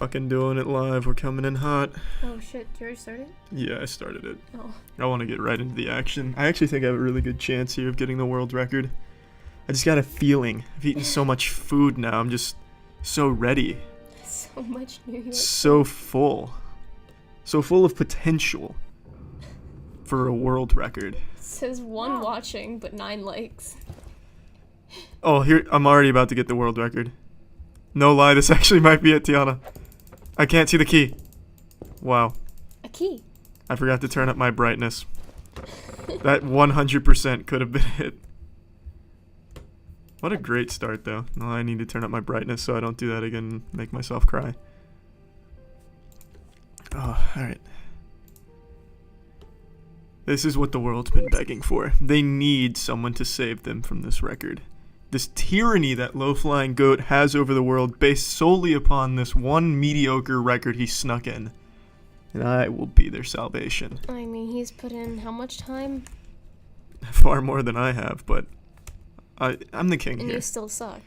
fucking doing it live. We're coming in hot. Oh shit, you already started? Yeah, I started it. Oh. I want to get right into the action. I actually think I have a really good chance here of getting the world record. I just got a feeling. I've eaten so much food now. I'm just so ready. So much New York. So full. So full of potential for a world record. It says 1 watching, but 9 likes. Oh, here, I'm already about to get the world record. No lie, this actually might be it, Tiana. I can't see the key. Wow. A key. I forgot to turn up my brightness. That 100% could have been it. What a great start, though. No, I need to turn up my brightness so I don't do that again and make myself cry. Oh, alright. This is what the world's been begging for. They need someone to save them from this record. This tyranny that low-flying goat has over the world based solely upon this one mediocre record he snuck in. And I will be their salvation. I mean, he's put in how much time? Far more than I have, but I'm the king and here. You still suck.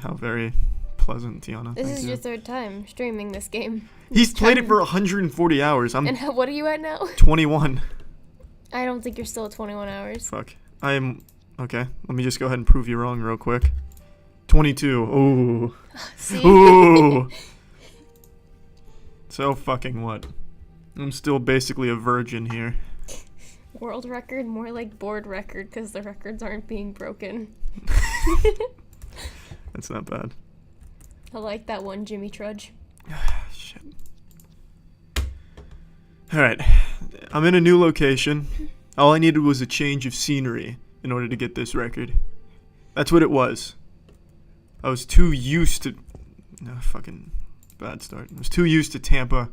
How very pleasant, Tiana. This Thank is you. your 3rd time streaming this game. He's played it for 140 hours. I'm And what are you at now? 21. I don't think you're still at 21 hours. Fuck. I am... Okay, let me just go ahead and prove you wrong real quick. 22. Ooh. See? Ooh. So fucking what? I'm still basically a virgin here. World record? More like board record, because the records aren't being broken. That's not bad. I like that one, Jimmy Trudge. Shit. Alright. I'm in a new location. All I needed was a change of scenery in order to get this record. That's what it was. I was too used to... No, fucking bad start. I was too used to Tampa.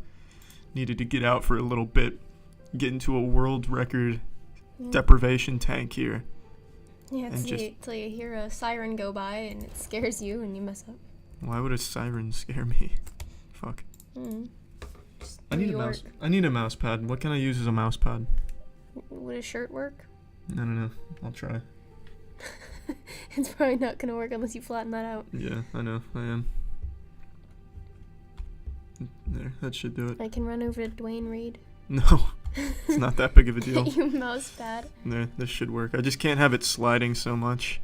Needed to get out for a little bit. Get into a world record deprivation tank here. Yeah, till you hear a siren go by and it scares you and you mess up. Why would a siren scare me? Fuck. I need a mouse. I need a mouse pad. What can I use as a mouse pad? Would a shirt work? No. I'll try. It's probably not gonna work unless you flatten that out. Yeah, I know. I am. There, that should do it. I can run over to Dwayne Reed. No, it's not that big of a deal. You mouse pad. There, this should work. I just can't have it sliding so much.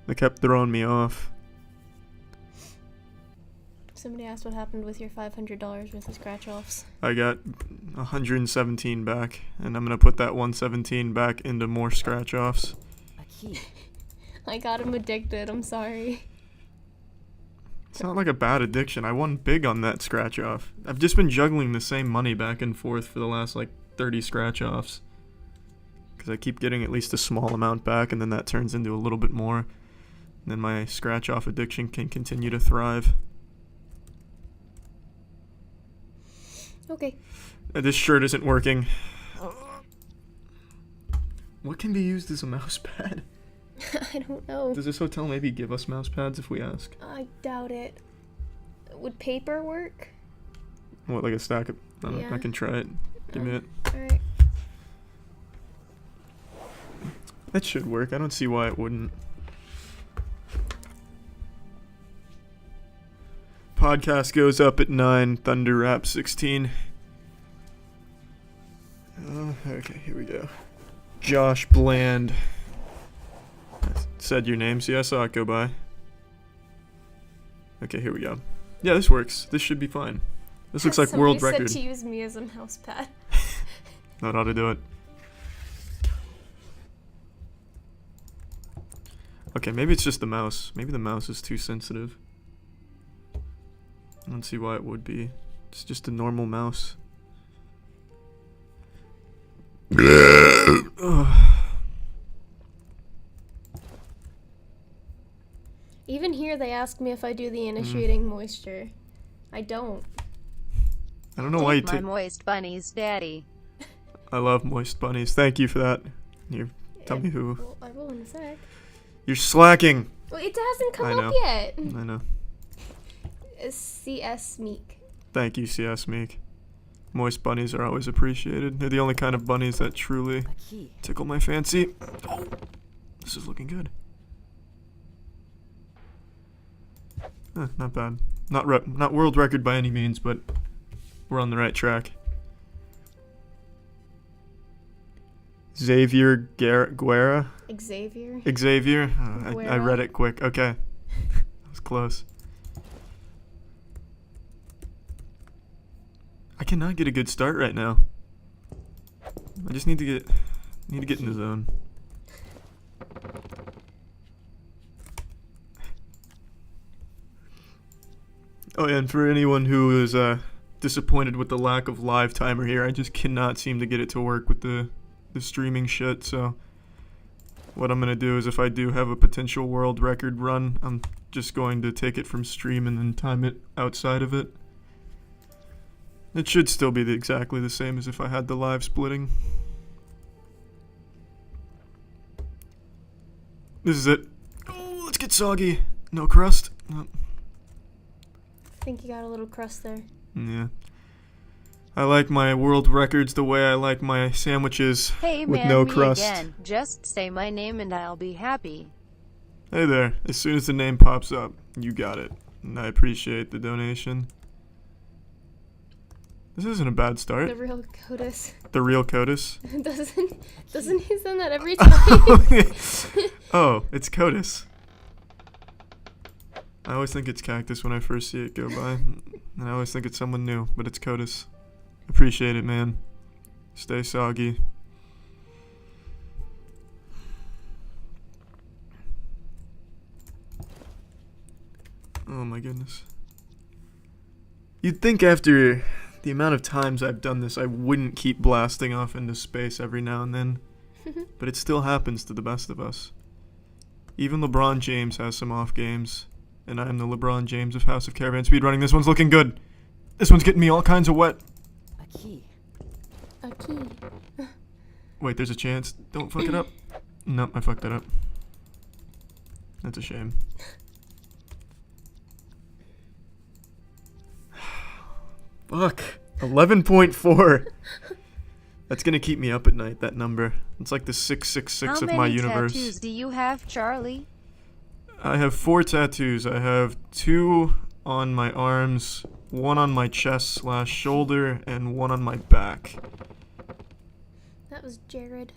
They kept throwing me off. Somebody asked what happened with your $500 worth of scratch-offs. I got 117 back, and I'm gonna put that 117 back into more scratch-offs. I got him addicted, I'm sorry. It's not like a bad addiction. I won big on that scratch-off. I've just been juggling the same money back and forth for the last, 30 scratch-offs. Because I keep getting at least a small amount back, and then that turns into a little bit more. And then my scratch-off addiction can continue to thrive. Okay. This shirt isn't working. What can be used as a mouse pad? I don't know. Does this hotel maybe give us mouse pads if we ask? I doubt it. Would paper work? What, like a stack of... I don't know. Yeah. I can try it. Give me it. Alright. That should work. I don't see why it wouldn't. Podcast goes up at 9. Thunder Rap 16. Okay, here we go. Josh Bland. I said your name, so I saw it go by. Okay, here we go. Yeah, this works. This should be fine. This looks like world record. Somebody said to use me as a mouse pad. That ought to do it. Okay, maybe it's just the mouse. Maybe the mouse is too sensitive. I don't see why it would be. It's just a normal mouse. Even here they ask me if I do the initiating moisture. I don't. I don't know why you take my moist bunnies, daddy. I love moist bunnies. Thank you for that. You tell me who. Well, I will in a sec. You're slacking. Well, it hasn't come up yet. I know. CS Meek. Thank you, CS Meek. Moist bunnies are always appreciated. They're the only kind of bunnies that truly tickle my fancy. Oh, this is looking good. Not bad. Not world record by any means, but we're on the right track. Xavier Guerra? Xavier. Xavier? I read it quick. Okay. That was close. I cannot get a good start right now. I just need to get in the zone. Oh yeah, and for anyone who is disappointed with the lack of live timer here, I just cannot seem to get it to work with the streaming shit, so what I'm gonna do is if I do have a potential world record run, I'm just going to take it from stream and then time it outside of it. It should still be exactly the same as if I had the live splitting. This is it. Oh, let's get soggy. No crust. No. I think you got a little crust there. Yeah. I like my world records the way I like my sandwiches Hey with man, no me crust. again. Just say my name and I'll be happy. Hey there. As soon as the name pops up, you got it. And I appreciate the donation. This isn't a bad start. The real CODIS. The real CODIS. Doesn't he send that every time? Oh, it's CODIS. I always think it's Cactus when I first see it go by. And I always think it's someone new, but it's CODIS. Appreciate it, man. Stay soggy. Oh my goodness. You'd think after the amount of times I've done this, I wouldn't keep blasting off into space every now and then. But it still happens to the best of us. Even LeBron James has some off games. And I am the LeBron James of House of Caravan speedrunning. This one's looking good. This one's getting me all kinds of wet. A key. A key. Wait, there's a chance. Don't fuck it up. Nope, I fucked that up. That's a shame. Fuck. 11.4. That's gonna keep me up at night, that number. It's like the 666 of my universe. How many tattoos do you have, Charlie? I have 4 tattoos. I have 2 on my arms, 1 on my chest / shoulder, and 1 on my back. That was Jared.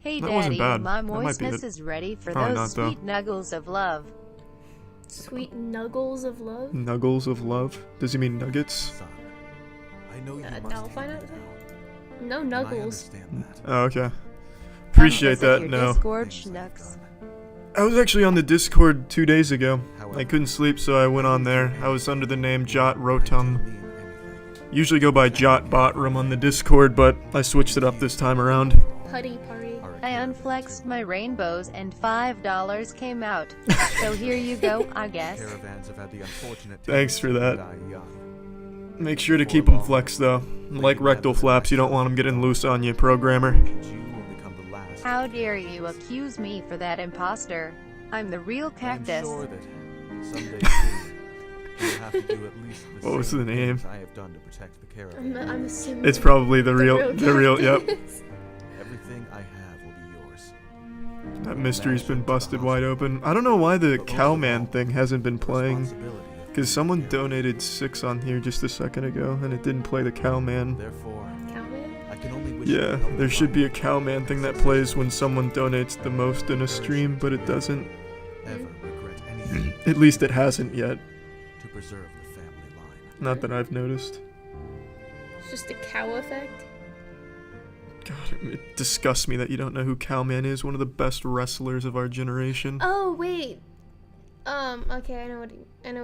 Hey That wasn't Daddy, bad. my That might be moistness it. is ready for Probably those not, though. sweet nuggles of love. Sweet nuggles of love. Nuggles of love? Does he mean nuggets? Son, I know you must I'll find hate out. me now, No and I nuggles. understand that. Oh, okay. Appreciate Visit that. your No. Discord Things I've schnooks. done. I was actually on the Discord 2 days ago. However, I couldn't sleep, so I went on there. I was under the name Jot I Rotum. didn't mean anything. Usually go by Jot Botrum on the Discord, but I switched it up this time around. Putty party. I unflexed my rainbows and $5 came out. So here you go, I guess. Caravans have had the unfortunate Thanks for tendency to that. die young. Make sure to keep them flexed, though. Like rectal flaps, you don't want them getting loose on you, programmer. And you will become the last. How dare you accuse me for that, imposter? I'm the real I'm cactus. sure that someday soon you'll have to do at least the What was same the name? things I have done to protect the caravan. I'm assuming. It's probably the real, yep. cactus. Everything I have will be yours. That mystery's been busted wide open. I don't know why the Cowman thing hasn't been playing. Responsibility of Because being someone a caravan. donated 6 on here just a second ago, and it didn't play the Cowman. Therefore, Cowman? I can only wish you Yeah, healthy there should be a life. Cowman thing that plays when someone donates the most in a stream, but it doesn't. Ever regret anything At least it hasn't yet. to preserve the family line. Not that I've noticed. It's just a cow effect. God, it disgusts me that you don't know who Cowman is, one of the best wrestlers of our generation. Oh wait. Okay, I know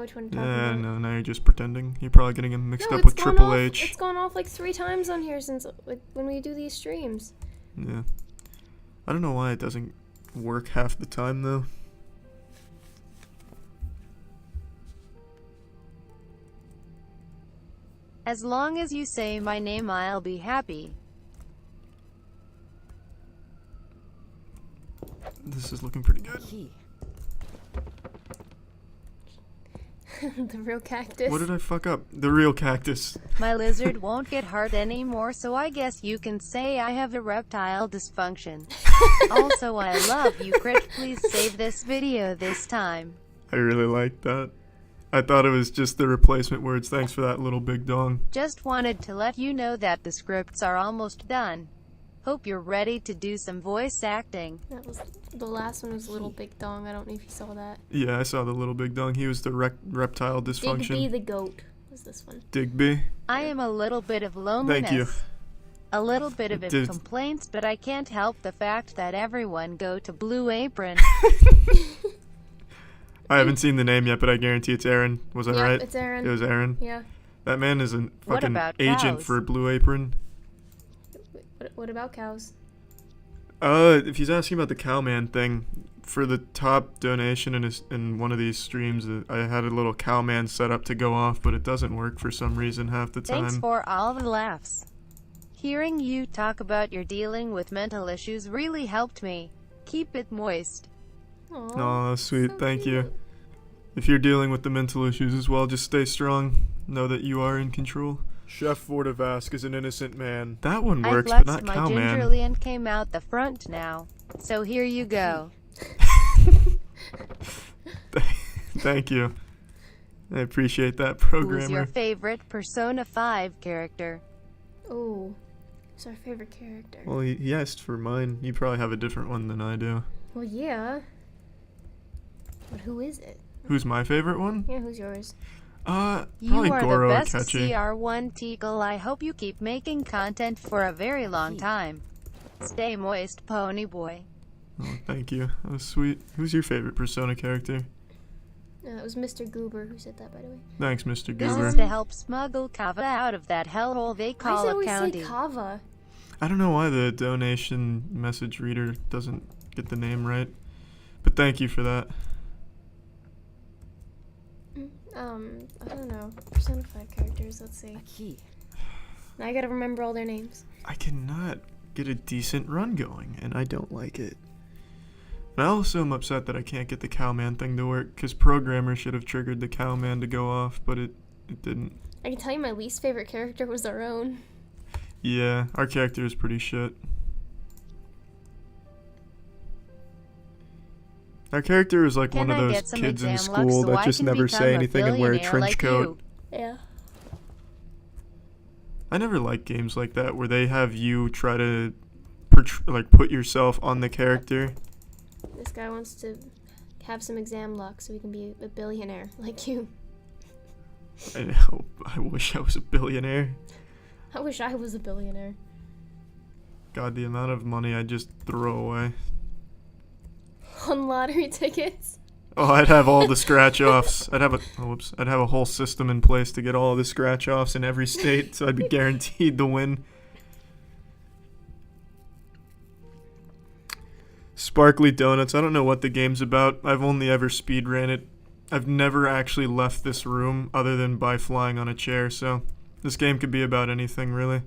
which one you're talking about. No, now you're just pretending. You're probably getting him mixed No, up it's with gone Triple off- H. It's gone off like 3 times on here since like when we do these streams. Yeah. I don't know why it doesn't work half the time, though. As long as you say my name, I'll be happy. This is looking pretty good. Key. The real cactus. What did I fuck up? The real cactus. My lizard won't get hurt anymore, so I guess you can say I have erectile dysfunction. Also, I love you, Crit. Please save this video this time. I really like that. I thought it was just the replacement words. Thanks for that, little big dong. Just wanted to let you know that the scripts are almost done. Hope you're ready to do some voice acting. That was the last one was Little Big Dong. I don't know if you saw that. Yeah, I saw the little big dong. He was the reptile dysfunction. Digby the goat was this one. Digby. I am a little bit of loneliness. Thank you. A little bit of Did- complaints, but I can't help the fact that everyone go to Blue Apron. I haven't seen the name yet, but I guarantee it's Aaron. Was I Yep, right? it's Aaron. It was Aaron. Yeah. That man is a What fucking about agent cows? for Blue Apron. What about cows? If he's asking about the cowman thing, for the top donation in one of these streams, I had a little cowman set up to go off, but it doesn't work for some reason half the time. Thanks for all the laughs. Hearing you talk about your dealing with mental issues really helped me. Keep it moist. Aw, sweet, so thank you. cute. If you're dealing with the mental issues as well, just stay strong. Know that you are in control. Chef Vordevask is an innocent man. That one I works, but flexed not my cowman. gingerly and came out the front now. So here you go. Thank you. I appreciate that, Who's your programmer. favorite Persona 5 character? Oh, who's our favorite character? Well, he asked for mine. You probably have a different one than I do. Well, yeah. But who is it? Who's my favorite one? Yeah, who's yours? Probably You are Goro the best Akechi. Cr1TiKaL. I hope you keep making content for a very long time. Stay moist, pony boy. Oh, thank you. That was sweet. Who's your favorite Persona character? It was Mr. Goober who said that, by the way. Thanks, Mr. This Goober. is to help smuggle Kava out of that hellhole they Why does it call a always county. say Kava? I don't know why the donation message reader doesn't get the name right, but thank you for that. I don't know. Persona 5 characters, let's see. Now I gotta remember all their names. I cannot get a decent run going, and I don't like it. And I also am upset that I can't get the cowman thing to work, because programmer should have triggered the cowman to go off, but it didn't. I can tell you my least favorite character was our own. Yeah, our character is pretty shit. Our character is like Can one of I those get some kids in exam luck school so that I just can never become say a anything and wear a billionaire trench like coat. you? Yeah. I never like games like that where they have you try to put yourself on the character. This guy wants to have some exam luck so he can be a billionaire like you. I know. I wish I was a billionaire. I wish I was a billionaire. God, the amount of money I just throw away. On lottery tickets. Oh, I'd have all the scratch offs. I'd have a whole system in place to get all the scratch offs in every state, so I'd be guaranteed the win. Sparkly Donuts. I don't know what the game's about. I've only ever speedran it. I've never actually left this room other than by flying on a chair, so this game could be about anything, really.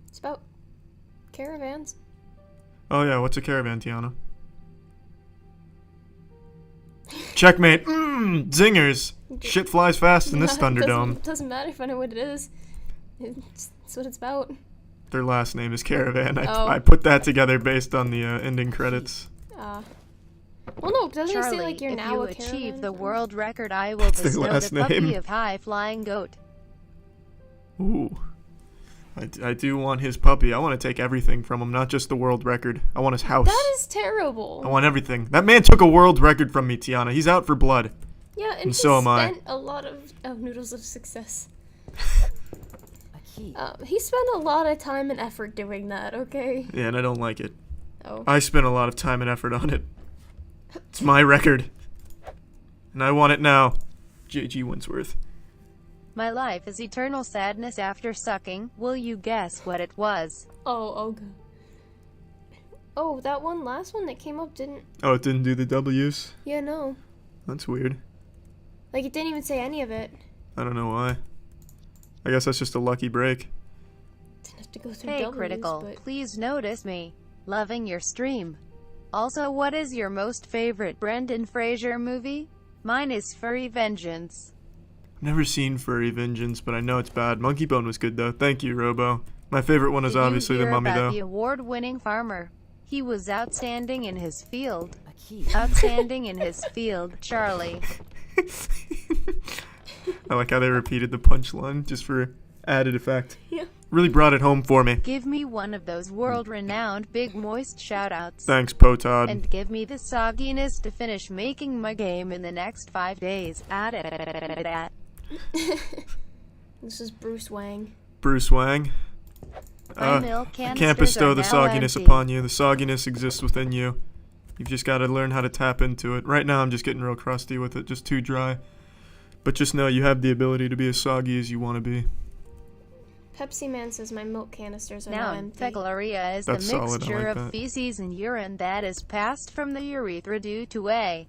It's about caravans. Oh yeah, what's a caravan, Tiana? Checkmate. Zingers. Shit flies fast in this Yeah, it Thunderdome. doesn't matter if I know what it is. It's what it's about. Their last name is Caravan. Oh. I put that together based on the ending credits. Well, no, doesn't it say Charlie, like you're if now you a achieve caravan the friend? world record, I will That's their bestow last the puppy name. of high flying goat. Ooh. I do want his puppy. I want to take everything from him, not just the world record. I want his house. That is terrible. I want everything. That man took a world record from me, Tiana. He's out for blood. Yeah, and And he so am I. spent a lot of noodles of success. He spent a lot of time and effort doing that, okay? Yeah, and I don't like it. Oh. I spent a lot of time and effort on it. It's my record. And I want it now. J.G. Winsworth. My life is eternal sadness after sucking. Will you guess what it was? Oh, God. Oh, that last one that came up didn't... Oh, it didn't do the W's? Yeah, no. That's weird. Like, it didn't even say any of it. I don't know why. I guess that's just a lucky break. Didn't have to go through Hey, W's, Critical, but... please notice me. Loving your stream. Also, what is your most favorite Brendan Fraser movie? Mine is Furry Vengeance. Never seen Furry Vengeance, but I know it's bad. Monkey Bone was good, though. Thank you, Robo. My favorite one is Did you obviously The hear Mummy, about though. the award-winning farmer? He was outstanding in his field. Outstanding in his field, Charlie. I like how they repeated the punchline just for added effect. Yeah. Really brought it home for me. Give me one of those world-renowned Big Moist shoutouts. Thanks, Potod. And give me the sogginess to finish making my game in the next 5 days. This is Bruce Wang. Bruce Wang. My milk I can't canisters bestow are the now sogginess empty. upon you. The sogginess exists within you. You've just got to learn how to tap into it. Right now, I'm just getting real crusty with it, just too dry. But just know you have the ability to be as soggy as you want to be. Pepsi Man says my milk canisters are now Noun, empty. fecularia is That's the solid, I mixture like of that. feces and urine that is passed from the urethra due to a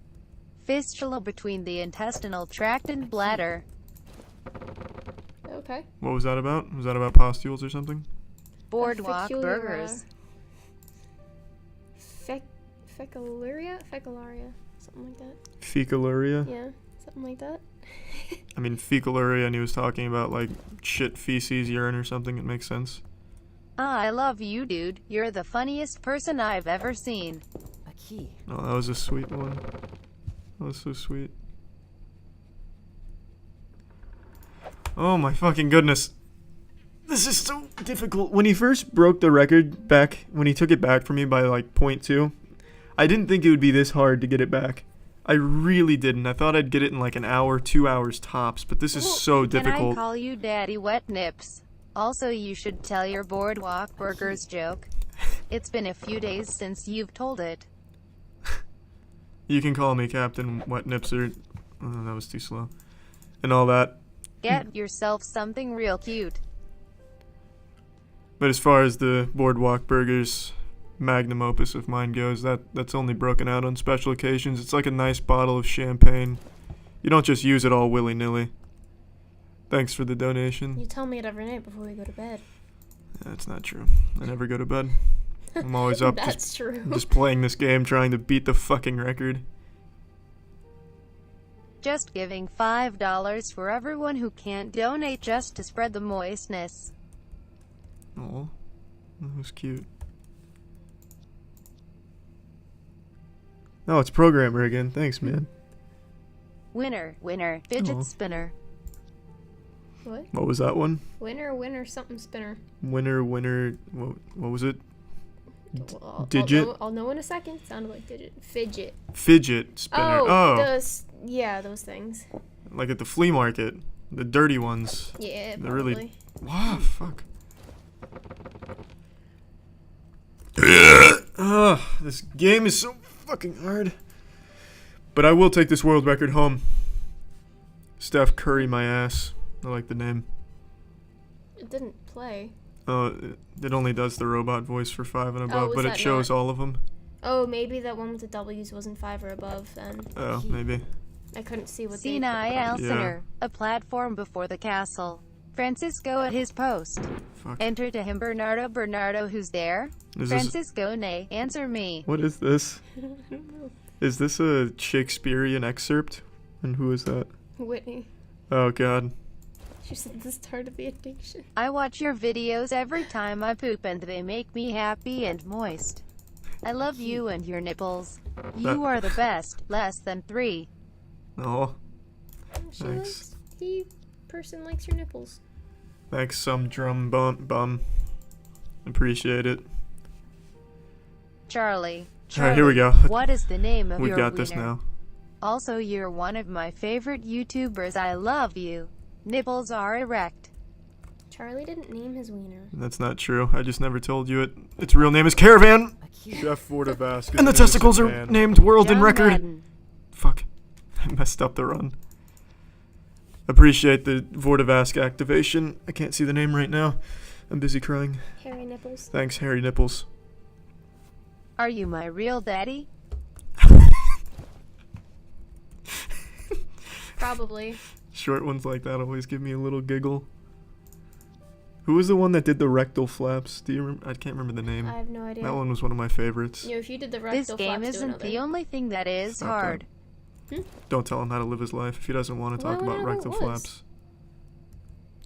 fistula between the intestinal tract and bladder. Okay. What was that about? Was that about pustules or something? Boardwalk Feculia- burgers. Fecularia? Fecularia. Something like that. Fecaluria? Yeah, something like that. I mean, fecaluria, and he was talking about, like, shit, feces, urine or something. It makes sense. Ah, I love you, dude. You're the funniest person I've ever seen. Oh, that was a sweet one. That was so sweet. Oh my fucking goodness. This is so difficult. When he first broke the record back, when he took it back from me by like 0.2, I didn't think it would be this hard to get it back. I really didn't. I thought I'd get it in like an hour, 2 hours tops, but this is so Can I difficult. call you Daddy Wet Nips? Also, you should tell your Boardwalk Burgers joke. It's been a few days since you've told it. You can call me Captain Wet Nipser. Oh, that was too slow. And all that. Get yourself something real cute. But as far as the Boardwalk Burgers magnum opus of mine goes, that's only broken out on special occasions. It's like a nice bottle of champagne. You don't just use it all willy-nilly. Thanks for the donation. You tell me it every night before we go to bed. That's not true. I never go to bed. I'm always up That's true. just playing this game, trying to beat the fucking record. Just giving $5 for everyone who can't donate just to spread the moistness. Oh, that was cute. Oh, it's Programmer again. Thanks, man. Winner, winner, fidget Aw. spinner. What? What was that one? Winner, something spinner. Winner. What was it? Well, Digit? I'll know in a second. Sounded like digit. Fidget. Fidget spinner. Oh, Yeah, those things. like at the flea market. The dirty ones. Yeah, They're probably. really- Wow, fuck. Ugh, this game is so fucking hard. But I will take this world record home. Steph Curry my ass. I like the name. It didn't play. It only does the robot voice for 5 and above, was but it that shows not- all of them. Oh, maybe that one with the W's wasn't 5 or above then. Oh, maybe. I couldn't see what they... Senile Yeah. Sinner, a platform before the castle. Francisco at his post. Fuck. Enter to him Bernardo, who's there? Is this, Francisco, nay, answer me. what is this? I don't know. Is this a Shakespearean excerpt? And who is that? Whitney. Oh god. She said the start of the addiction. I watch your videos every time I poop and they make me happy and moist. I love you and your nipples. You That- are the best, less than 3. Oh, She Thanks. person likes your nipples. thanks some drum bum. Appreciate it. Charlie. Alright, here we go. What is the name of We've your got this wiener? now. Also, you're one of my favorite YouTubers. I love you. Nipples are erect. Charlie didn't name his wiener. That's not true. I just never told you it. Its real name is Caravan! Jeff Vortavask. And the testicles are named World and John Record. Madden. Fuck. I messed up the run. Appreciate the Vortavask activation. I can't see the name right now. I'm busy crying. Hairy nipples. Thanks, Hairy Nipples. Are you my real daddy? Probably. Short ones like that always give me a little giggle. Who was the one that did the rectal flaps? Do you remember? I can't remember the name. I have no idea. That one was one of my favorites. You know, if you did the rectal This game flaps, do isn't the another. only thing that is Stop hard. Don't tell him how to live his life if he doesn't want to Well, talk I about wanna know rectal what it was. flaps.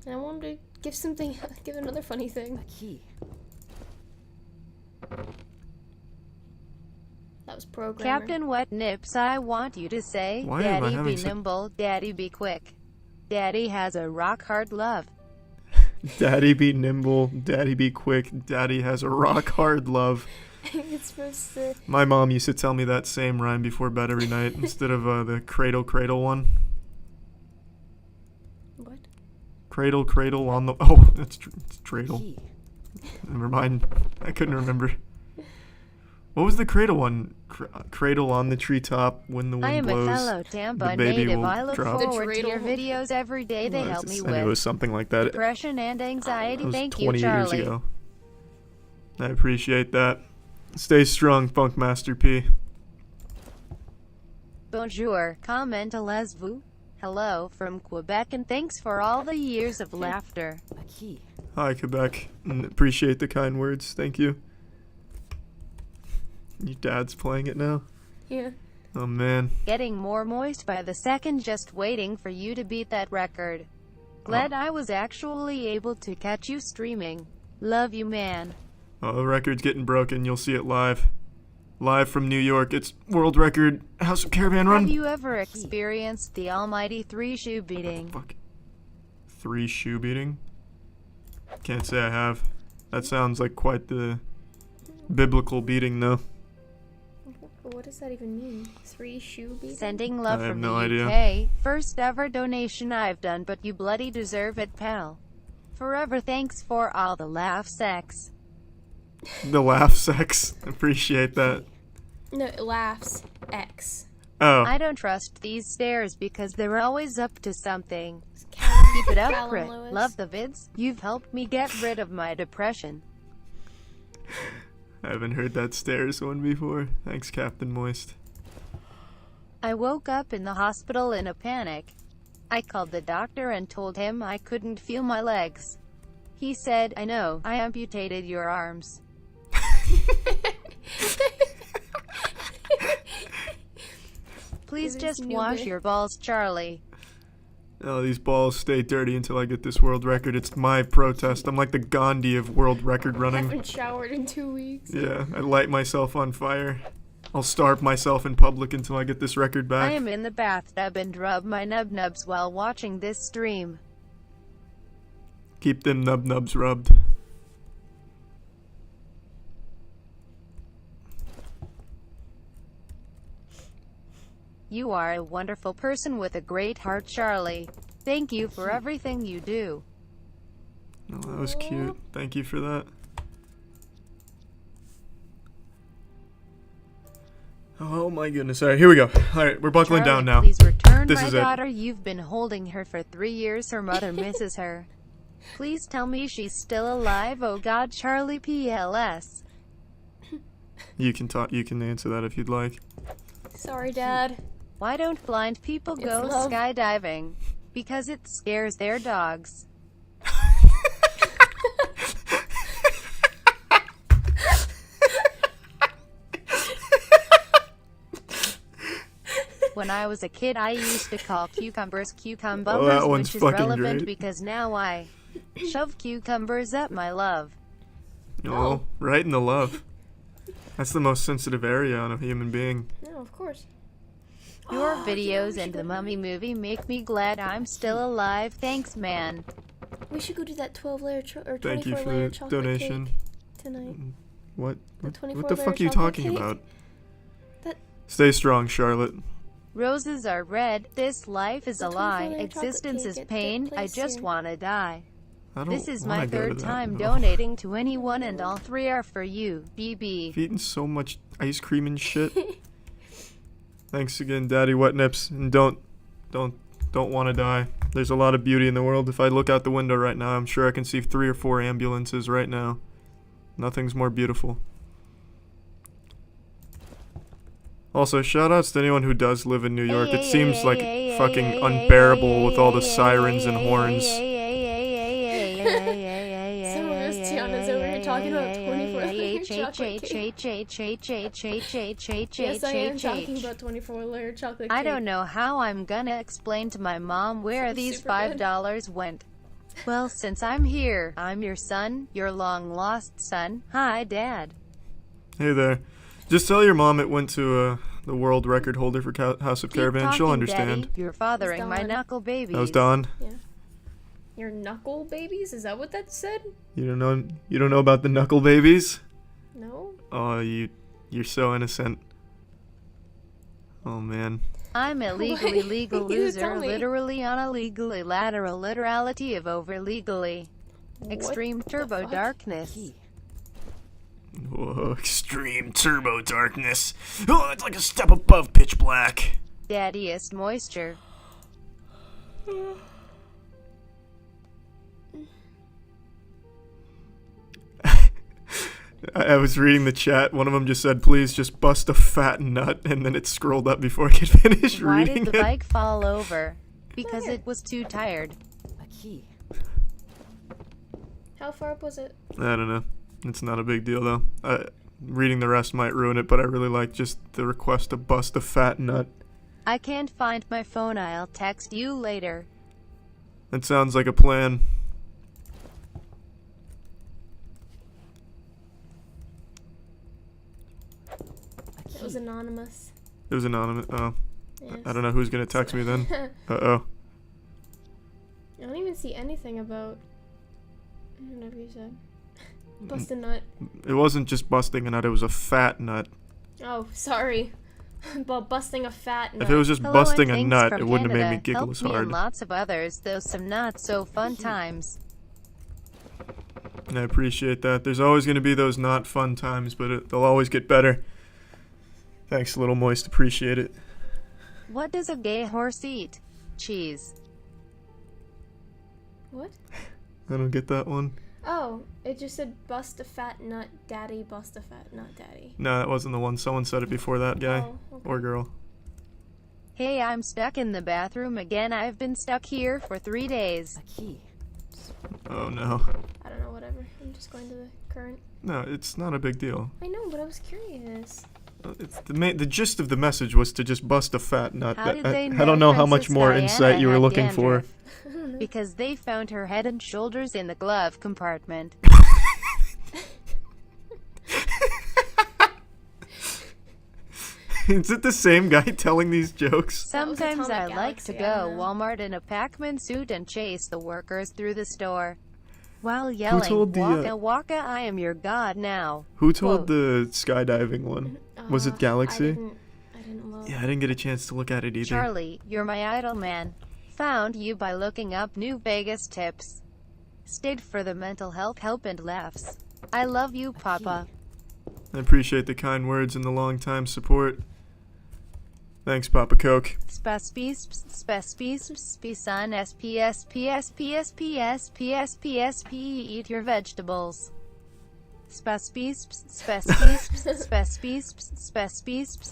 And I wanted to give something, give another funny thing. That was programmer. Captain Wet Nips, I want you to say, Why am I Daddy having be so- nimble, Daddy be quick. Daddy has a rock hard love. Daddy be nimble, daddy be quick, daddy has a rock hard love. It's supposed to. My mom used to tell me that same rhyme before bed every night instead of the cradle cradle one. What? Cradle cradle on the... Oh, it's dreidel. Never mind. I couldn't remember. What was the cradle one? Cradle on the treetop when the I wind am blows. a fellow Tampa the baby native. will I look drop. forward The to your dreidel. videos every day. They help me I knew it was with something like that. depression and anxiety. That was Thank 20 you, Charlie. years ago. I appreciate that. Stay strong, Funkmaster P. Bonjour, comment allez-vous? Hello from Quebec and thanks for all the years of laughter. Hi, Quebec. Appreciate the kind words. Thank you. Your dad's playing it now? Yeah. Oh, man. Getting more moist by the second, just waiting for you to beat that record. Glad I was actually able to catch you streaming. Love you, man. Oh, the record's getting broken. You'll see it live. Live from New York. It's world record House of Caravan Run. Have you ever experienced the almighty 3-shoe beating? Fuck. 3 shoe beating? Can't say I have. That sounds like quite the biblical beating, though. What does that even mean? 3 shoe beating? Sending love I have from no the idea. UK. First ever donation I've done, but you bloody deserve it, pal. Forever thanks for all the laugh sex. The laugh sex. Appreciate that. No, it laughs. X. Oh. I don't trust these stairs because they're always up to something. Cal- Keep it up, Cal and Crit. Lois. Love the vids. You've helped me get rid of my depression. I haven't heard that stairs one before. Thanks, Captain Moist. I woke up in the hospital in a panic. I called the doctor and told him I couldn't feel my legs. He said, I know, I amputated your arms. Please This just new wash bit. your balls, Charlie. Oh, these balls stay dirty until I get this world record. It's my protest. I'm like the Gandhi of world record running. Haven't showered in 2 weeks. Yeah, I light myself on fire. I'll starve myself in public until I get this record I back. am in the bathtub and rub my nub-nubs while watching this stream. Keep them nub-nubs rubbed. You are a wonderful person with a great heart, Charlie. Thank you for everything you do. Oh, that was cute. Thank you for that. Oh my goodness. Alright, here we go. Alright, we're buckling Charlie, down now. please return This my is it. daughter. You've been holding her for 3 years. Her mother misses her. Please tell me she's still alive. Oh God, Charlie PLS. You can answer that if you'd like. Sorry, Dad. Why don't blind people It's go love. skydiving? Because it scares their dogs. When I was a kid, I used to call cucumbers cucumbers, Oh, that one's which is fucking relevant great. because now I shove cucumbers up my love. Oh, right in the love. That's the most sensitive area on a human being. No, of course. Your Oh, videos we and should the go- Mummy movie make me glad I'm still alive. Thanks, man. We should go do that 12-layer or Thank you 24-layer for the chocolate donation. cake tonight. What? The What 24 the layer fuck are you chocolate talking cake? about? That- Stay strong, Charlotte. Roses are red. This life is The a lie. 24-layer chocolate Existence cake is at pain. the I place just here. wanna die. I don't This is wanna my go to third that, time no. donating to anyone, and all 3 are for you, BB. I've eaten so much ice cream and shit. Thanks again, Daddy Wet Nips, and don't want to die. There's a lot of beauty in the world. If I look out the window right now, I'm sure I can see 3 or 4 ambulances right now. Nothing's more beautiful. Also, shoutouts to anyone who does live in New York. It seems like fucking unbearable with all the sirens and horns. Some of us Tiana's over here talking about 24-layer chocolate cake. Yes, I am talking about 24-layer chocolate cake. I don't know how I'm gonna explain to my mom where Sounds these super good. $5 went. Well, since I'm here, I'm your son, your long-lost son. Hi, Dad. Hey there. Just tell your mom it went to the world record holder for House of Keep Caravan. She'll talking, understand. Daddy. You're fathering my Dawn. knuckle babies. That was Dawn. Yeah. Your knuckle babies? Is that what that said? You don't know. You don't know about the knuckle babies? No. Oh, you're so innocent. Oh man. I'm a legally What? legal You loser, tell me. literally on a legally lateral literality of over legally. Extreme What the turbo fuck? darkness. Whoa, extreme turbo darkness. Oh, that's like a step above pitch black. Daddiest moisture. I was reading the chat. One of them just said, "Please just bust a fat nut," and then it scrolled up before I could finish Why reading did the it. bike fall over? Because it was too tired. How far up was it? I don't know. It's not a big deal though. Reading the rest might ruin it, but I really like just the request to bust a fat nut. I can't find my phone. I'll text you later. That sounds like a plan. It was anonymous. It was anonymous. Oh, Yes. I don't know who's gonna text me then. Uh-oh. I don't even see anything about whatever you said. Bust a nut. It wasn't just busting a nut, it was a fat nut. Oh, sorry. About busting a fat nut. If it was just Hello busting and a thanks nut, from it wouldn't have made me Canada. giggle Helped as me hard. and lots of others, though some not so fun times. And I appreciate that. There's always going to be those not fun times, but they'll always get better. Thanks, Little Moist. Appreciate it. What does a gay horse eat? Cheese. What? I don't get that one. Oh, it just said bust a fat nut, daddy, bust a fat nut, daddy. No, that wasn't the one. Someone said it before that guy. Oh, okay. Or girl. Hey, I'm stuck in the bathroom again. I've been stuck here for 3 days. Oh no. I don't know, whatever. I'm just going to the current. No, it's not a big deal. I know, but I was curious. It's the gist of the message was to just bust a fat nut. How did they I don't know how much Princess more Diana insight you were had looking for. dandruff? Because they found her head and shoulders in the glove compartment. Is it the same guy telling these jokes? That was Sometimes I Atomic like to Galaxy, I go don't know. Walmart in a Pac-Man suit and chase the workers through the store. While yelling, told the, Waka Waka, I am your god now. Who told Quote. the skydiving one? Was it I Galaxy? didn't look. Yeah, I didn't get a chance to look at it either. Charlie, you're my idol man. Found you by looking up New Vegas tips. Stayed for the mental health help and laughs. I love you, Papa. I appreciate the kind words and the long time support. Thanks, Papa Coke. Son SPSPSPSPSPSPSP eat your vegetables.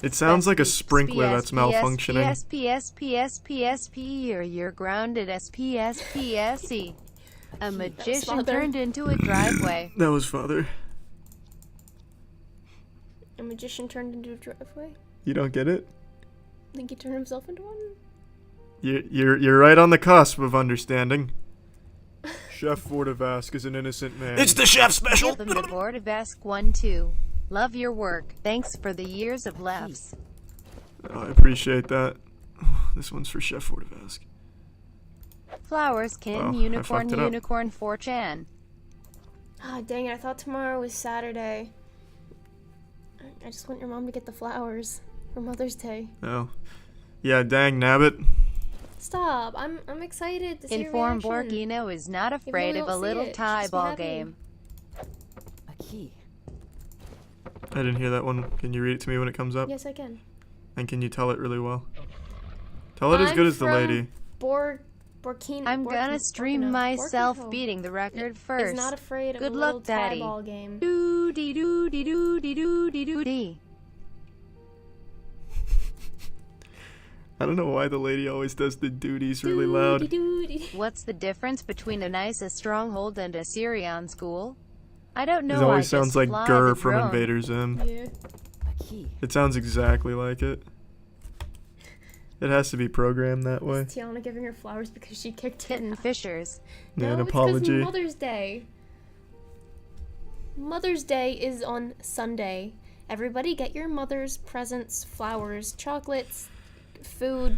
It sounds like a sprinkler that's malfunctioning. SPSPSPSPSP or you're grounded SPSPSE. A magician Father. turned into a driveway. That was Father. A magician turned into a driveway? You don't get it? Think he turned himself into one? You're right on the cusp of understanding. Chef Vortivask is an innocent man. It's the chef special. The Mediocre 1-2. Love your work. Thanks for the years of laughs. Oh, I appreciate that. Oh, this one's for Chef Vortivask. Flowers Kin Oh, I Unicorn fucked it up. Unicorn 4chan. Ah, dang it. I thought tomorrow was Saturday. I just want your mom to get the flowers for Mother's Day. Oh, yeah. Dang nabbit. Stop. I'm excited to see your Inform reaction. Borgino is not afraid we of a don't see little it, tie just be ball happy. game. I didn't hear that one. Can you read it to me when it comes up? Yes, I can. And can you tell it really well? Tell it as good as the lady. I'm gonna stream myself beating the record first. Is not afraid of Good a little luck, Daddy. tie ball game. Doody doody doody doody doody. I don't know why the lady always does the duties really loud. Doody-doody. What's the difference between a nice stronghold and a Syrian school? I don't know. It always I sounds just like fly Gurr the from drone. Invader Zim. Yeah. It sounds exactly like it. It has to be programmed that way. Tiana giving her flowers because she kicked it. Kitten Fishers. Yeah, an No, it's 'cause apology. Mother's Day. Mother's Day is on Sunday, Everybody get your mother's presents, flowers, chocolates, food,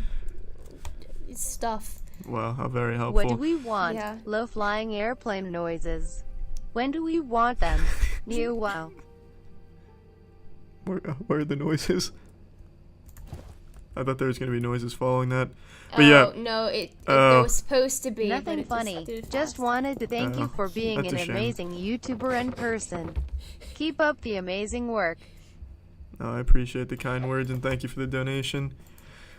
stuff. Wow, how very helpful. What do we want? Yeah. Low-flying airplane noises. When do we want them? New wow. Where are the noises? I thought there was gonna be noises following that. But Oh, yeah. no, there was supposed to be. but Nothing it funny. did fast. Just wanted to thank you for being that's an a shame. amazing YouTuber in person. Keep up the amazing work. I appreciate the kind words and thank you for the donation.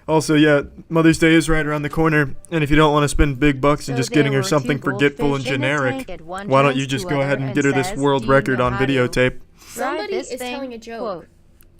Also, yeah, Mother's Day is right around the corner, and if you don't want to spend big bucks and So just getting there her were something two forgetful and goldfish in a generic, tank at one why don't turns you just to go ahead other and get her this says, world "Do you record know on how to videotape? Somebody drive this is thing?" telling a joke. Quote.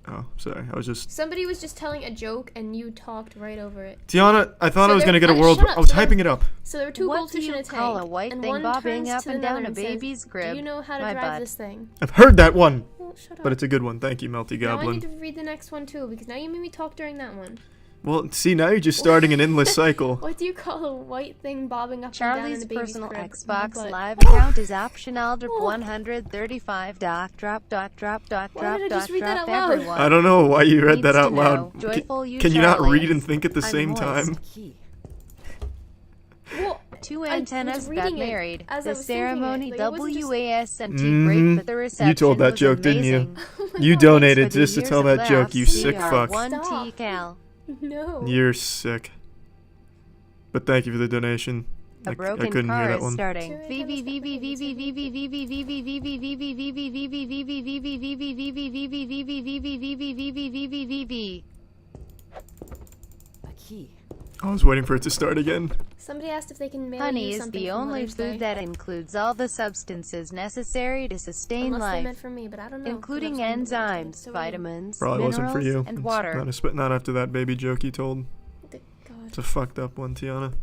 Oh, sorry, I was just... Somebody was just telling a joke and you talked right over it. Tiana, I thought So I was there- going to get a shut world... up, I was so there- hyping it up. So there were two What do goldfish in you a call tank, a white and thing one bobbing turns up to and the down other a and says, baby's crib? "Do you know how to My drive butt. this thing?" I've heard that one, Oh, shut up. but it's a good one. Thank you, Melty Now I Goblin. need to read the next one too, because now you made me talk during that one. Well, see, now you're just starting an endless cycle. What do you call a white thing bobbing up Charlie's and down in a baby's personal crib? Xbox My butt. Live account is optional. 135. Drop. Why did I just read that out loud? Everyone. I don't know why you read Needs that to out loud. know. Joyful you, Can you not Charlie. read and think at the I'm same moist. time? Well, Two I was antennas got reading it married. as I The was thinking it. ceremony Like, it wasn't just- WAS and T Mhm. great, but the reception You told that was joke, didn't you? amazing. Oh my You God, donated For the just to years tell of that joke, you laughs, sick fuck. Cr1TiKaL. No. You're sick. But thank you for the donation. A I broken couldn't hear car that is one. starting. I was waiting for it to start again. Somebody asked if they can mail Honey you is something the for only Mother's Day. food that includes all the substances necessary to sustain Unless they meant life, for me, but I don't know. including 'cause I'm sorry, enzymes, so weird. vitamins, Probably wasn't for minerals, you. and It's water. not after that baby joke you told. God. It's a fucked up one, Tiana.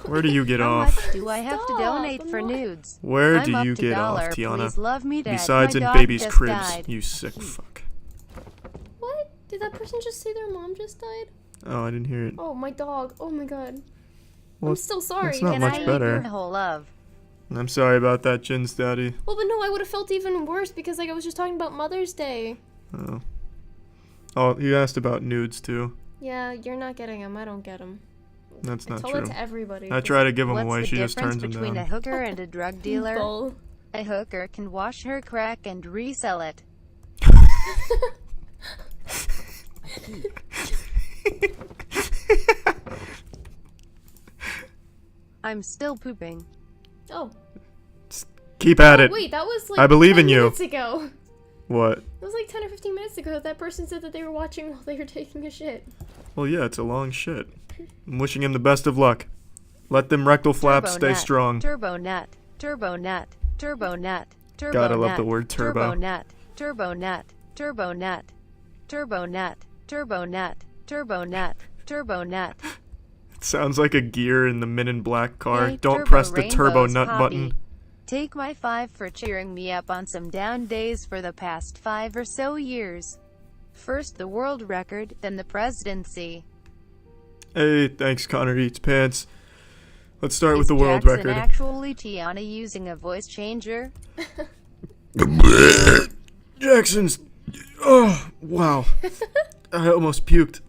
Where do you get How off? much do I have to Stop, donate I'm for not- nudes? Where I'm do up you to get dollar. off, Tiana? Please love me, Dad. Besides My in dog babies' just cribs, died. you sick fuck. What? Did that person just say their mom just died? Oh, I didn't hear it. Oh, my dog. Oh my god. Well, I'm still sorry. it's not Can much I eat better. your whole love? I'm sorry about that, Jin's daddy. Well, but no, I would have felt even worse because, like, I was just talking about Mother's Day. Oh. Oh, you asked about nudes too. Yeah, you're not getting them. I don't get them. That's I not told true. it to everybody. I try to give them What's away. the She just difference turns them between down. a hooker and a drug dealer? Bull. A hooker can wash her crack and resell it. I'm still pooping. Oh. Keep at it. Wait, that was like I believe 10 in you. minutes ago. What? It was like 10 or 15 minutes ago that that person said that they were watching while they were taking a shit. Well, yeah, it's a long shit. I'm wishing him the best of luck. Let them rectal flaps stay Turbo strong. Nut. Turbo Nut. Turbo Nut. Turbo God, I love Nut. the word turbo. Turbo Nut. Turbo Nut. Turbo Nut. Turbo Nut. Turbo Nut. Turbo Nut. Turbo Nut. It sounds like a gear in the Men in Black car. Yay, Don't Turbo press the turbo Rainbow's nut hobby. button. Take my 5 for cheering me up on some down days for the past 5 or so years. First the world record, then the presidency. Hey, thanks, Connor Eats Pants. Let's start Is with the world Jackson record. actually Tiana using a voice changer? Jackson's. Oh, wow. I almost puked.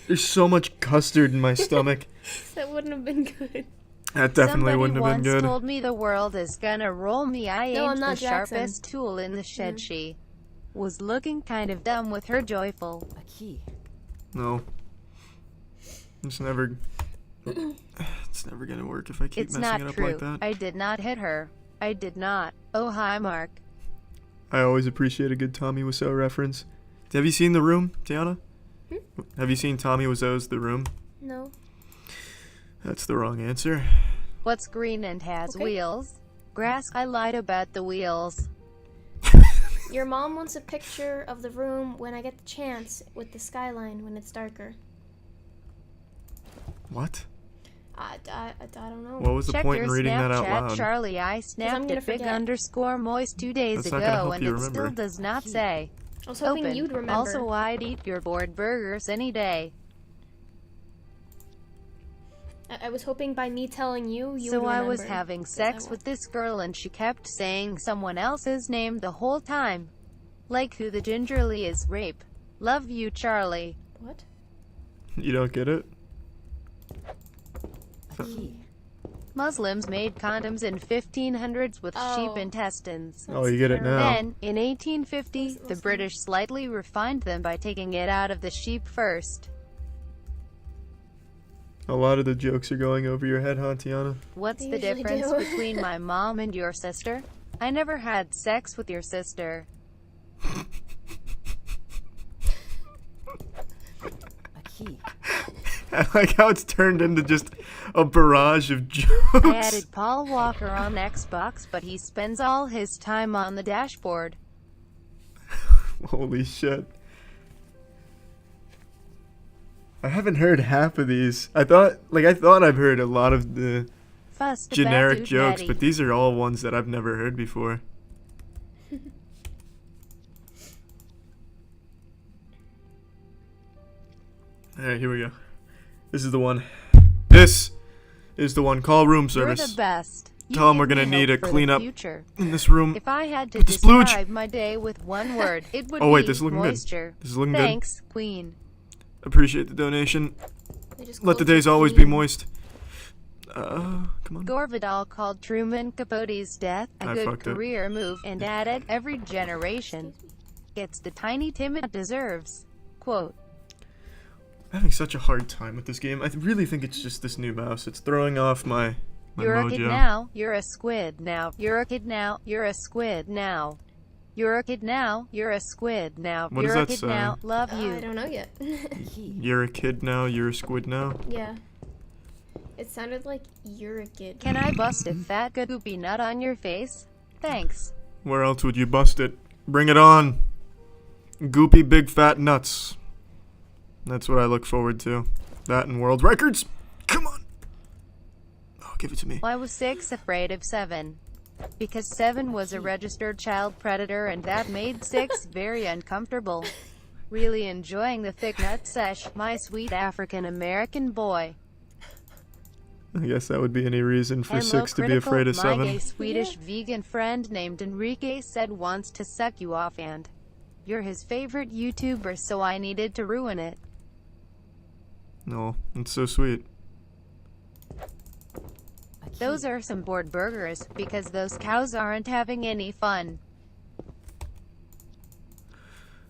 There's so much custard in my stomach. That wouldn't have been good. That definitely Somebody wouldn't have been once good. told me the world is gonna roll me. I No, I'm ain't the not Jackson. sharpest tool in the shed. She was looking kind of dumb with her joyful. No. It's never. It's never gonna work if I keep It's messing not it up true. like that. I did not hit her. I did not. Oh hi Mark. I always appreciate a good Tommy Wiseau reference. Have you seen The Room, Tiana? Have you seen Tommy Wiseau's The Room? No. That's the wrong answer. What's green and has Okay. wheels? Grass. I lied about the wheels. Your mom wants a picture of the room when I get the chance with the skyline when it's darker. What? I don't know. What was the Check point your in reading that out Snapchat, loud? Charlie. I snapped gonna it big forget. _moist 2 days That's not gonna ago help and you it still remember. does not say. I was hoping Open. you'd remember. Also, I'd eat your board burgers any day. I was hoping by me telling you, you So would I remember. was having 'cause sex I with this girl and she kept saying someone else's name the whole time. Like who the gingerly is rape. Love you, Charlie. What? You don't get it? Muslims made condoms in 1500s with Oh. sheep intestines. Oh, you get it now. Then, in 1850, the British slightly refined them by taking it out of the sheep first. A lot of the jokes are going over your head, huh, Tiana? What's They the usually difference do. between my mom and your sister? I never had sex with your sister. I like how it's turned into just a barrage of I jokes. added Paul Walker on Xbox, but he spends all his time on the dashboard. Holy shit. I haven't heard half of these. I thought I've heard a lot of the Fussed about generic dude jokes, Maddie. but these are all ones that I've never heard before. Alright, here we go. This is the one. This is the one. Call room You're service. the best. You Tell 'em give we're gonna me need hope a for the cleanup future. in this room. If I had to With the splooge. describe my day with one word, it would Oh wait, be this is looking moisture. good. This is looking Thanks, Queen. good. Appreciate the donation. They just Let the closed days always be feed. moist. Come on. Gore Vidal called Truman Capote's death a I good fucked it. career move and added, every generation gets the tiny Tim it deserves. Quote. I'm having such a hard time with this game. I really think it's just this new mouse. It's throwing off my You're a mojo. kid now, you're a squid now. You're a kid now, you're a squid now. You're a kid now, you're a squid now. What You're does a that kid say? now, love I you. don't know yet. You're a kid now, you're a squid now. Yeah. It sounded like you're a kid. Can I bust a fat goopy nut on your face? Thanks. Where else would you bust it? Bring it on. Goopy big fat nuts. That's what I look forward to. That and world records. Come on. Oh, give it to me. I was 6 afraid of 7. Because 7 was a registered child predator and that made 6 very uncomfortable. Really enjoying the thick nut sesh, my sweet African American boy. I guess that would be any reason for Hello, 6 to be critical. afraid of My 7. gay Swedish vegan friend named Enrique said wants to suck you off and you're his favorite YouTuber, so I needed to ruin it. No, it's so sweet. Those are some bored burgers, because those cows aren't having any fun.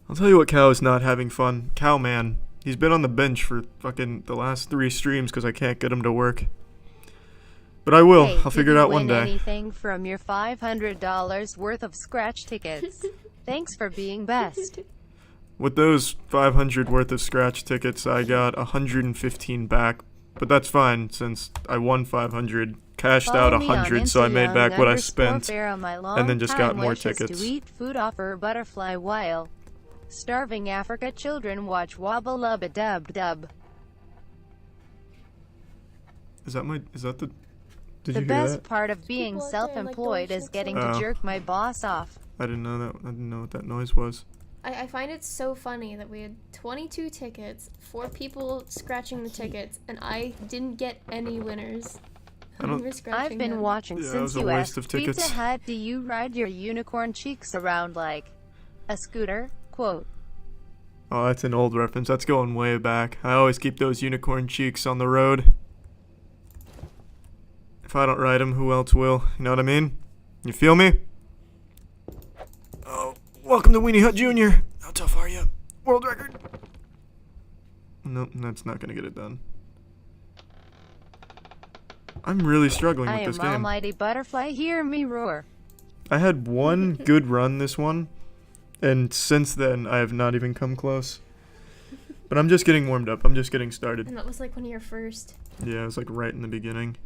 I'll tell you what cow is not having fun. Cowman. He's been on the bench for fucking the last 3 streams because I can't get him to work. But I will. Hey, I'll figure it did you out one win day. anything from your $500 worth of scratch tickets? Thanks for being best. With those 500 worth of scratch tickets, I got 115 back. But that's fine since I won 500, cashed out Follow me on 100, so I made back what I Insta_Fair spent. on my and then just got long-time more wishes tickets. To eat food off a butterfly while starving Africa children watch Wobble Lubba Dub Dub. Is that the... Did The you hear best that? part of being People out there, like, self-employed going is getting Oh. to jerk my boss off. I didn't know that. I didn't know what that noise was. I find it so funny that we had 22 tickets, 4 people scratching the tickets, and I didn't get any winners. I don't- We were scratching I've been them. watching Yeah, that since was a you waste asked of tickets. Pizza Hut, do you ride your unicorn cheeks around like a scooter? Quote. Oh, that's an old reference. That's going way back. I always keep those unicorn cheeks on the road. If I don't ride them, who else will? You know what I mean? You feel me? Oh, welcome to Weenie Hut Jr. How tough are you? World record. Nope, that's not gonna get it done. I'm really struggling I with this am game. almighty butterfly, hear me roar. I had one good run this one, and since then I have not even come close. But I'm just getting warmed up. I'm just getting started. And that was like one of your first. Yeah, it was like right in the beginning.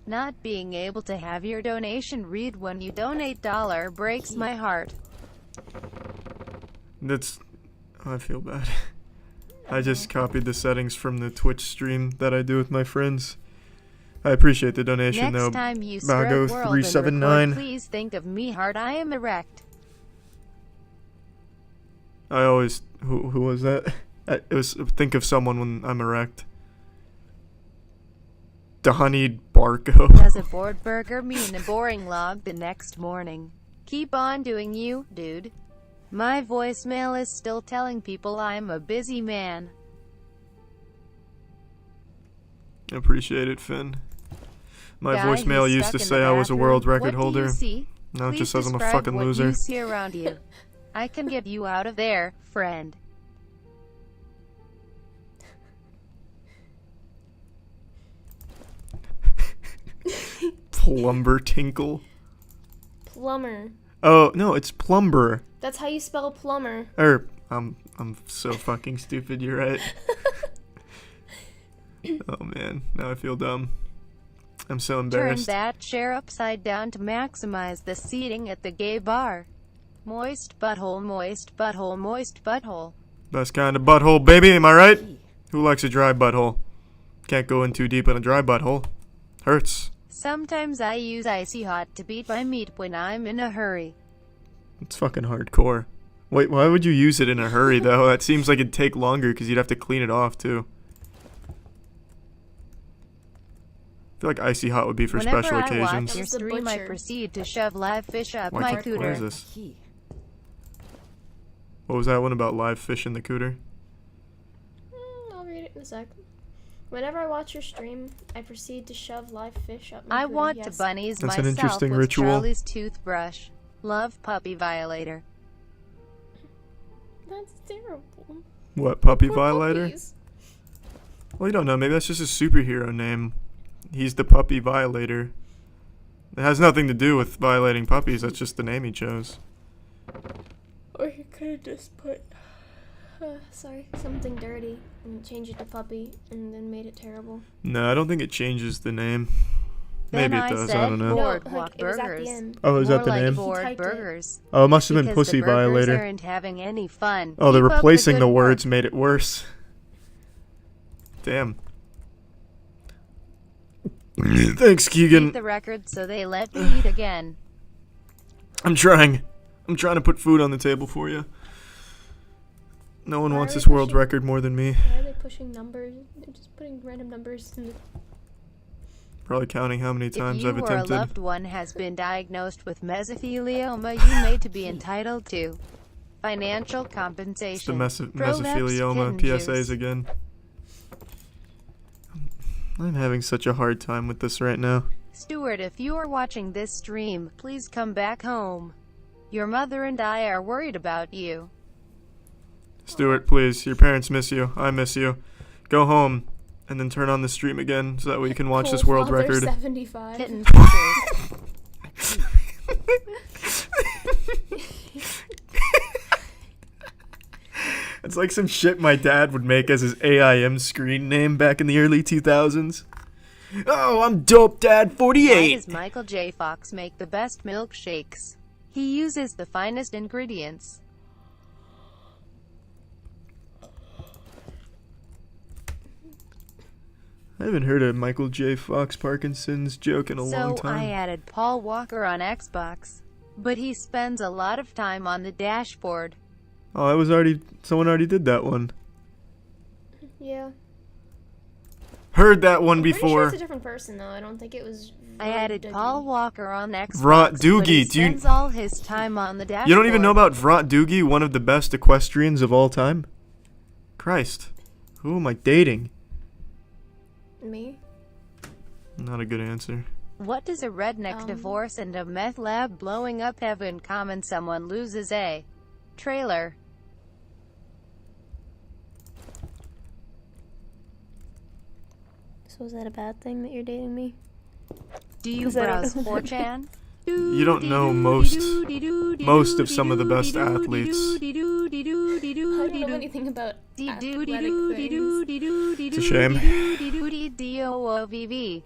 Not being able to have your donation read when you donate $, breaks my heart. That's... I feel bad. I just copied the settings from the Twitch stream that I do with my friends. I appreciate the donation Next though. time you Bago spread world and 379. record, please think of me heart, I am erect. I always... Who was that? It was think of someone when I'm erect. Donnie Barco. Does a bored burger mean a boring log the next morning? Keep on doing you, dude. My voicemail is still telling people I'm a busy man. I appreciate it, Finn. My Guy voicemail who's used stuck to in say the I was a bathroom. world record What do you holder. see? Now it Please just says I'm a describe fucking what loser. you see around you. I can get you out of there, friend. Cr1TiKaL. Plumber. Oh, no, it's plumber. That's how you spell plumber. I'm so fucking stupid, you're right. Oh man, now I feel dumb. I'm so Turn embarrassed. that chair upside down to maximize the seating at the gay bar. Moist butthole, moist butthole, moist butthole. Best kind of butthole, baby, am I right? Who likes a dry butthole? Can't go in too deep in a dry butthole. Hurts. Sometimes I use icy hot to beat my meat when I'm in a hurry. It's fucking hardcore. Wait, why would you use it in a hurry, though? That seems like it'd take longer because you'd have to clean it off, too. I feel like icy hot would be for Whenever special I watch occasions. your That was the stream, I butcher. proceed to shove live fish up Why my can't- where is cooter. this? What was that one about live fish in the cooter? I'll read it in a sec. Whenever I watch your stream, I proceed to shove live fish up my I cooter. want Yes. to bunnies That's an myself interesting with ritual. Charlie's toothbrush. Love puppy violator. That's terrible. What, Puppy Poor Violator? puppies. Well, you don't know. Maybe that's just a superhero name. He's the Puppy Violator. It has nothing to do with violating puppies. That's just the name he chose. Or you could have just put, sorry, something dirty and changed it to puppy and then made it terrible. No, I don't think it changes the name. Then Maybe it does. I don't know. Boardwalk it was at burgers. the end. Oh, is More that the like name? board Typed it. burgers. Oh, it must have been Because Pussy the burgers Violator. aren't having any fun. Oh, they're Keep up the replacing good the work. words, made it worse. Damn. Thanks, Beat Keegan. the record so they let me eat again. I'm trying to put food on the table for you. No one Why wants are this they world pushing- record more than me. Why are they pushing numbers? They're just putting random numbers in the... Probably counting how many If times you I've or a attempted. loved one has been diagnosed with mesothelioma, you may to be entitled to financial It's the compensation. mesothelioma kitten PSAs juice. again. I'm having such a hard time with this right now. Stuart, if you are watching this stream, please come back home. Your mother and I are worried about you. Stuart, please. Your parents miss you. I miss you. Go home and then turn on the stream again so that way you can watch Cool this world Father record. 75. Kitten fuckers. It's like some shit my dad would make as his AIM screen name back in the early 2000s. Oh, I'm Dope Dad Why 48. does Michael J. Fox make the best milkshakes? He uses the finest ingredients. I haven't heard a Michael J. Fox Parkinson's joke in a long So I time. added Paul Walker on Xbox. But he spends a lot of time on the dashboard. Oh, someone already did that one. Yeah. Heard that one I'm pretty sure before. it's a different person, though. I don't think it was... I added Dougie. Paul Walker on Xbox. Vrat but he Doogie, do you- spends all his time on the dashboard. You don't even know about Vrat Doogie, one of the best equestrians of all time? Christ. Who am I dating? Me? Not a good answer. What does a redneck divorce and a meth lab blowing up have in common? Someone loses a trailer. So is that a bad thing that you're dating me? Do you 'Cause I don't browse know. 4chan? You don't know most of some of the best athletes. I don't know anything about athletic things. It's a shame. DOOVV.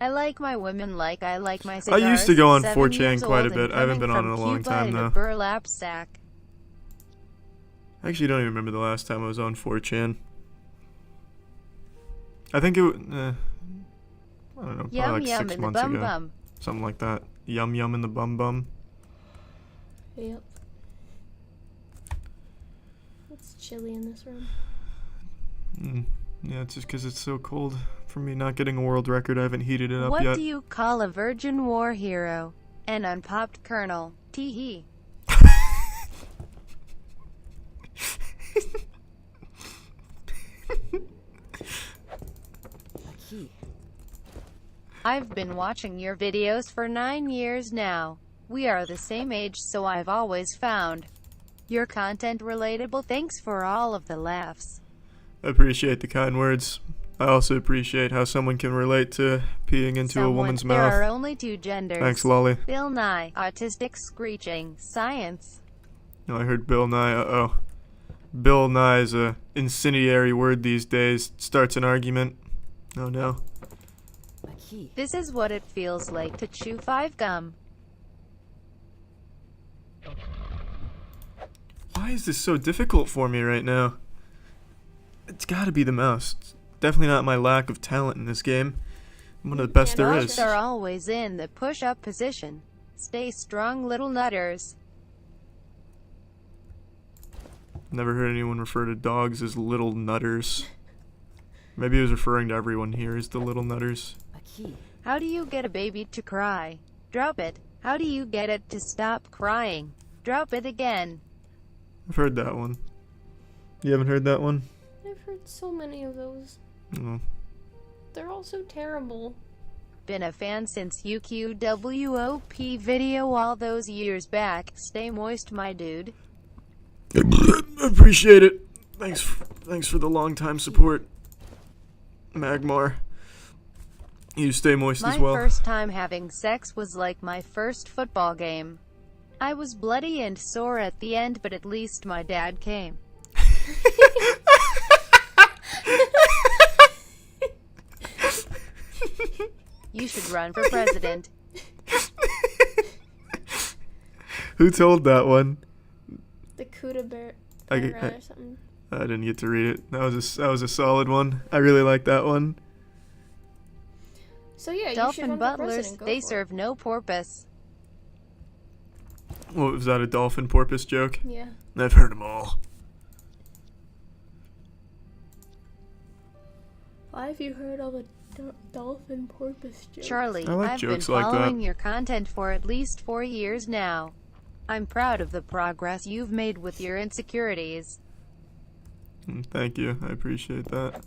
I like my women like I like my I cigars. used to go on 7 4chan years quite a old bit. and I haven't coming been on from in a long Cuba time, in a though. burlap sack. I actually don't even remember the last time I was on 4chan. I think it was, I don't know, probably Yum like yum 6 in the months bum ago. bum. Something like that. Yum yum in the bum bum. Yep. It's chilly in this room. Yeah, it's just because it's so cold. For me not getting a world record, I haven't heated it up What yet. do you call a virgin war hero? An unpopped colonel. Tee-hee. I've been watching your videos for 9 years now. We are the same age, so I've always found your content relatable. Thanks for all of the laughs. I appreciate the kind words. I also appreciate how someone can relate to peeing into a woman's There are mouth. only 2 genders. Thanks, Lolly. Bill Nye, autistic screeching, science. No, I heard Bill Nye. Uh-oh. Bill Nye is a incendiary word these days. Starts an argument. Oh no. This is what it feels like to chew 5 gum. Why is this so difficult for me right now? It's gotta be the mouse. It's definitely not my lack of talent in this game. I'm one of the best there Dogs is. are always in the push-up position. Stay strong, little nutters. Never heard anyone refer to dogs as little nutters. Maybe he was referring to everyone here as the little nutters. How do you get a baby to cry? Drop it. How do you get it to stop crying? Drop it again. I've heard that one. You haven't heard that one? I've heard so many of those. Oh. They're all so terrible. Been a fan since UQWOP video all those years back. Stay moist, my dude. Appreciate it. Thanks for the long time support, Magmar. You stay moist My as well. first time having sex was like my first football game. I was bloody and sore at the end, but at least my dad came. You should run for president. Who told that one? The Cuda Bear I- or something. I didn't get to read it. That was a solid one. I really like that one. So yeah, you should Dolphin run for butlers, president. Go they for serve no porpoise. What was that, a dolphin porpoise joke? it. Yeah. I've heard them all. Why have you heard of a dolphin porpoise joke? Charlie, I like I've been jokes like that. following your content for at least 4 years now. I'm proud of the progress you've made with your insecurities. Thank you. I appreciate that.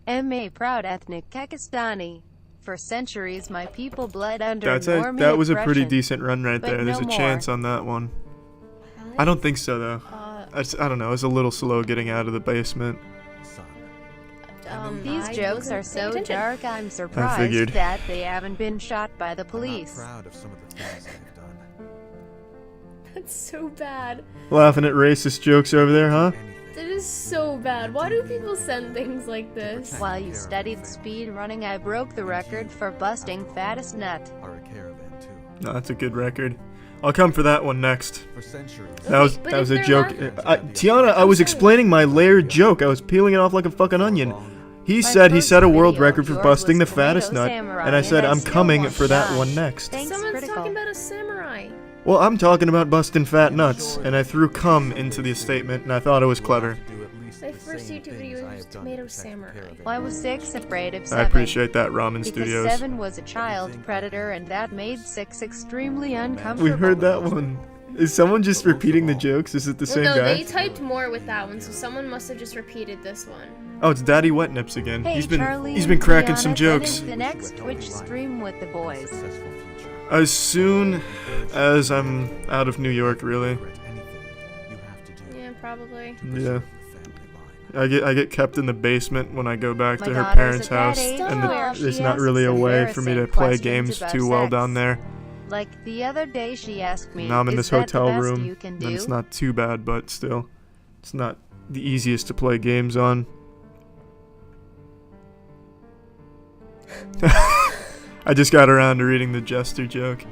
M.A. proud ethnic Pakistani. For centuries my people bled under That Norman was a pretty oppression. decent run right but there. There's no a chance more. on that one. I don't think so though. I don't know. I was a little slow getting out of the basement. Son, These I jokes wasn't are so paying attention. dark I'm figured. surprised that they haven't been shot by the I'm police. not proud of some of the things I've done. That's so bad. Laughing at racist jokes over there, huh? Anything. That is so bad. Why do people send things like this? While you studied speed running, I broke the record for busting fattest nut. Are a caravan too. No, that's a good record. I'll come for that one next. For centuries. That was but that was if a they're joke. laughing- Tiana, I was explaining my layered joke. I was peeling it off like a fucking onion. He My said he first set a world video record of for yours busting the was fattest Tomato nut, Samurai, and I said and I I'm still coming want for that that. one next. Thanks, Someone's critical. talking about a samurai. Well, I'm talking about busting fat nuts, and I threw cum into the statement, and I thought it was clever. My first YouTube video was Tomato Samurai. Well, I was 6 afraid of 7. I appreciate that, Ramen Because Studios. 7 was a child predator and that made 6 extremely We uncomfortable. heard that one. Is someone just repeating the jokes? Is it the Well, same no, guy? they typed more with that one, so someone must have just repeated this one. Oh, it's Daddy Wet Nips again. Hey, he's Charlie been and cracking Brianna, some when jokes. is the next Twitch stream with the boys? Successful future. As soon as I'm out of New York, really. Regret anything you have to do Yeah, probably. Yeah. to preserve the family line. I get kept in the basement when I go back My to her daughter's parents' at that house, age and where she there's not asks really a way for me to embarrassing play questions games about too well sex. down there. Like the other day she asked me, Now I'm in "Is this that the hotel best room, you can and do?" it's not too bad, but still, it's not the easiest to play games on. I just got around to reading the Jester joke.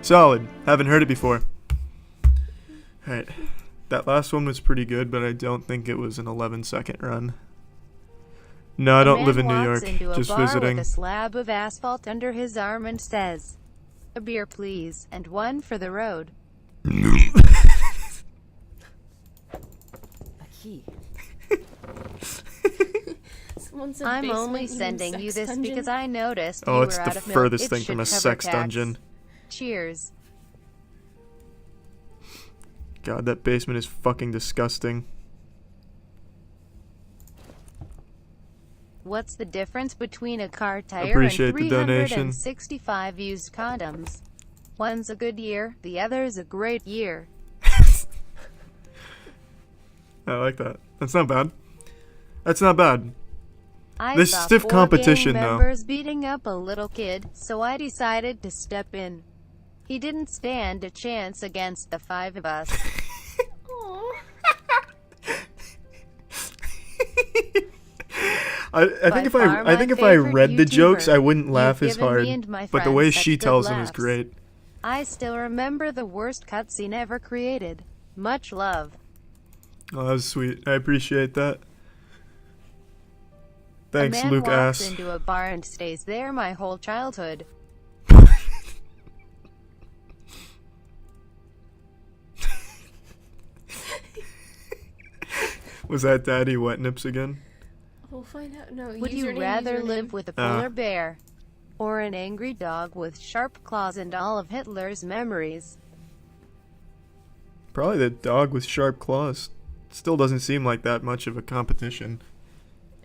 Solid. Haven't heard it before. Alright. That last one was pretty good, but I don't think it was an 11-second run. No, I A don't man live in New walks York. into a Just bar visiting. with a slab of asphalt under his arm and says, "A beer, please, and one for the road." Someone said I'm basement only means sending you sex this dungeon. because I noticed Oh, you it's were the out of milk. furthest It thing should from a cover sex tax. dungeon. Cheers. God, that basement is fucking disgusting. What's the difference between a car tire Appreciate and the donation. 365 used condoms? One's a good year, the other's a great year. I like that. That's not bad. That's not bad. I This saw stiff 4 competition, gang though. members beating up a little kid, so I decided to step in. He didn't stand a chance against the 5 of us. Aw. I think if I read the jokes, I wouldn't laugh as hard. But the way she tells them is great. I still remember the worst cutscene ever created. Much love. Oh, that was sweet. I appreciate that. Thanks, a man Luke walks Ass. into a bar and stays there my whole childhood. Was that Daddy Wet Nips again? We'll find out. No. Would you username, rather username. live with a polar bear or an angry dog with sharp claws and all of Hitler's memories? Probably the dog with sharp claws. Still doesn't seem like that much of a competition.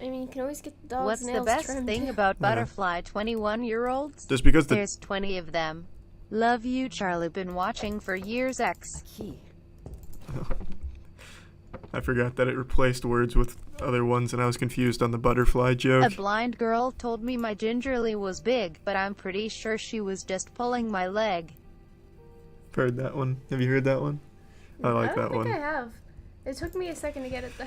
I mean, you can always get the dog's What's the nails best trimmed. thing about butterfly 21-year-olds? Just because the There's 20 of them. Love you, Charlie. Been watching for years. X. I forgot that it replaced words with other ones and I was confused on the butterfly A joke. blind girl told me my gingerly was big, but I'm pretty sure she was just pulling my leg. Heard that one. Have you heard that one? I like that I don't think one. I have. It took me a second to get it though.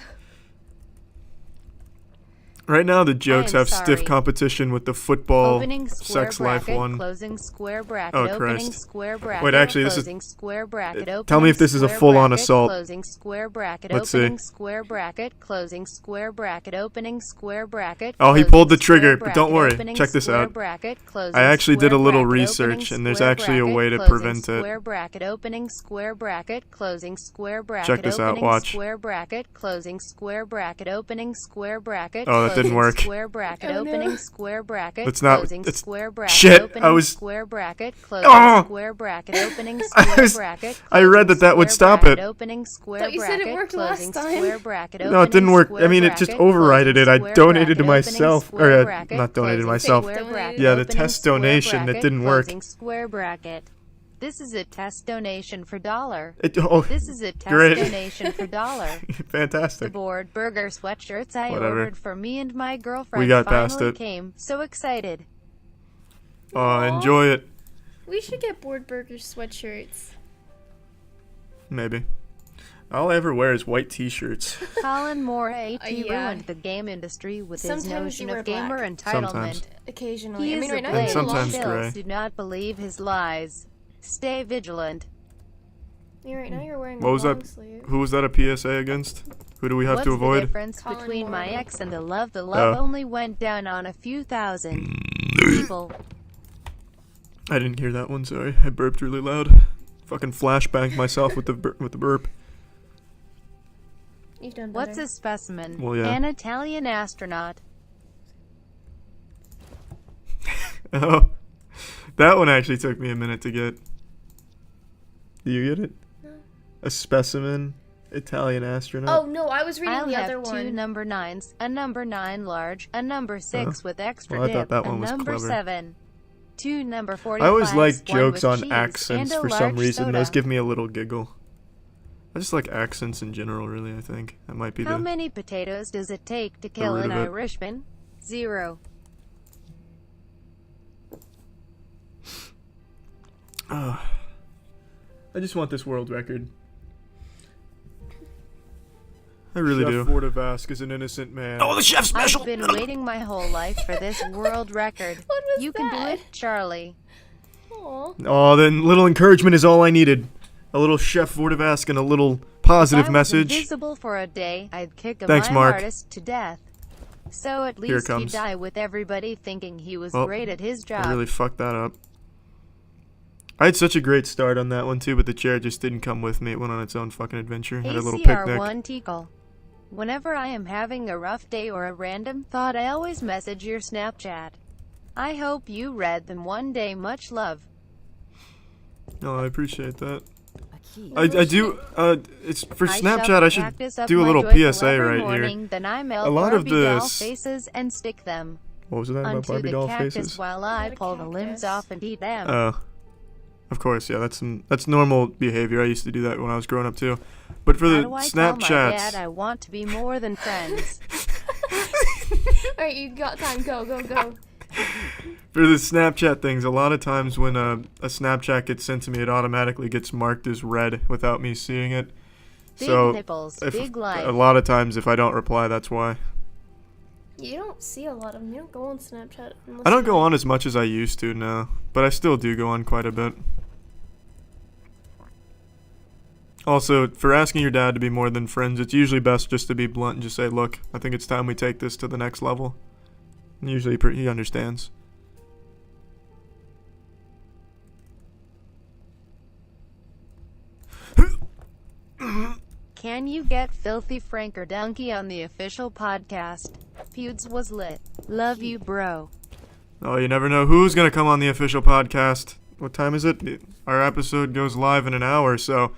Right now the jokes I am have stiff sorry. competition with the football Opening square sex life bracket, one. closing square bracket, Oh, opening Christ. square bracket, Wait, actually, this is- closing square bracket, Tell opening me if this is a square full-on bracket, assault. Closing square bracket, Let's see. opening square bracket, closing square bracket, opening square bracket. Oh, he closing pulled the square trigger, but don't bracket, worry. opening Check this square out. bracket, closing I actually did a square little bracket, research, opening and there's square actually a bracket, way to closing prevent it. Square bracket, opening square bracket, closing square bracket, Check this out, opening watch. square bracket, closing square bracket, opening square bracket. Oh, that didn't closing work. Square bracket, Oh, no. opening square bracket. It's not- Closing it's- square bracket, shit, I opening was- square bracket, closing Oh! square bracket, opening I square was- bracket. I read closing that would square stop bracket, it. Opening square Thought you said bracket, it worked closing last time. square bracket, No, it didn't opening work. square I mean, it just bracket, overrided it. I closing donated to square bracket, myself, opening or square bracket, not donated to closing myself. square bracket, Yeah, the opening test square donation, it bracket, didn't work. closing square bracket. This is a test donation for $1. Oh, This is a test great. donation for $1. The Fantastic. board burger sweatshirts I Whatever. ordered for me and my girlfriend We got past finally it. came. So excited. Oh, Aw. enjoy it. We should get Board Burger sweatshirts. Maybe. All I ever wear is white t-shirts. Colin Moore AT Yeah. ruined the game industry with his Sometimes notion you of wear gamer black. entitlement. Sometimes. Occasionally. He I is mean, a right now And you have a sometimes long gray. bill. Do not believe his lies. Stay vigilant. I mean, right now you're wearing What a was long that? sleeve. Who was that a PSA against? Who do we have What's to the avoid? difference Colin between my Moore. ex and the love? The love Oh. only went down on a few thousand people. I didn't hear that one, sorry. I burped really loud. Fucking flashbanged myself with the burp. You've done better. What's a specimen? Well, yeah. An Italian astronaut. Oh. That one actually took me a minute to get. Do you get it? No. A specimen Italian astronaut. Oh no, I was reading I'll the have other 2 one. number 9s, a number 9 large, a number 6 with extra Well, I thought dip, that a one was number clever. 7. 2 number 45s, I always like one jokes with on cheese, accents and a for some large reason. Those soda. give me a little giggle. I just like accents in general, really, I think. That might be How the... many potatoes does it take to kill root an of it. Irishman? 0. I just want this world record. I really do. Fortavask is an innocent man. Oh, the chef I've been waiting my whole life for this world record. What was You can do that? it, Charlie. Aw. Oh, then little encouragement is all I needed. A little Chef Fortavask and a little positive If I was message. invisible for a day, I'd kick a Thanks, mime Mark. artist to death. So at Here it least he'd comes. die with everybody thinking he was Well, great at his job. I really fucked that up. I had such a great start on that one too, but the chair just didn't come with me. It went on its own fucking adventure. Had a little picnic. Cr1TiKaL. Whenever I am having a rough day or a random thought, I always message your Snapchat. I hope you read them one day. Much love. Oh, I appreciate that. I do. It's for I Snapchat. shove I the should cactus up do a my little joyful PSA every right morning, here. Then I melt A lot of Barbie doll this. faces and stick them What was that about onto Barbie the doll cactus faces? while I Not a pull the limbs cactus. off and eat them. Oh, of course, yeah. That's normal behavior. I used to do that when I was growing up too. But for How the do I tell my dad Snapchats, I want to be more than friends? Alright, you got time. Go, go, go. for the Snapchat things, a lot of times when a Snapchat gets sent to me, it automatically gets marked as read without me seeing it. Big So nipples, if, big life. a lot of times if I don't reply, that's why. You don't see a lot of them. You don't go on Snapchat. I don't go on as much as I used to now, but I still do go on quite a bit. Also, for asking your dad to be more than friends, it's usually best just to be blunt and just say, look, I think it's time we take this to the next level. And usually he understands. Can you get Filthy Frank or Donkey on the official podcast? Feuds was lit. Love you, bro. Oh, you never know who's going to come on the official podcast. What time is it? Our episode goes live in an hour, so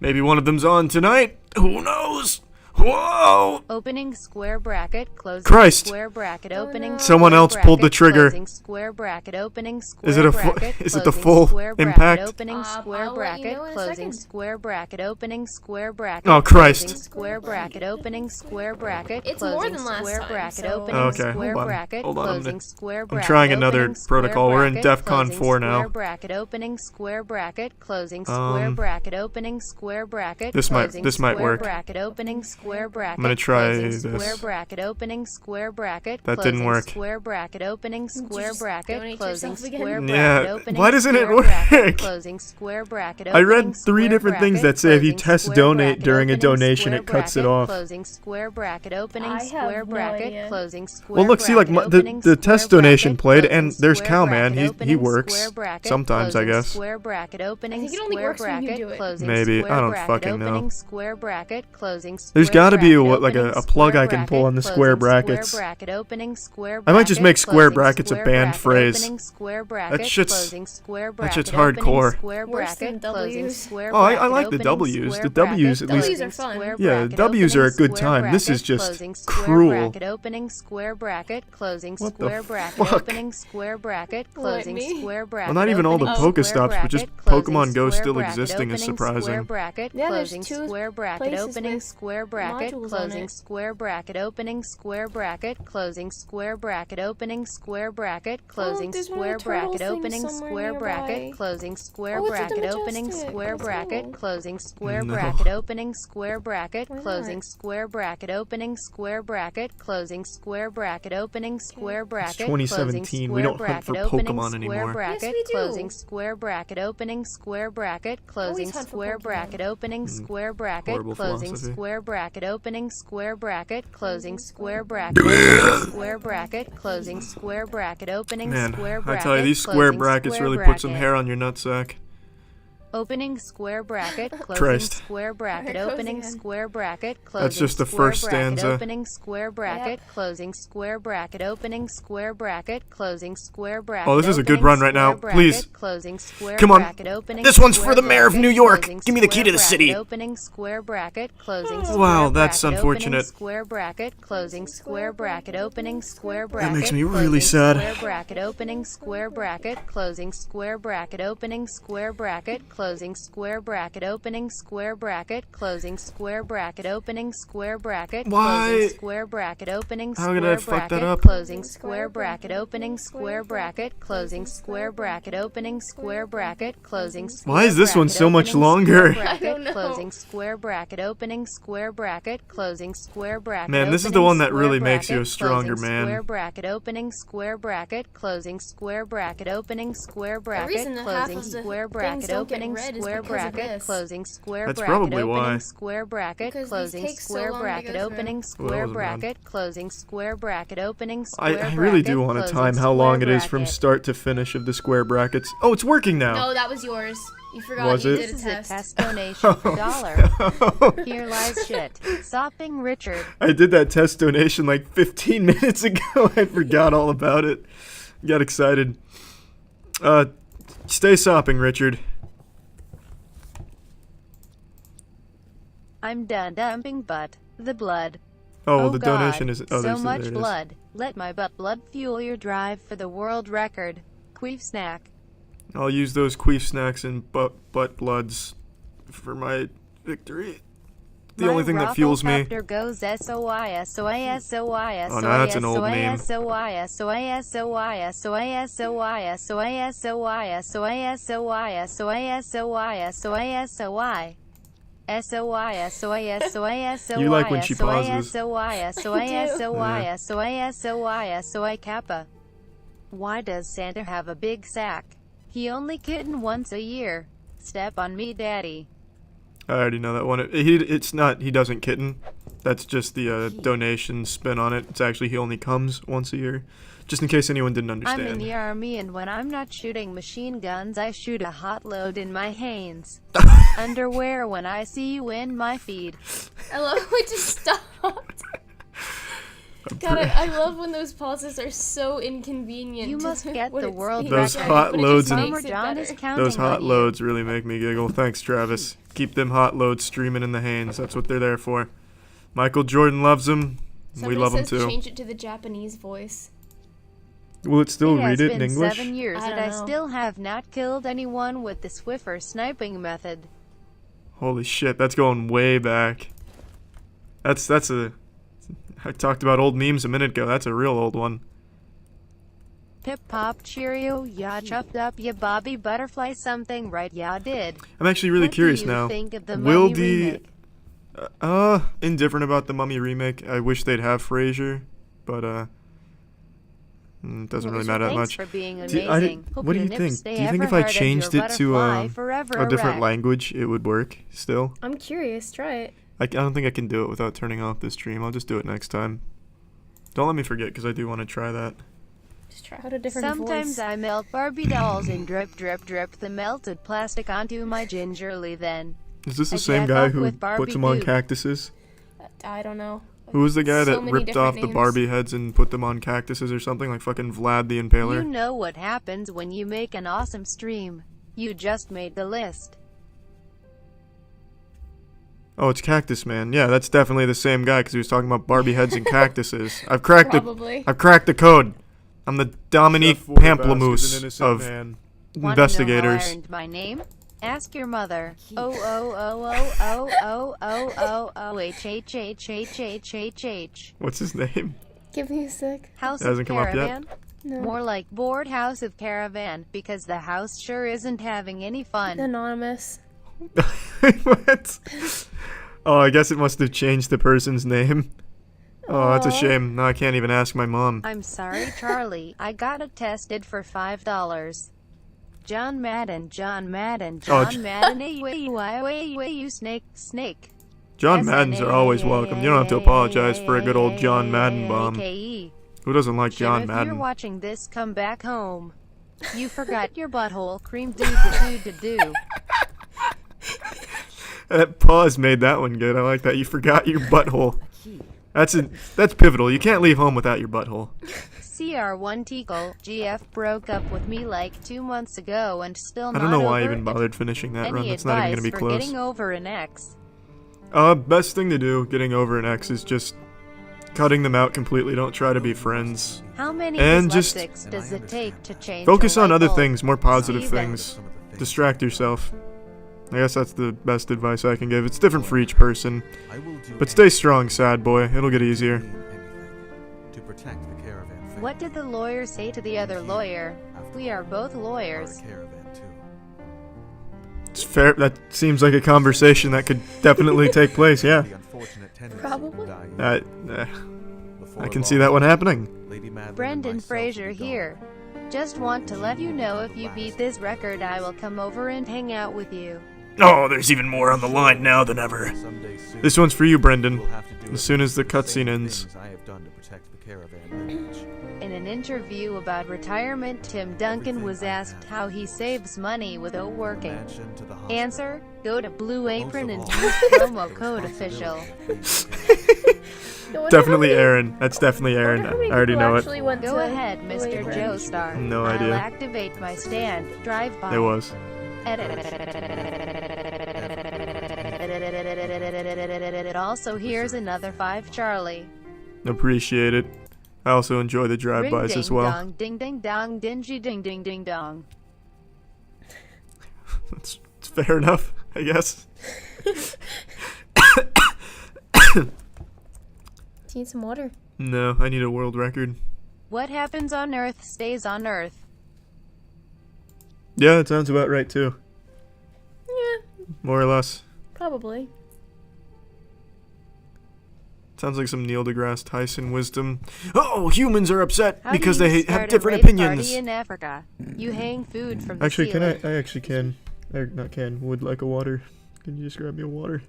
maybe one of them's on tonight. Who knows? Whoa! Opening square bracket, closing Christ. square bracket, opening Someone square else pulled the bracket, trigger. Closing square bracket, opening square Is it a full- bracket, is it the closing full square bracket, impact? Opening square I'll let you bracket, know in a closing second. square bracket, opening square bracket. Oh, Christ. Closing square bracket, opening square bracket, It's more closing than last square time, bracket, so- opening Okay, square hold on. bracket, Hold on, I'm closing gonna- square I'm bracket. trying another opening square protocol. We're in bracket, DEFCON closing 4 now. Square bracket, opening square bracket, closing square bracket, opening square bracket. This might closing work. square bracket, opening square bracket. I'm gonna try closing this. Square bracket, opening square bracket. That closing didn't work. Square bracket, opening square just bracket. donate Closing yourself again? square Yeah, bracket. Opening why doesn't it square bracket, work? Closing square bracket. I read opening 3 square different things bracket, that say if you closing test square donate bracket, during a opening donation, square it cuts it bracket, off. Closing square bracket, opening I have square no bracket. idea. Closing square Well, look, see, like bracket, the opening test square donation bracket, played, closing and there's square Cowman. bracket, He opening works square bracket, sometimes, I closing guess. Square bracket, opening I think it only square works when you bracket, do it. closing Maybe. square I don't bracket, fucking know. opening square bracket, closing square There's gotta be bracket, like opening a plug square I can pull bracket, on the square closing brackets. Square bracket, opening square I might just bracket, make square closing brackets a square banned bracket, phrase. opening square bracket, That shit's- closing square that shit's bracket, opening hardcore. square Worse than bracket, closing W's. square Oh, I bracket, like the opening W's. square The W's at bracket, least- W's are closing fun. square Yeah, bracket, W's are a opening good square time. This is bracket, just closing square cruel. bracket, opening square bracket, closing What the square bracket, fuck? opening square bracket, closing me? square bracket. Well, not even all the opening Pokestops, square but just bracket, closing Pokemon Go square still bracket, existing is opening Square surprising. bracket, Yeah, there's closing two square bracket, places opening with square bracket, modules on closing it. square bracket, opening square bracket, closing square bracket, opening square bracket, closing there's one of square the turtle bracket, things opening somewhere square bracket, nearby. closing square Oh, it's at the bracket, opening Majestic. square Let's bracket, go. closing square No. bracket, opening square bracket, Why not? closing square bracket, opening square bracket, closing square bracket, opening square bracket, 2017. closing We don't square hunt for bracket, opening Pokemon square anymore. bracket, Yes, we do. closing square bracket, opening square bracket, closing hunt for square Pokemon. bracket, opening square bracket, horrible closing philosophy. square bracket, opening square bracket, closing square bracket, opening square bracket, closing square bracket, opening Man, square I bracket, tell you, these square closing brackets square really put some bracket. hair on your nutsack. Opening square bracket, closing Christ. square bracket, Alright, opening closing it. square bracket, closing just the square first bracket, stanza. opening square bracket, closing square bracket, opening square bracket, closing square bracket. Oh, this is a good opening run right now. square bracket, Please. Closing square Come on. bracket, opening This one's square for the mayor of bracket, New York. closing Give me the key to the square city. bracket, opening square bracket, closing square Wow, that's bracket, unfortunate. Opening square bracket, closing square bracket, opening square bracket. makes me really closing sad. Square bracket, opening square bracket, closing square bracket, opening square bracket, closing square bracket, opening square bracket, closing square bracket, opening square bracket, Why? closing square bracket, opening How square did I fuck that bracket, up? closing square bracket, opening square bracket, closing square bracket, opening square bracket, closing square Why is this one bracket, so much opening longer? square bracket, I don't know. Closing square bracket, opening square bracket, closing square bracket. Man, this is the opening one that square really makes you a bracket, stronger closing man. Square bracket, opening square bracket, closing square bracket, opening square bracket, reason that half closing of the square things bracket, don't get opening read is square because of bracket, this. closing square That's bracket, probably opening why. square bracket, Because these closing take so square long to bracket, go through. opening Well, square that wasn't bad. bracket, closing square bracket, opening I square really do bracket, want to closing time how square long it is from bracket. start to finish of the square brackets. Oh, it's working now. No, that was yours. You forgot Was you it? did This a is test. a test donation for $1. Here lies shit. Sopping Richard. I did that test donation like 15 minutes ago. I forgot all about it. Got excited. Stay sopping, Richard. I'm done dumping the blood. Oh, Oh the God, donation is. Oh, so there much it is. blood. Let my blood fuel your drive for the world record. Queef snack. I'll use those queef snacks and butt bloods for my victory. The only thing that fuels me. Rafflecopter goes SOI, SOI, SOI, Oh, now that's an old SOI, meme. SOI, SOI, SOI, SOI, SOI, SOI, SOI, SOI, SOI, SOI, SOI, SOI, SOI. SOI, SOI, SOI, SOI, You like when she SOI, pauses. SOI, SOI, I do. SOI, SOI, SOI, SOI, Kappa. Why does Santa have a big sack? He only kitten once a year. Step on me, daddy. I already know that one. It's not. He doesn't kitten. That's just the donation spin on it. It's actually he only comes once a year. Just in case anyone didn't understand. I'm in the army, and when I'm not shooting machine guns, I shoot a hot load in my Hanes underwear when I see you in my feed. I love how it just stopped. God, I love when those pauses are so inconvenient. You to must get what the it's world being Those said, hot but it loads just and- makes Farmer it John better. is counting Those hot on you. loads really make me giggle. Thanks, Travis. Keep them hot loads streaming in the Hanes. That's what they're there for. Michael Jordan loves them. Somebody We love them says too. change it to the Japanese voice. Will it still It has read it in been English? 7 years I and don't I know. still have not killed anyone with the Swiffer sniping method. Holy shit, that's going way back. That's a. I talked about old memes a minute ago. That's a real old one. Pip pop cheerio, ya chopped up ya Bobby Butterfly something right ya did. I'm actually really What curious do you now. think of the Will Mummy the remake? indifferent about the Mummy remake. I wish they'd have Frasier, but it doesn't really matter that Thanks much. for being Do- amazing. Hope what do your you nips think? stay Do you think ever if I hard as changed your it to butterfly forever a different erect? language, it would work still? I'm curious. Try it. I don't think I can do it without turning off the stream. I'll just do it next time. Don't let me forget, because I do want to try that. Just try out a different Sometimes voice. I melt Barbie dolls and drip the melted plastic onto my gingerly then. Is this the I same jack guy off who with Barbie puts them on goop. cactuses? I don't know. Who was the guy So that many ripped different off the names. Barbie heads and put them on cactuses or something? Like fucking Vlad the You Impaler? know what happens when you make an awesome stream. You just made the list. Oh, it's Cactus Man. Yeah, that's definitely the same guy because he was talking about Barbie heads and cactuses. I've cracked Probably. I've cracked the code. I'm the Dominique Pamplemousse of Wanna investigators. know how I earned my name? Ask your mother. H. What's his name? Give me a sec. House That hasn't of come up yet? Caravan? No. More like bored House of Caravan, because the house sure isn't having any fun. Anonymous. What? Oh, I guess it must have changed the person's name. Oh, that's a Aw. shame. Now I can't even ask my mom. I'm sorry, Charlie. I got it tested for $5. John Madden, John Madden, Oh, John Madden, you snake. John Maddens are always welcome. You don't have to apologize for a good old John Madden bomb. AKE. Who doesn't like John If you're Madden? watching this, come back home. You forgot your butthole cream do. That pause made that one good. I like that. You forgot your butthole. That's pivotal. You can't leave home without your butthole. Cr1TiKaL, GF broke up with me like 2 months ago and still I not don't know why I over even it. bothered finishing that Any run. That's not even advice gonna be for close. getting over an ex? Best thing to do, getting over an ex, is just cutting them out completely. Don't try to be friends. How many And just dyslexics does it take to change Focus a on light other bulb? things, more positive See them. things. Distract yourself. I guess that's the best advice I can give. It's different for each person. But stay strong, sad boy. It'll get easier. To protect the caravan family. What did the lawyer say to the other lawyer? We are both lawyers. Caravan too. It's fair. That seems like a conversation that could definitely take place. Yeah. The unfortunate tendency Probably. to die I can see that one happening. Lady Madeline Brendan and myself Fraser will be here. Just want to let you know if you beat this record, I will come over and hang out with you. Oh, there's even more on the line now than ever. gone. Someday soon, This one's for you, Brendan. we'll have to do As soon as the the same cutscene ends. things I have done to protect the caravan lineage. In an interview about retirement, Tim Duncan was asked how he saves money without working. Mansion to the hospital. Answer: go to Blue Apron and Most of use all, promo the code responsibility official. I wonder Definitely how many- Aaron. That's definitely I Aaron. wonder how many I already people know it. actually went Go to ahead, Blue Mr. Apron. Joestar. No I'll idea. activate my stand. Drive by. It was. Edit. Also, here's another 5 Charlie. Appreciate it. I also enjoy the drive-bys as well. Dong, ding ding dong, dingy ding ding ding dong. It's fair enough, I guess. Do you need some water? No, I need a world record. What happens on Earth stays on Earth. Yeah, it sounds about right too. Yeah, More or less. probably. Sounds like some Neil deGrasse Tyson wisdom. Oh, humans are upset How because do you they start have a different rave opinions. Party in Africa. You hang food from the Actually, ceiling. I actually can. Would like a water. Can you just grab me a water?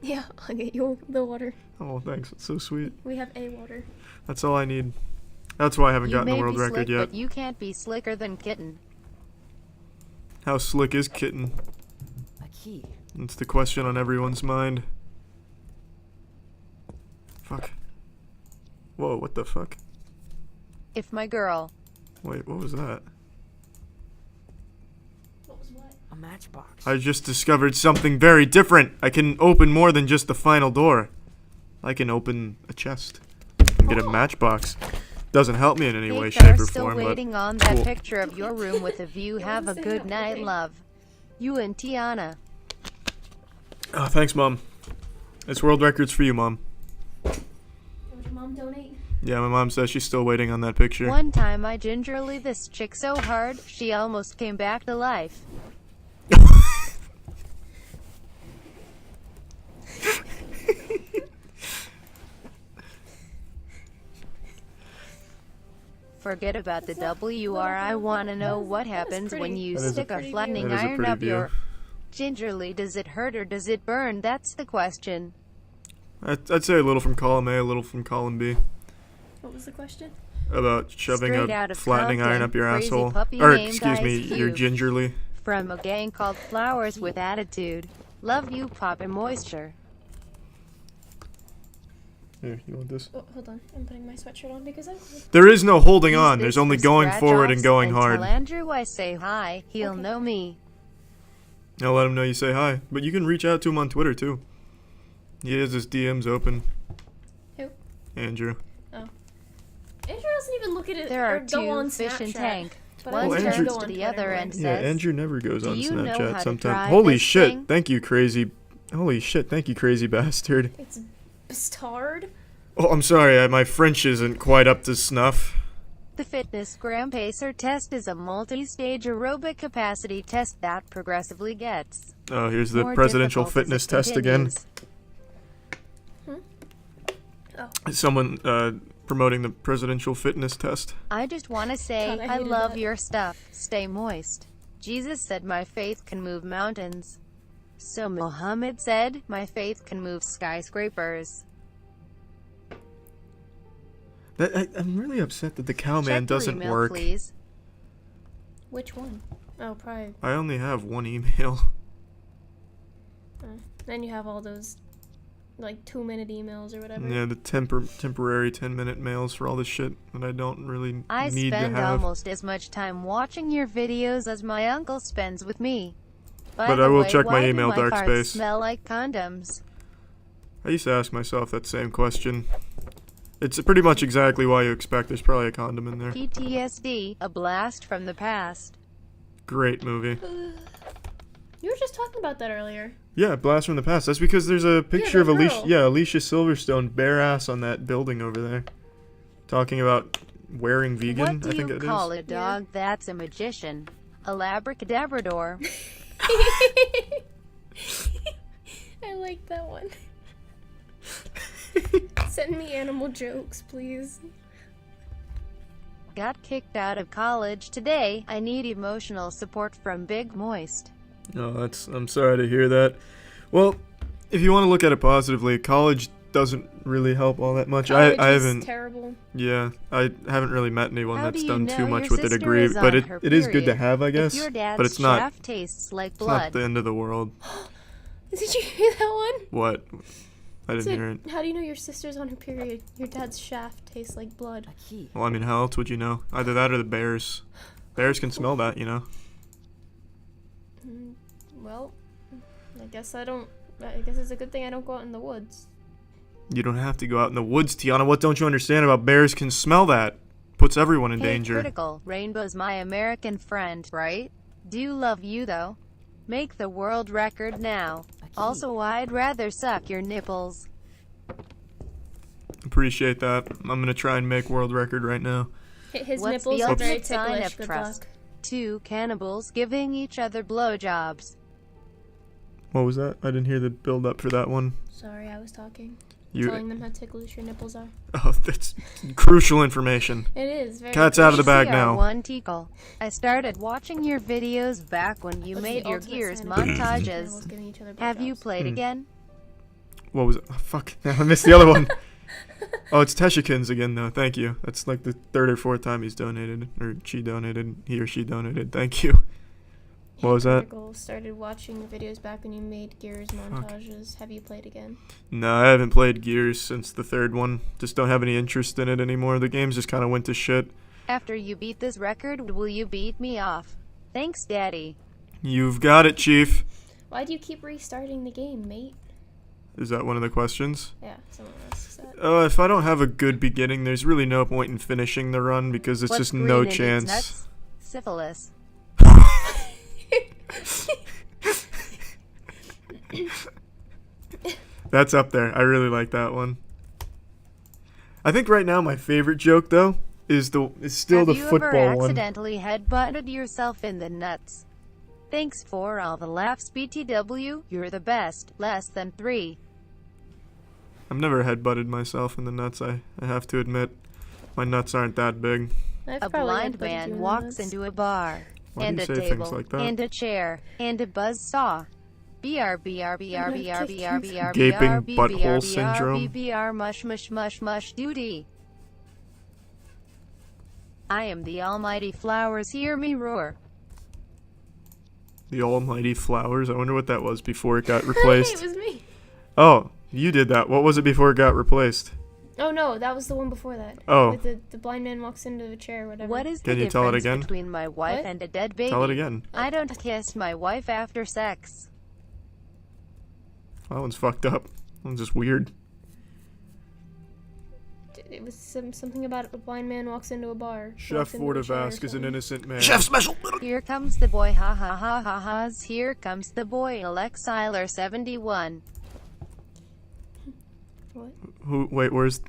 Yeah, I'll get you the water. Oh, thanks. That's so sweet. We have a water. That's all I need. That's why I haven't You gotten the may world be record slick, yet. but you can't be slicker than Kitten. How slick is Kitten? A key. That's the question on everyone's mind. Fuck. Whoa, what the fuck? If my girl. Wait, what was that? What was what? A matchbox. I just discovered something very different. I can open more than just the final door. I can open a chest and get a matchbox. Doesn't help me in any way, If they're shape, or still form, but waiting on that cool. picture of your room with a view. Have a good night, love. You and Tiana. Oh, thanks, Mom. It's world records for you, Mom. Would your mom donate? Yeah, my mom says she's still waiting on that picture. One time I gingerly this chick so hard, she almost came back to life. Forget about the WR. I want to know what happens when you That is a stick a pretty flattening That is a iron pretty up view. your... Gingerly, does it hurt or does it burn? That's the question. I'd say a little from column A, a little from column B. What was the question? About shoving Straight a out of flattening iron Compton, up your crazy asshole. puppy Or, named excuse me, Ice your Cube. gingerly. From a gang called Flowers with Attitude. Love you, Pop and Moisture. Here, you want this? Oh, hold on. I'm putting my sweatshirt on because I'm cold. There is no holding Use on. this There's only for going forward and scratch-offs going and hard. Tell Andrew I say hi. He'll Okay. know me. I'll let him know you say hi. But you can reach out to him on Twitter, too. He has his DMs open. Who? Andrew. Andrew doesn't even look at it There or are go on two fish in Snapchat. tank. But One Oh, I Andrew- turns go to on the Twitter other more. and Yeah, says, Andrew never goes "Do on you know how Snapchat to sometimes. drive Holy this shit. thing?" Thank you, crazy. Holy shit. Thank you, crazy bastard. It's bastard. Oh, I'm sorry. My French isn't quite up to snuff. The Fitness Gram Pacer test is a multi-stage aerobic capacity test that progressively gets Oh, here's the more presidential difficult as fitness it test again. continues. Someone promoting the presidential fitness test. I just want to say, God, I I hated love that. your stuff. Stay moist. Jesus said my faith can move mountains. So Muhammad said, my faith can move skyscrapers. I'm really upset that the cowman Check your doesn't email, work. please. Which one? Oh, probably. I only have one email. Then you have all those, like, 2-minute emails or whatever. Yeah, the temporary 10-minute mails for all this shit that I don't really I need to spend have. almost as much time watching your videos as my uncle spends with me. By But the I will way, check my why do email, my dark farts space. smell like condoms? I used to ask myself that same question. It's pretty much exactly why you expect. There's probably a condom in there. PTSD, a blast from the past. Great movie. You were just talking about that earlier. Yeah, blast from the past. That's because there's a picture of that Alicia. girl. Yeah, Alicia Silverstone bare ass on that building over there, talking about wearing vegan. What do I think you it call is. a dog that's a magician? A labracadabrador. I like that one. Send me animal jokes, please. Got kicked out of college today. I need emotional support from Big Moist. Oh, I'm sorry to hear that. Well, if you want to look at it positively, college doesn't really help all that much. College I is haven't. terrible. Yeah, I haven't really met anyone How that's do you done know too your much with a sister degree, is but on her it is good to period? have, I guess. If your dad's But it's not. shaft tastes like It's not blood. the end of the world. Did you hear that one? What? I didn't Said, hear it. how do you know your sister's on her period? Your dad's shaft tastes like blood. A key. Well, I mean, how else would you know? Either that or the bears. Bears can smell that, you know. Well, I guess I don't I guess it's a good thing I don't go out in the woods. You don't have to go out in the woods, Tiana. What don't you understand about bears can smell that? Puts everyone in Hey, danger. Critical, Rainbow's my American friend, right? Do love you though. Make the world record now. Also, I'd rather suck your nipples. Appreciate that. I'm gonna try and make world record right now. His What's nipples the are very ultimate sign ticklish. of Good trust? luck. 2 cannibals giving each other blowjobs. What was that? I didn't hear the build up for that one. Sorry, I was talking. You. Telling them how ticklish your nipples are. Oh, that's crucial information. It is very. Cat's out of the bag now. Cr1TiKaL. I started watching your videos back when you What's made the your ultimate Gears sign of trust? montages. Animals giving each other Have you blowjobs. played again? What was it? Oh, fuck. I missed the other one. Oh, it's Teshikins again, though. Thank you. That's like the 3rd or 4th time he's donated. Or she donated. He or she donated. Thank you. What was that? Critical started watching the videos back when you made Gears montages. Have you played again? No, I haven't played Gears since the 3rd one. Just don't have any interest in it anymore. The games just kind of went to shit. After you beat this record, will you beat me off? Thanks, Daddy. You've got it, Chief. Why do you keep restarting the game, mate? Is that one of the questions? Yeah, someone asks that. If I don't have a good beginning, there's really no point in finishing the run because it's What's just green no in its chance. nuts? Syphilis. That's up there. I really like that one. I think right now my favorite joke though is still the Have you football ever one. accidentally headbutted yourself in the nuts? Thanks for all the laughs, BTW. You're the best. Less than 3. I've never headbutted myself in the nuts. I have to admit, my nuts aren't that big. I've A probably blind headbutted you man in the walks nuts. into a bar, Why do and you a say things table, like that? and a chair, and a buzz saw. BR Gaping butthole syndrome. BR mush mush mush mush duty. I am the almighty flowers, hear me roar. The almighty flowers. I wonder what that was before it got It replaced. was me. Oh, you did that. What was it before it got replaced? Oh no, that was the one before that. Oh. With the blind man walks into a chair or whatever. What is Can the you tell it difference again? between my wife What? and a dead baby? Tell it again. I don't kiss my wife after sex. That one's fucked up. That one's just weird. It was something about a blind man walks into a bar. Chef walks into a chair or Fortavask is an something. innocent man. Here comes the boy, ha ha ha ha ha's. Here comes the boy, Alexiler 71. What? Where's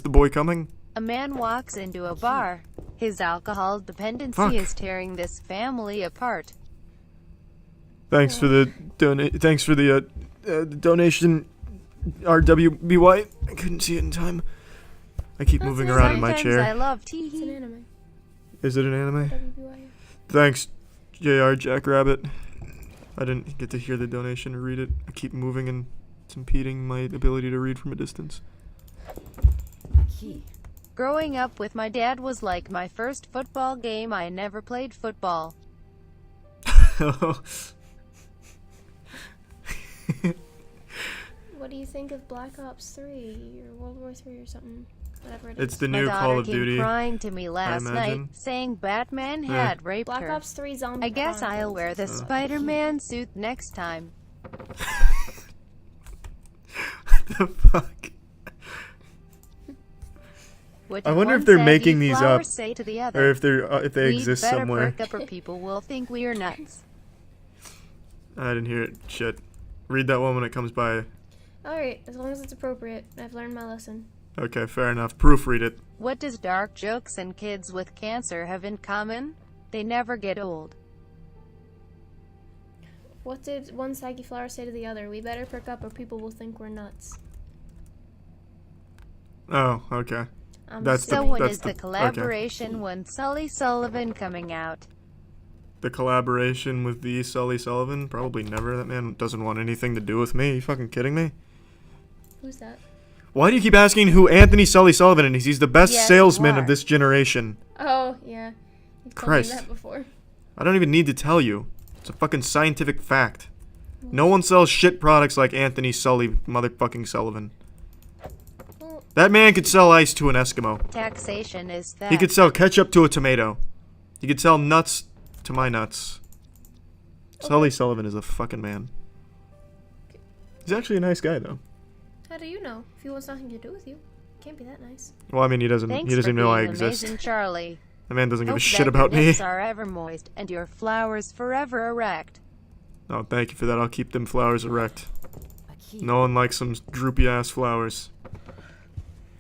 the boy coming? A man walks into a bar. His alcohol dependency Fuck. is tearing this family apart. Thanks for the donation, RWBY. I couldn't see it in time. I keep moving around in my Sometimes I chair. love It's an tea. anime. Is it an anime? WBYU. Thanks, JR Jackrabbit. I didn't get to hear the donation or read it. I keep moving and it's impeding my ability to read from a distance. A key. Growing up with my dad was like my first football game. I never played football. What do you think of Black Ops 3 or World War 3 or something? Whatever it It's is. the My new daughter Call of came Duty. crying to me last night, imagine. saying Batman Yeah. had raped Black her. Ops 3 Zombie I guess I'll Chronicles. wear the Spider-Man suit next time. The fuck? What I did wonder if one they're saggy making these flower up, say to the or other? if they We'd exist better somewhere. perk up or people will think we are nuts. I didn't hear it. Shit. Read that one when it comes by. Alright, as long as it's appropriate. I've learned my lesson. Okay, fair enough. Proofread it. What does dark jokes and kids with cancer have in common? They never get old. What did one saggy flower say to the other? We better perk up or people will think we're nuts. Oh, okay. I'm That's the- So assuming- when that's is the okay. collaboration when Sully Sullivan coming out? The collaboration with the Sully Sullivan? Probably never. That man doesn't want anything to do with me. You fucking kidding me? Who's that? Why do you keep asking who Anthony Sully Sullivan is? He's the best Yes, salesman you of are. this generation. Oh, yeah. You've told Christ. me that before. I don't even need to tell you. It's a fucking scientific fact. No one sells shit products like Anthony Sully motherfucking Sullivan. Well, That man could sell ice to an Eskimo. Taxation is theft. He could sell ketchup to a tomato. He could sell nuts to my nuts. Sully Sullivan is a fucking man. He's actually a nice guy, though. How do you know? If he wants nothing to do with you, can't be that nice. Well, I mean, he doesn't. Thanks He doesn't for know I being exist. amazing, Charlie. The man doesn't give a Hope shit that about your me. nips are ever moist and your flowers forever erect. Oh, thank you for that. I'll keep them flowers erect. A key. No one likes some droopy ass flowers.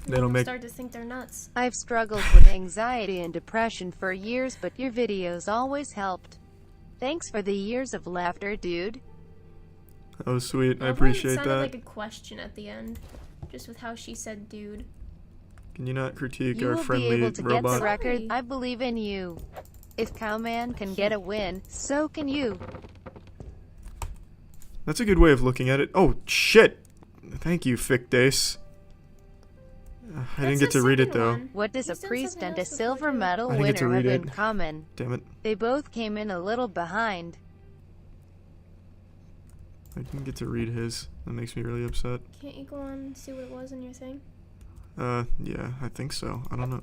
They don't make. Start to think they're nuts. I've struggled with anxiety and depression for years, but your videos always helped. Thanks for the years of laughter, dude. Oh, sweet. I love how appreciate it sounded that. like a question at the end, just with how she said "dude." Can you not critique You our will be friendly able to get robot? the record. Sorry. I believe in you. If Cowman can get a win, so can you. That's a good way of looking at it. Oh, shit! Thank you, Fic Dace. I didn't get to read it, though. What does a He's done priest something and a else before, silver too. medal I didn't get to winner have read in it. common? Damn it. They both came in a little behind. I didn't get to read his. That makes me really upset. Can't you go on and see what it was in your thing? Yeah, I think so. I don't know.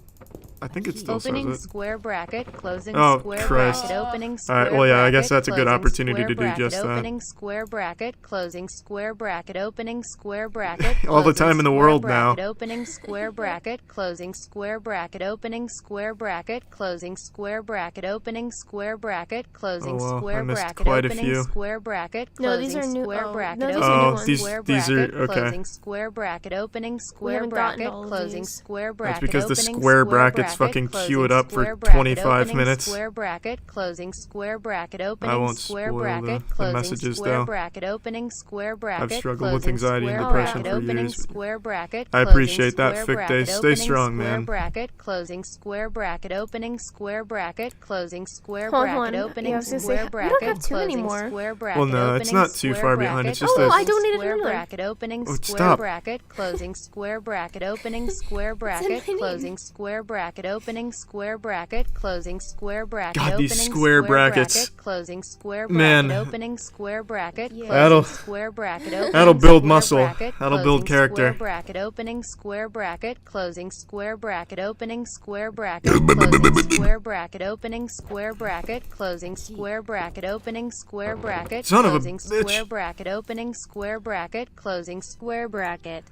I think it still Opening says it. square bracket, closing Oh, square Christ. bracket, opening square Alright, well, yeah, I guess bracket, that's a good closing opportunity square to do bracket, just that. Opening square bracket, closing square bracket, opening square bracket, All the closing time in the square world bracket, now. Opening square bracket, closing square bracket, opening square bracket, closing square bracket, opening square bracket, closing Oh, well, I square missed bracket, quite a opening few. square bracket, No, closing these are new- square oh, bracket, no, these are opening new ones. square These are- bracket, okay. closing square bracket, opening square haven't gotten bracket, all of closing these. square That's bracket, because the opening square brackets bracket, fucking closing queue it up for square bracket, 25 opening minutes. Square bracket, closing square bracket, I opening won't square spoil bracket, the closing messages, square though. bracket, opening square bracket, I've struggled with closing anxiety and square depression bracket, for opening years. square bracket, I closing appreciate that, square Fic bracket, Dace. Stay opening strong, square man. bracket, closing square bracket, opening square bracket, closing square Hold bracket, on. Yeah, I opening was gonna say, square we bracket, don't have two closing anymore. square bracket, Well, no, it's opening not too square far behind, bracket, it's just Oh, a- I donated square another. bracket, opening Oh, square stop. bracket, closing square bracket, opening square bracket, name? closing square bracket, opening square bracket, closing square bracket, God, these opening square brackets. bracket, closing square Man. bracket, opening square bracket, Yeah. closing That'll- square bracket, opening that'll build square muscle. bracket, That'll closing build character. Square bracket, opening square bracket, closing square bracket, opening square bracket, closing square bracket, opening square bracket, closing square bracket, opening square bracket, Son of a closing bitch. square bracket, opening square bracket, closing square bracket.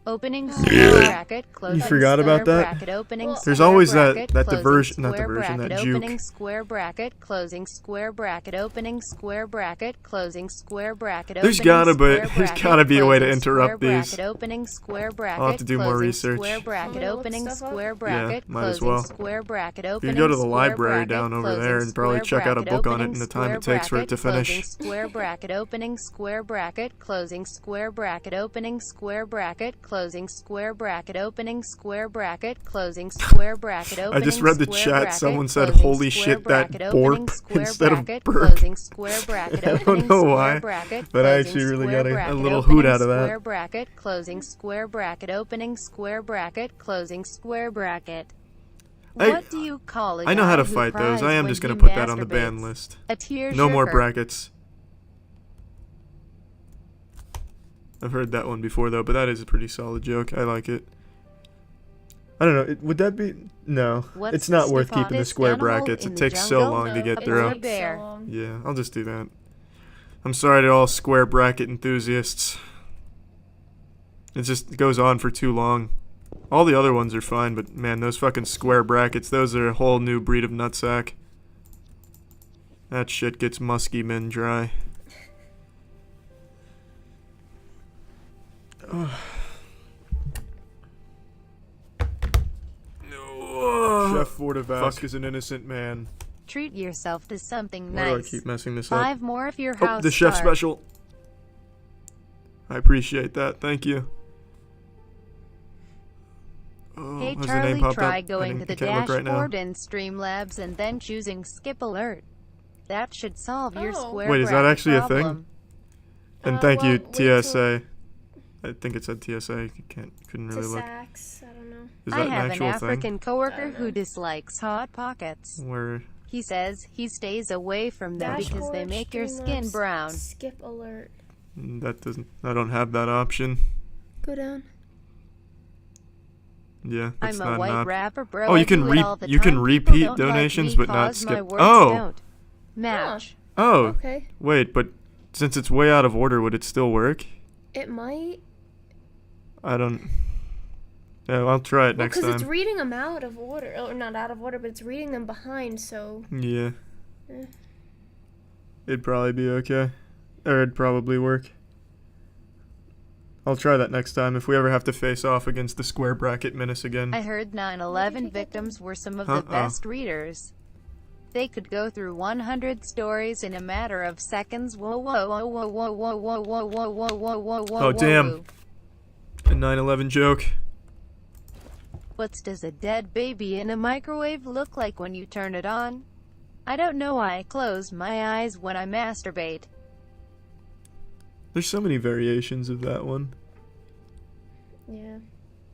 Opening square bracket, closing forgot square about that? bracket, opening There's square always that- bracket, that closing diversion- not square diversion, that bracket, juke. opening square bracket, closing square bracket, opening square bracket, closing square bracket, There's opening gotta be- square there's bracket, gotta be a way to closing interrupt square these. bracket, opening square bracket, I'll have to do more closing research. Square bracket, Want me to look opening stuff up? square bracket, might as closing well. square bracket, You opening can go to the square library bracket, down over closing there and probably square check out a bracket, book on it opening in the time it square takes for it to bracket, finish. closing square bracket, opening square bracket, closing square bracket, opening square bracket, closing square bracket, opening square bracket, closing square bracket, I opening just read the square chat. bracket, Someone said, closing "Holy square shit, that bracket, opening borp," square instead of bracket, burp. closing square bracket, I don't opening know square why, bracket, but I closing actually really square got a bracket, little opening hoot out of that. Square bracket, closing square bracket, opening square bracket, closing square bracket. What do you call it? I know how to fight those. I am just gonna put that on the ban list. A tear No more jerker. brackets. I've heard that one before though, but that is a pretty solid joke. I like it. I don't know. Would that be? No, What's it's not the worth keeping the stiffest square animal brackets. in It the takes so jungle? long to No, get it through. takes so Bear. long. Yeah, I'll just do that. I'm sorry to all square bracket enthusiasts. It goes on for too long. All the other ones are fine, but man, those fucking square brackets, those are a whole new breed of nutsack. That shit gets musky men dry. Chef Fortavask is an innocent man. Treat yourself to something Why do I nice. keep messing this up? 5 more of your Oh, house the chef start. special. I appreciate that. Thank you. Oh, Hey has the name Charlie, popped try up? going to the can't look right now. dashboard in Streamlabs and then choosing Skip Alert. That should solve your Oh. square Wait, is that bracket actually a thing? problem. And thank you, well, wait till- TSA. I think it said TSA. Couldn't To really look. Saks, I don't know. Is I that an have an actual African thing? coworker who dislikes Hot Pockets. Where? He says he stays away from them because they Dashboard, make your skin Streamlabs, brown. Skip alert. That doesn't. I don't have that option. Go down. Yeah, that's I'm not a an white option. rapper, bro. Oh, you I can do it re- all the you can time. repeat People don't like donations, me but not 'cause my skip- words Oh. don't match. Oh, Okay. wait, but since it's way out of order, would it still work? It might. I don't. Yeah, I'll try it next Because it's time. reading them out of order. Or not out of order, but it's reading them behind, so. Yeah. Eh. It'd probably be okay. Or it'd probably work. I'll try that next time if we ever have to face off against the square bracket menace again. I heard 9/11 victims were some of the best readers. They could go through 100 stories in a matter of seconds. Whoa, whoa, whoa, whoa, whoa, whoa, whoa, whoa, whoa, whoa, whoa, whoa, whoa. Oh, damn. A 9/11 joke. What does a dead baby in a microwave look like when you turn it on? I don't know why I close my eyes when I masturbate. There's so many variations of that one. Yeah.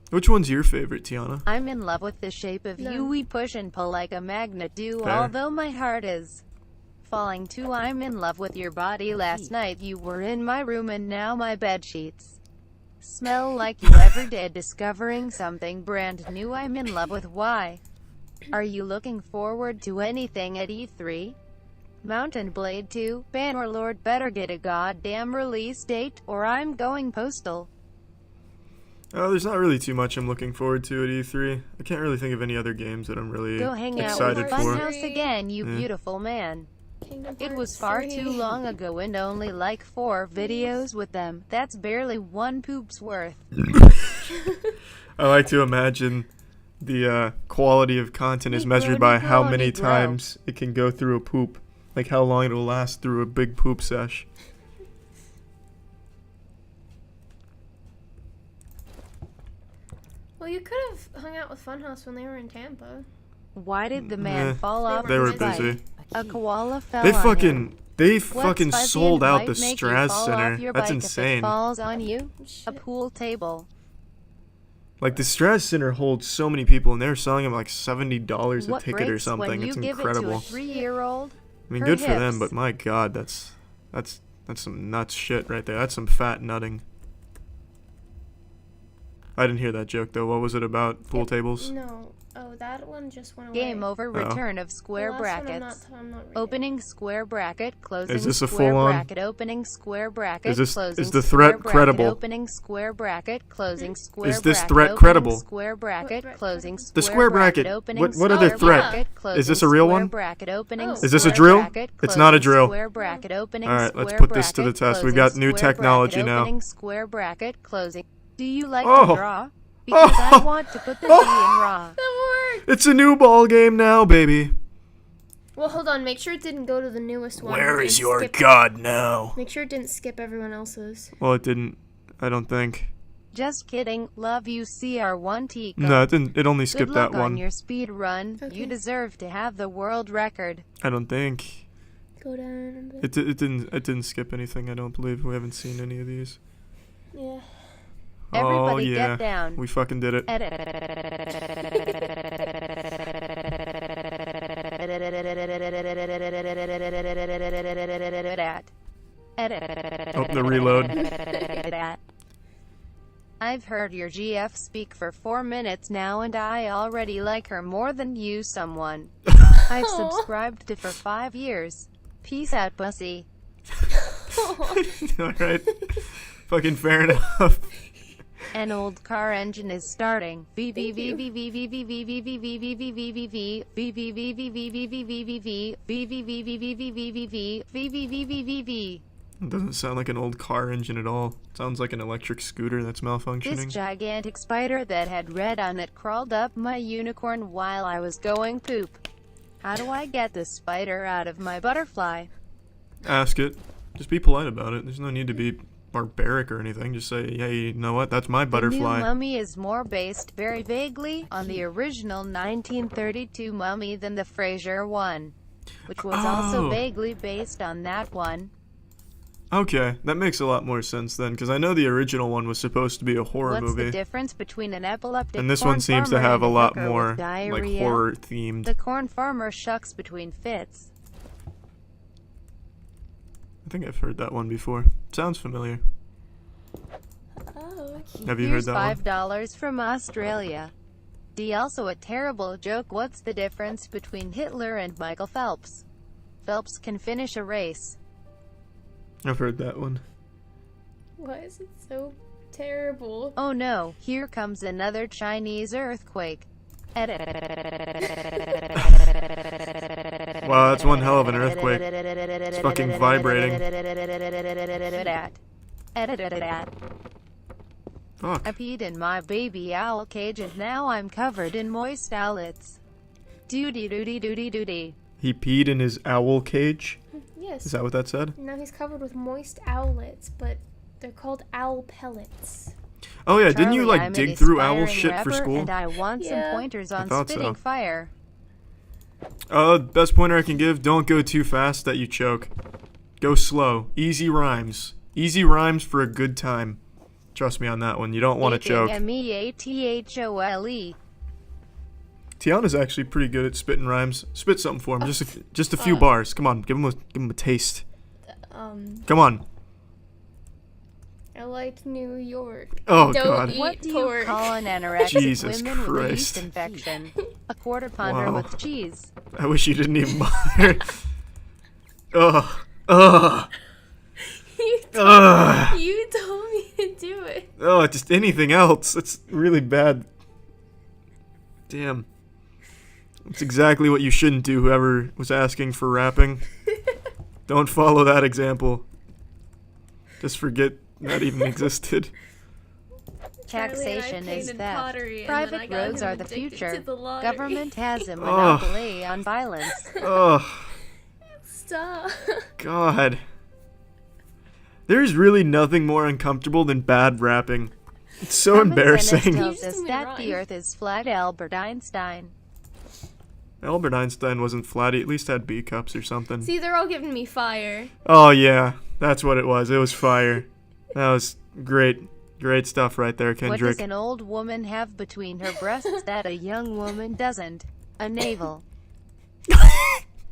Which one's your favorite, Tiana? I'm in love with the shape of No. you. We push and pull like a magnet do. Fair. Although my heart is falling too. I'm in love with your body. Last night you were in my room and now my bed sheets smell like you ever did. Discovering something brand new. I'm in love with why. Are you looking forward to anything at E3? Mountain Blade 2, Bannerlord better get a goddamn release date, or I'm going postal. Oh, there's not really too much I'm looking forward to at E3. I can't really think of any other games that I'm really Go hang out excited with for. Funhouse again, you Yeah. beautiful man. Kingdom It was Hearts far 3. too long ago and only like 4 videos with them. That's barely one poop's worth. I like to imagine the quality of content is Negro, measured by how Negro, many Negro. times it can go through a poop. Like how long it'll last through a big poop sesh. Well, you could have hung out with Funhouse when they were in Tampa. Why did the man Eh, fall off They were his bike? busy. A koala fell They on him. fucking What's fucking fuzzy sold and out the might make you Straz fall Center. off your That's bike if it insane. falls on you? A Shit. pool table. Like the Straz Center holds so many people, and they're selling them like $70 a What ticket or breaks something. when you It's give incredible. it to a 3-year-old? I mean, her good for them, hips. but my God, that's some nuts shit right there. That's some fat nutting. I didn't hear that joke though. What was it about? Pool tables? No. Oh, that one just went away. Game over. Return of The square last one I'm brackets. I'm not reading. Opening square bracket, closing Is this a square full-on- bracket, opening square bracket, Is this- closing is the square threat bracket, credible? opening square bracket, closing square Is this bracket, threat opening credible? Square bracket, What closing threat? The square square bracket. opening What other square threat? bracket, Is this a closing real square one? bracket, opening Oh. Is this a square drill? bracket, It's not a closing drill. Square bracket, opening All right, let's square put this to the bracket, test. We've closing got new square technology bracket, now. Opening square bracket, closing. Do you like Oh. to draw? Because I want to put the D in raw. That worked! It's a new ball game now, baby. Well, hold on. Make sure it didn't go to the newest one. Where and is your skip- god now? Make sure it didn't skip everyone else's. Well, it didn't. I don't think. Just kidding. Love you, Cr1TiKaL. No, it didn't. It only Good skipped luck that on one. your speed run. Okay. You deserve to have the world record. I don't think. Go down. It didn't skip anything. I don't believe. We haven't seen any of these. Yeah. Everybody Oh yeah. get down. We fucking did it. Oh, the reload. I've heard your GF speak for 4 minutes now and I already like her more than you someone. I've subscribed to for 5 years. Peace out, pussy. Alright. Fucking fair enough. An old car engine is starting. It doesn't sound like an old car engine at all. It sounds like an electric scooter that's This malfunctioning. gigantic spider that had red on it crawled up my unicorn while I was going poop. How do I get this spider out of my butterfly? Ask it. Just be polite about it. There's no need to be barbaric or anything. Just say, hey, you know what? That's my The new butterfly. mummy is more based, very vaguely, on the original 1932 mummy than the Fraser one, which was also Oh. vaguely based on that one. Okay, that makes a lot more sense then, because I know the original one was supposed to be a horror What's movie. the difference between an epileptic And this corn one seems to farmer have and a lot hooker more with like diarrhea? horror themed. The corn farmer shucks between fits. I think I've heard that one before. Sounds familiar. Oh. Have you Here's heard that one? $5 from Australia. D. Also a terrible joke. What's the difference between Hitler and Michael Phelps? Phelps can finish a race. I've heard that one. Why is it so terrible? Oh no, here comes another Chinese earthquake. Wow, that's one hell of an earthquake. It's fucking vibrating. Fuck. I peed in my baby owl cage and now I'm covered in moist owlets. Doody doody doody doody. He peed in his owl cage? Yes. Is that what that said? Now he's covered with moist owlets, but they're called owl pellets. Oh yeah, didn't you Charlie, like I'm dig an through owl aspiring shit for rapper, school? And I want some Yeah. pointers on thought spitting so. fire. Best pointer I can give, don't go too fast that you choke. Go slow. Easy rhymes. Easy rhymes for a good time. Trust me on that one, you don't want to choke. Meathole. Tiana's actually pretty good at spitting rhymes. Spit something for him, just a few bars. Come on, give him a taste. Come on. I like New York. Oh Don't god. eat What do you pork. call an anorexic Jesus woman with a Christ. yeast infection? A quarter pounder Wow. with cheese. I wish you didn't even bother. Ugh. Ugh. Ugh. You told me to do it. Oh, just anything else. It's really bad. Damn. It's exactly what you shouldn't do, whoever was asking for rapping. Don't follow that example. Just forget that even existed. Taxation is theft. Private roads are the future. Government. Government has a monopoly on violence. Oh, Stop. God. There's really nothing more uncomfortable than bad rapping. It's so Common sense embarrassing. tells You us just that made the rhyme. earth is flat. Albert Einstein. Albert Einstein wasn't flat. He at least had B cups or something. See, they're all giving me fire. Oh, yeah. That's what it was. It was fire. That was great. Great stuff right there, What Kendrick. does an old woman have between her breasts that a young woman doesn't? A navel.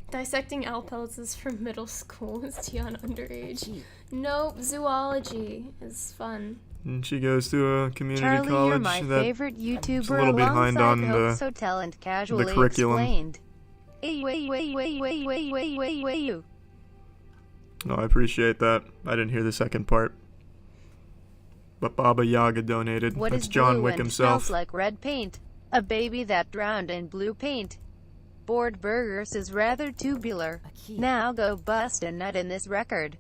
Dissecting owl pellets is from middle school. Is Tiana underage? Nope, zoology is fun. And she goes to a community Charlie, college you're my that favorite YouTuber little behind alongside on Hoax Hotel and Casually curriculum. Explained. No, I appreciate that. I didn't hear the second part. But Baba Yaga donated. What That's is John blue Wick and himself. smells like red paint? A baby that drowned in blue paint. Bored Burgers is rather tubular. Now go bust a nut in this record.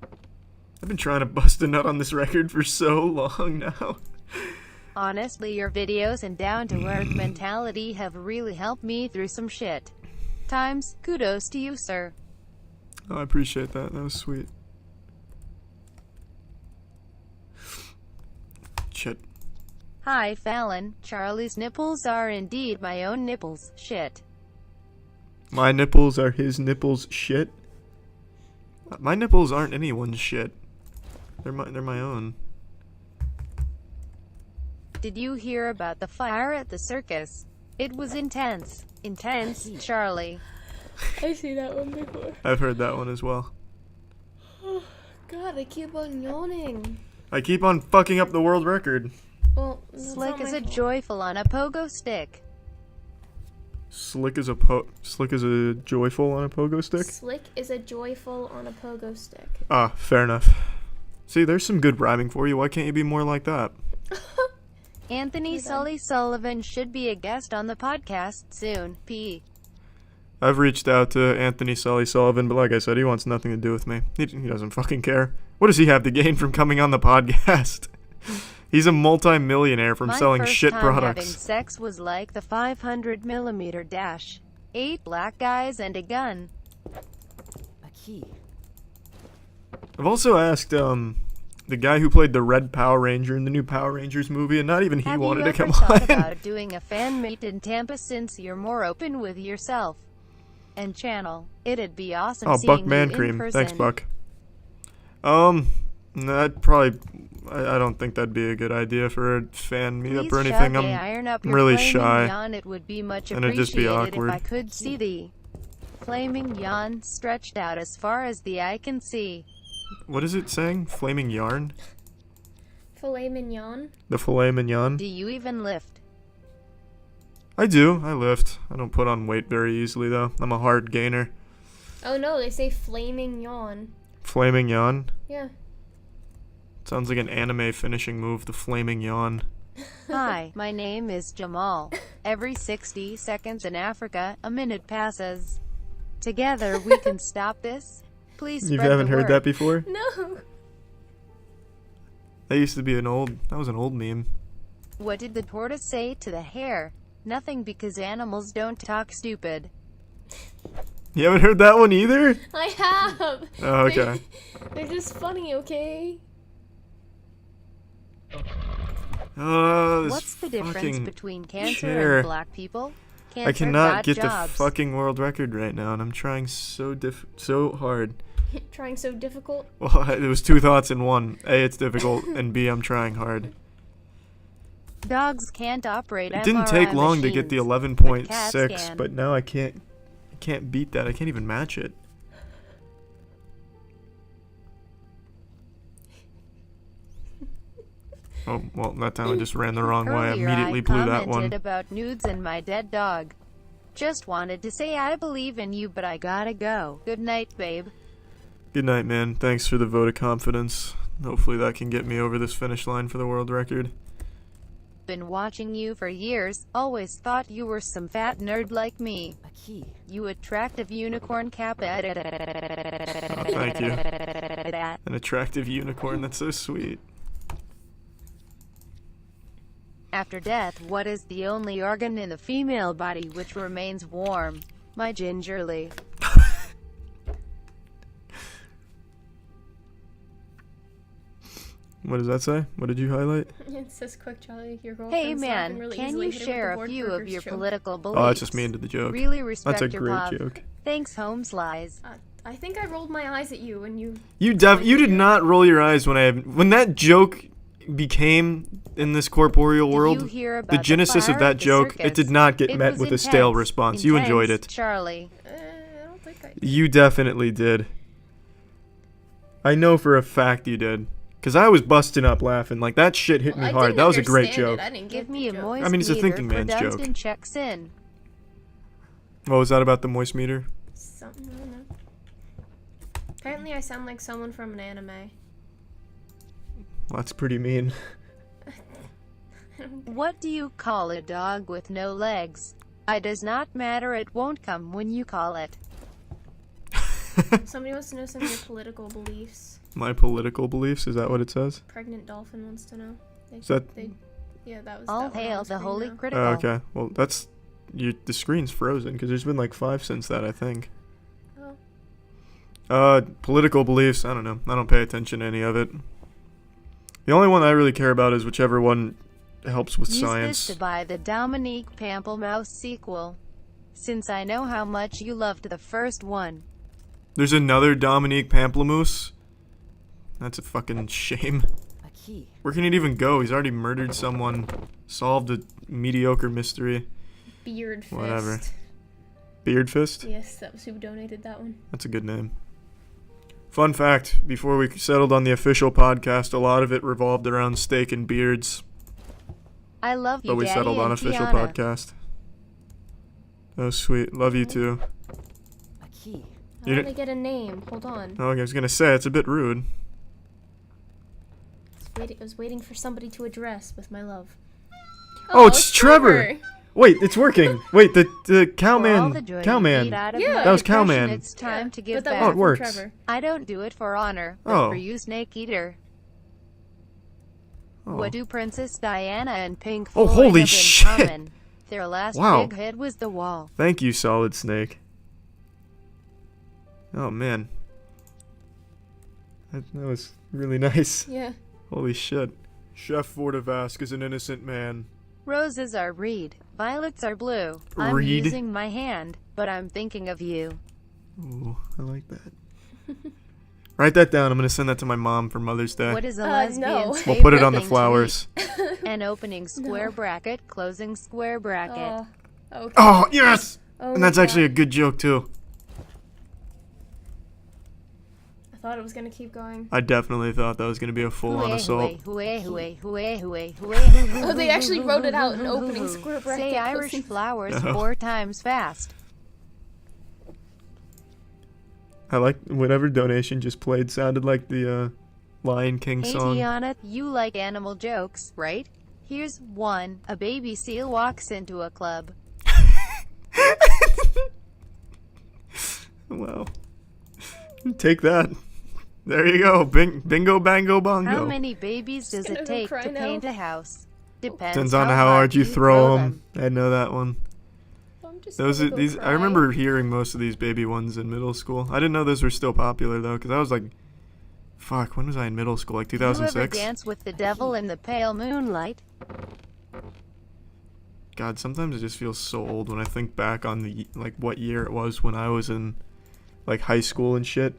I've been trying to bust a nut on this record for so long now. Honestly, your videos and down-to-earth mentality have really helped me through some shit. Times, kudos to you, sir. Oh, I appreciate that. That was sweet. Shit. Hi, Fallon. Charlie's nipples are indeed my own nipples. Shit. My nipples are his nipples shit? My nipples aren't anyone's shit. They're my own. Did you hear about the fire at the circus? It was intense. Intense, Charlie. I've seen that one before. I've heard that one as well. God, I keep on yawning. I keep on fucking up the world record. Well, that's Slick not as my a fault. joyful on a pogo stick. Slick as a joyful on a pogo stick? Slick is a joyful on a pogo stick. Ah, fair enough. See, there's some good rhyming for you. Why can't you be more like that? Anthony You're done. Sully Sullivan should be a guest on the podcast soon. P. I've reached out to Anthony Sully Sullivan, but like I said, he wants nothing to do with me. He doesn't fucking care. What does he have to gain from coming on the podcast? He's a multi-millionaire from My selling first shit time having products. sex was like the 500mm dash. 8 black guys and a gun. A key. I've also asked the guy who played the Red Power Ranger in the new Power Rangers movie, and not even he Have wanted you to ever come thought on. about doing a fan meet in Tampa since you're more open with yourself and channel? It'd be awesome Oh, seeing Buck you Man in Cream. person. Thanks, Buck. That'd probably... I don't think that'd be a good idea for a fan meetup Please or anything. shove a iron up I'm your really flaming shy. yawn. It would be much And it'd just be appreciated awkward. if I could see the flaming yawn stretched out as far as the eye can see. What is it saying? Flaming yarn? Filet mignon. The filet mignon? Do you even lift? I do. I lift. I don't put on weight very easily, though. I'm a hard gainer. Oh no, they say flaming yawn. Flaming yawn? Yeah. Sounds like an anime finishing move, the flaming yawn. Hi, my name is Jamal. Every 60 seconds in Africa, a minute passes. Together we can stop this. Please You spread haven't the heard word. that before? No. That used to be that was an old meme. What did the tortoise say to the hare? Nothing, because animals don't talk, stupid. You haven't heard that one either? I have. Oh, okay. They're just funny, okay? This What's the difference fucking between cancer chair. and black people? Cancer I cannot got get jobs. the fucking world record right now, and I'm trying so hard. Trying so difficult. Well, it was two thoughts in one. A, it's difficult, and B, I'm trying hard. Dogs can't operate It didn't MRI take long to get the machines, 11.6, cats can. but now I can't beat that. I can't even match it. Oh, well, that time I just ran the wrong way. I Earlier immediately I blew that commented one. about nudes and my dead dog. Just wanted to say I believe in you, but I gotta go. Good night, babe. Good night, man. Thanks for the vote of confidence. Hopefully that can get me over this finish line for the world record. Been watching you for years. Always thought you were some fat nerd like me. A key. You attractive unicorn kappa. Oh, thank you. An attractive unicorn. That's so sweet. After death, what is the only organ in the female body which remains warm? My gingerly. What does that say? What did you highlight? It says, "Quick, Charlie, your girlfriend's Hey laughing man, really can easily. you Hit her with share the a board few of burgers your joke." political beliefs? Oh, that's just me into the joke. Really respect That's a your great pop. joke. Thanks, Holmes lies. I think I rolled my eyes at you and you. You did not roll your eyes when that joke became in this corporeal Did world. you hear The about genesis fire of that at the joke, it circus? did not get It met was with a stale intense. response. You enjoyed Intense, it. Charlie. I don't think I. You definitely did. I know for a fact you did. Because I was busting up laughing. Like, that shit hit me I hard. didn't That was a great understand joke. I didn't Give get me a the joke. moist I mean, it's a meter thinking for man's joke. Dunstan checks in. What was that about the moist meter? Something, I don't know. Apparently, I sound like someone from an anime. Well, that's pretty mean. What do you call a dog with no legs? It does not matter, it won't come when you call it. Somebody wants to know some of your political beliefs. My political beliefs? Is that what it says? Pregnant Dolphin wants to know. Is that... Yeah, that was. All that one on hail the screen holy now. critical. Oh, okay. Well, that's... the screen's frozen, because there's been like 5 since that, I think. Oh. Political beliefs, I don't know. I don't pay attention to any of it. The only one I really care about is whichever one helps with Use science. this to buy the Dominique Pamplemousse sequel. Since I know how much you loved the first one. There's another Dominique Pamplemousse? That's a fucking shame. A key. Where can it even go? He's already murdered someone, solved a mediocre mystery. Beard Fist. Whatever. Beard Fist? Yes, that was who donated that one. That's a good name. Fun fact, before we settled on the official podcast, a lot of it revolved around steak and beards. I love you, But we Daddy settled on and official Tiana. podcast. Oh, sweet. Love you too. A key. I You want to didn't- get a name. Hold on. Oh, I was gonna say, it's a bit rude. I was waiting for somebody to address with my love. Oh, it's Trevor! Wait, it's working! Wait, the For all cowman. the joy you Cowman. beat out of Yeah. my That was depression, Cowman. It's time to give but that back. Oh, it wasn't from works. Trevor. I don't do it for honor, but Oh. for you, Snake Eater. Oh. What do Princess Diana and Pink Oh, Floyd holy have in shit. common? Their last Wow. big hit was The Wall. Thank you, Solid Snake. Oh, man. That was really nice. Yeah. Holy shit. Chef Vortivask is an innocent man. Roses are red, violets are blue. I'm Reed? using my hand, but I'm thinking of you. Ooh, I like that. Write that down. I'm gonna send that to my mom for Mother's Day. What is a no. lesbian's We'll put it favorite on the thing to flowers. eat? An opening square bracket, closing square bracket. Okay. Oh, yes! Oh And that's my actually a God. good joke, too. I thought it was gonna keep going. I definitely thought that was gonna be a full-on assault. Oh, they actually wrote it out in opening square bracket. Say Irish closing- flowers Oh. 4 times fast. I like whatever donation just played sounded like the Lion King Hey song. Tiana, you like animal jokes, right? Here's one. A baby seal walks into a club. Wow. Take that. There you go. Bingo, bango, bongo. How many babies does gonna it go take cry to now. paint a house? Depends Depends on how hard you throw them. them. I know that one. I'm just Those gonna are go these. I cry. remember hearing most of these baby ones in middle school. I didn't know those were still popular though, because I was like, fuck. When was I in middle school? Like You ever 2006. dance with the devil in the pale moonlight? God, sometimes it just feels so old when I think back on the like what year it was when I was in like high school and shit.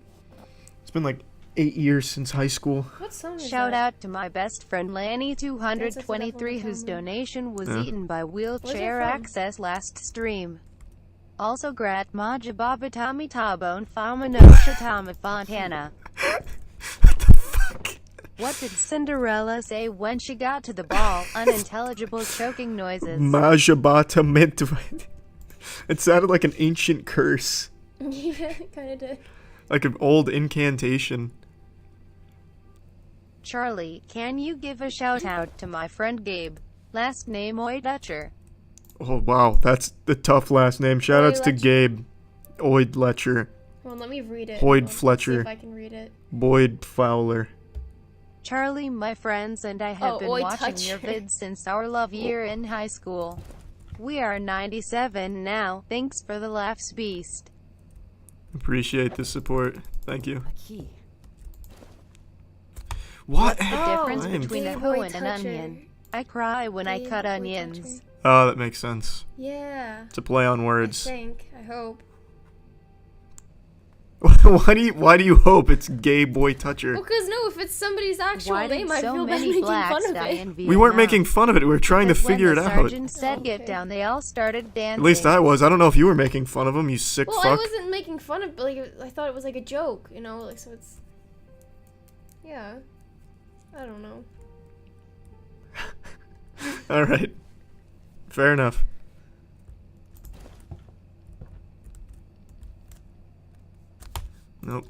It's been like 8 years since high school. What song is Shout that? out to my best friend Lanny223 whose donation was Yeah. eaten by wheelchair from? access last stream. Also Grat Maja Baba Tommy Tabone Fama Nosha Tama Fontana. What the fuck? What did Cinderella say when she got to the ball? Unintelligible choking noises. Majabata mint. It sounded like an ancient curse, Yeah, kind of did. like an old incantation. Charlie, can you give a shout out to my friend Gabe? Last name Oydutcher. Oh wow, that's the tough last name. Shout outs to Oydletcher. Gabe, Oydletcher, Well, let me read it. Hoyd Let's see Fletcher. if I can read it. Boyd Fowler. Charlie, my friends and I have Oh, been Oi, watching touch your her. vids since our love year in high school. We are 97 now. Thanks for the laughs, beast. Appreciate the support. Thank you. A key. What? The difference I am- between a Game hoe Boy and an Toucher. onion. I cry when I Game cut Boy onions. Toucher. Oh, that makes sense. Yeah. It's a play on I words. think. I hope. Why do you hope it's Gay Boy Toucher? Well, because no, if it's somebody's actual Why name, did I so feel bad many making blacks fun of die it. in Vietnam? We weren't making fun of it. We were trying to Because figure when it the out. sergeant said Okay. get down, they all started dancing. At least I was. I don't know if you were making fun of him, you sick Well, I fuck. wasn't making fun of, but like, I thought it was like a joke, you know, like, so it's, yeah, I don't know. Alright. Fair enough. Nope.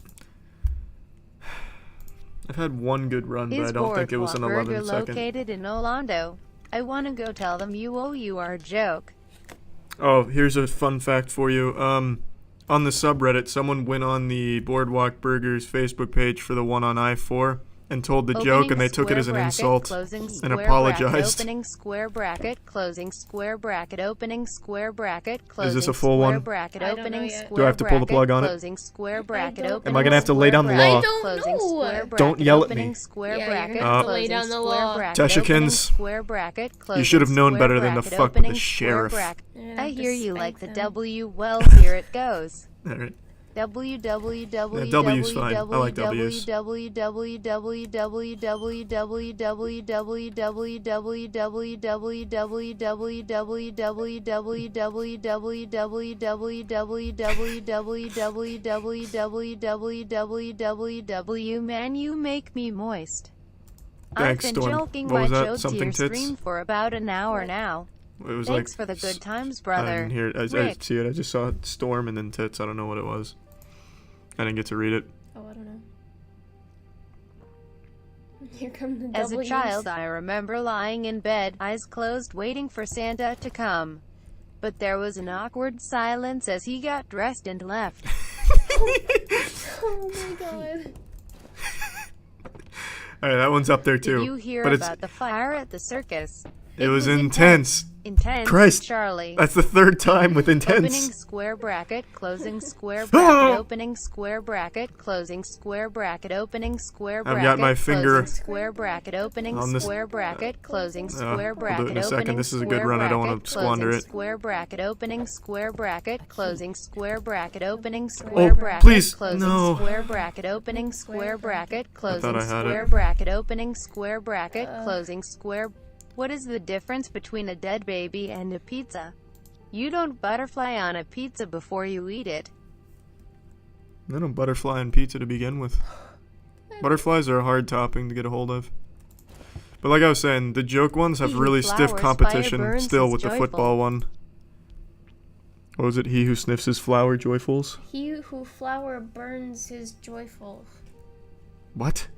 I've had one good run, but I Is don't think it was an Boardwalk 11 Burger second. located in Orlando? I want to go tell them you owe you our joke. Oh, here's a fun fact for you. On the subreddit, someone went on the Boardwalk Burgers Facebook page for the one on I-4 and told the joke, and they took it as an insult and apologized. Opening square bracket, closing square bracket, opening square bracket, closing Is this a full square one? bracket, I don't know opening yet. square Do I have to pull the bracket, plug on it? Closing square bracket, don't- opening Am I gonna have to lay down the square law? I don't closing know. square bracket, Don't yell at me. opening square Yeah, you're bracket, gonna have to lay closing down the square law. bracket, opening Teshikins, square bracket, closing should have known square better than to bracket, fuck with the opening square sheriff. bracket. You're gonna I have to hear you spank like the them. W. Well, here it goes. Alright. www. W's fine. I like W's. Man, you make me moist. Thanks, I've been Storm. joking What my was that? joke to Something your tits? stream for about an hour now. It was Thanks like for the good times, I brother. didn't hear it. I Rick. see it. I just saw Storm and then tits. I don't know what it was. I didn't get to read it. Oh, I don't know. Here come the As a W's. child, I remember lying in bed, eyes closed, waiting for Santa to come. But there was an awkward silence as he got dressed and left. Oh my god. Alright, that one's up there too. Did you hear but about the fire at the circus? it was intense. Intense, Christ. Charlie. That's the third time with Opening intense. square bracket, closing square bracket, opening square bracket, closing square bracket, opening square bracket. I've got my finger closing square bracket, opening on this- square bracket, closing square I'll do it bracket, in a second. opening This is a good square run. I don't wanna bracket, squander closing it. Square bracket, opening square bracket, closing square bracket, opening Oh, square bracket, please, closing no. square bracket, opening square bracket, closing I had square it. bracket, opening square bracket, closing square. What is the difference between a dead baby and a pizza? You don't butterfly on a pizza before you eat it. I don't butterfly on pizza to begin with. Butterflies are a hard topping to get a hold of. But like I was saying, the joke ones have He who really stiff flowers competition fire burns still is with the joyful. football one. What was it? He who sniffs his flower joyfuls? He who flower burns his joyful. What?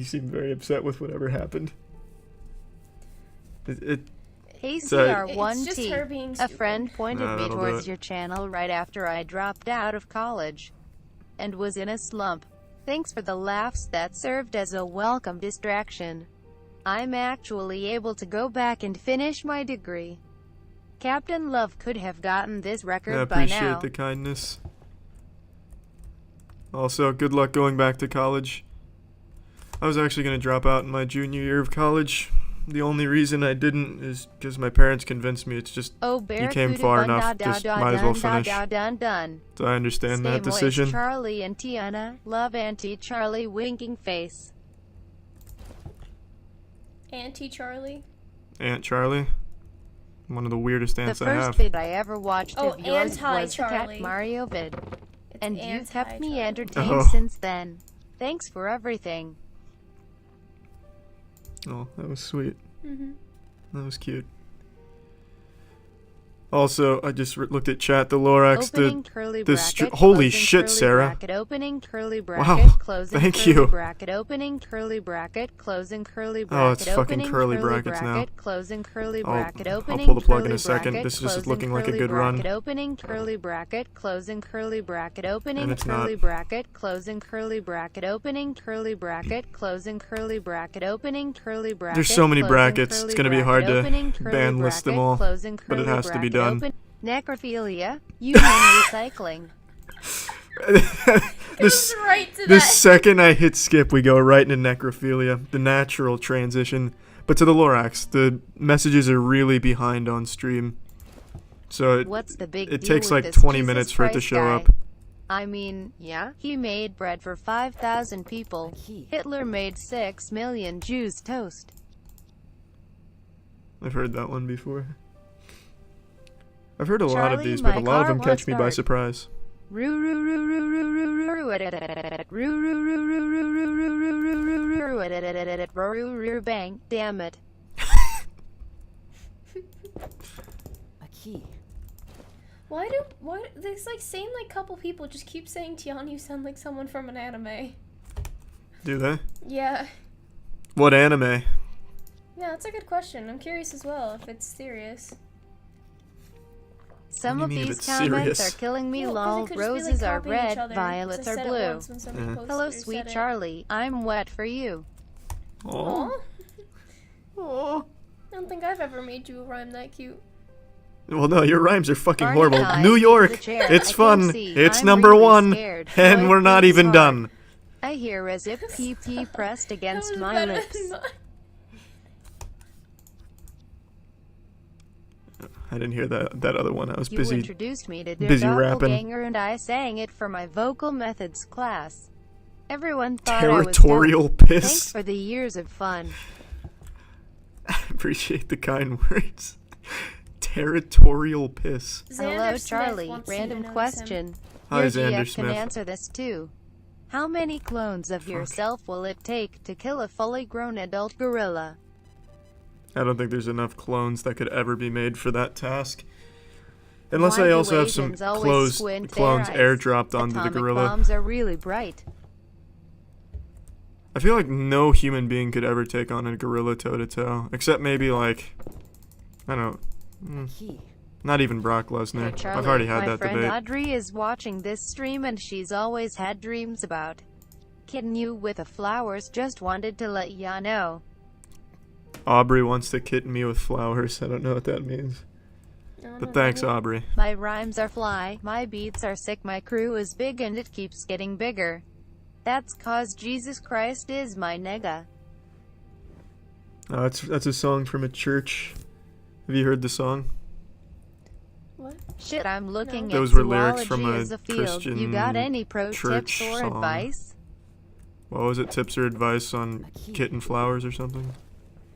You seem very upset with whatever happened. Hey It's just her CR1T, being a stupid. friend pointed Nah, me that'll do towards it. your channel right after I dropped out of college and was in a slump. Thanks for the laughs that served as a welcome distraction. I'm actually able to go back and finish my degree. Captain Love could have gotten this record I by appreciate now. the kindness. Also, good luck going back to college. I was actually going to drop out in my junior year of college. The only reason I didn't is because my parents convinced me it's just Oh, you came far enough, just might as well finish. So I understand that Stay moist, decision. Charlie and Tiana, love Auntie Charlie winking face. Auntie Charlie. Aunt Charlie. One of the weirdest The aunts I first have. vid I ever watched Oh, of yours was the anti-Charlie. Cat Mario vid. It's And you've kept me anti-Charlie. entertained Oh. since then. Thanks for everything. Oh, that was sweet. Mm-hmm. That was cute. Also, I just looked at chat. The Lorax, Opening curly bracket, holy closing shit, curly Sarah. bracket, opening curly Wow, bracket, closing thank curly you. bracket, opening curly bracket, closing curly bracket, Oh, it's fucking opening curly brackets now. bracket, closing curly bracket, I'll opening pull the plug in curly a second. bracket, This is just closing looking like a curly good run. bracket, opening curly bracket, closing curly bracket, opening And it's curly not. bracket, closing curly bracket, opening curly bracket, closing curly bracket, opening curly bracket. There's so many closing brackets, curly it's gonna be hard bracket, to opening curly ban list them bracket, all, closing but it curly has to be bracket, done. open- Necrophilia, human recycling. this Right to the that. second I hit skip, we go right into necrophilia, the natural transition. But to the Lorax, the messages are really behind on stream, so What's the big it deal takes with like this 20 Jesus minutes for it to Christ show guy? up. I mean, yeah, he made bread for 5,000 people. Key. Hitler made 6 million Jews toast. I've heard that one before. I've heard a lot of Charlie, these, but a my lot of car them catch won't me by start. surprise. Bang, damn it. A key. Why this like same like couple people just keep saying Tiana, you sound like someone from an anime. Do they? Yeah. What anime? Yeah, that's a good question. I'm curious as well if it's serious. Some What of do you mean if these it's comments serious? are killing me, Well, 'cause it lol. could just be, like, Roses are copying each red, other, 'cause violets I are said it blue. once when somebody Yeah. posted Hello, or sweet said it. Charlie. I'm wet for you. Oh. Aw. I don't think I've ever made you a rhyme that cute. Well, no, your rhymes are fucking Barney horrible. Guy, New York, the chair. it's I can fun. see. It's I'm number really 1, scared. and Lloyd we're not thinks even hard. done. I hear as if PP pressed against That was my better lips. than mine. I didn't hear that other one. I was You busy. introduced me to busy rapping. Doppelganger and I sang it for my vocal methods class. Everyone thought I was Territorial dope. Thanks piss. for the years of fun. I appreciate the kind words. Territorial piss. Xander Hello, Smith Charlie. wants you to Random notice him. question. Hi, Your Xander GF can Smith. answer this too. How many clones of yourself will it take to kill a fully grown adult gorilla? I don't think there's enough clones that could ever be made for that task. Unless Why I do also have some Asians always clones squint their clones eyes? airdropped onto the Atomic gorilla. bombs are really bright. I feel like no human being could ever take on a gorilla toe-to-toe. Except maybe, like, I don't know. Key. Not even Brock Hey, Lesnar. Charlie, I've already had my that friend debate. Audrey is watching this stream and she's always had dreams about kidding you with the flowers. Just wanted to let ya know. Aubrey wants to kitten me with flowers. I don't know what that means. But thanks, Aubrey. My rhymes are fly, my beats are sick, my crew is big and it keeps getting bigger. That's cause Jesus Christ is my nigga. Oh, that's a song from a church. Have you heard the song? What? Shit, I'm looking at Those were lyrics from zoology a as a field. Christian You got any pro church tips or song. advice? What was it? Tips or advice on A key. kitten flowers or something?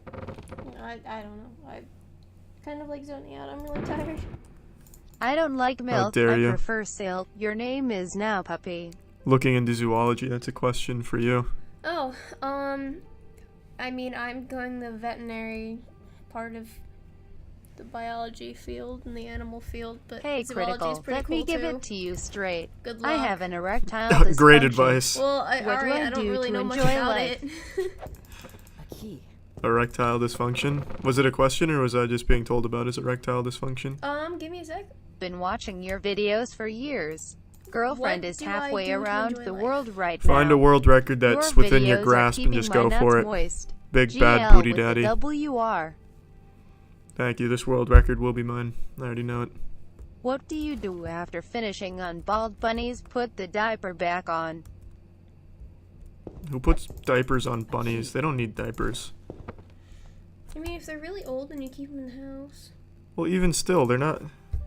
I don't know. I kind of like zoning out. I'm really tired. I don't like milk, dare I you. prefer silk. Your name is now puppy. Looking into zoology, that's a question for you. Oh, I mean, I'm going the veterinary part of the biology field and the animal field, but Hey, zoology's Critical, pretty let cool me give too. it to you straight. Good luck. I have an erectile dysfunction. Great advice. Well, What do I I don't do really to know much enjoy about life? it. A key. Erectile dysfunction. Was it a question or was I just being told about his erectile dysfunction? Give me a sec. Been watching your videos for years. Girlfriend What is do I halfway do to around enjoy the life? world right now. Find a world record that's Your within your videos are grasp and keeping just my go nuts for it. moist. Big bad GL booty with the daddy. WR. Thank you. This world record will be mine. I already know it. What do you do after finishing on bald bunnies? Put the diaper back on. Who puts diapers on bunnies? They don't need diapers. I mean, if they're really old and you keep them in the house. Well, even still, they're not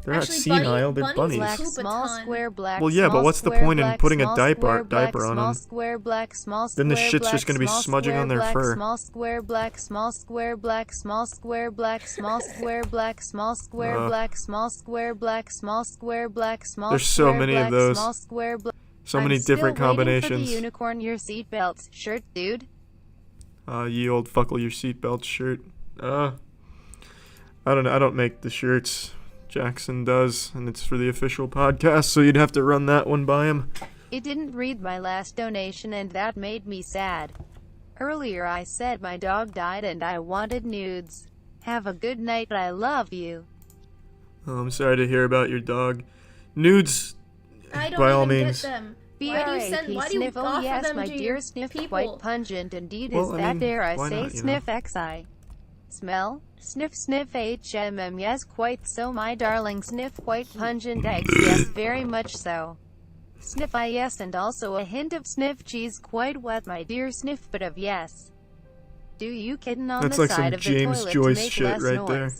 Actually, senile. They're bunnies bunnies. Black, poop a small, ton. square, black, Well, yeah, but small, what's the square, point in black, putting a small, diaper square, black, on small, them? square, black, small, Then the square, shit's just black, gonna be small, smudging square, on their black, fur. Small square, black, small square, black, small square, black, small square, black, small square, black, small square, black, small square, black, small There's so square, many of black, those. Small square, black. So many I'm still different waiting combinations. For the unicorn your seatbelts shirt, dude. Ye old fuckle your seatbelt shirt. I don't know. I don't make the shirts. Jackson does, and it's for the official podcast, so you'd have to run that one by him. It didn't read my last donation and that made me sad. Earlier I said my dog died and I wanted nudes. Have a good night, I love you. Oh, I'm sorry to hear about your dog. Nudes, I don't by all even means. get them. B-R-A-P Why do you sniff, oh offer yes, them my to dear your sniff, people? quite pungent indeed Well, is I that, mean, dare I why say, not, you sniff XI. Smell, sniff sniff HMM, yes quite so my darling, sniff quite pungent eggs, yes very much so. Sniff I yes and also a hint of sniff cheese, quite wet my dear sniff but of yes. Do you kiddin' on That's the like some side of the James toilet Joyce to make shit less right noise? there.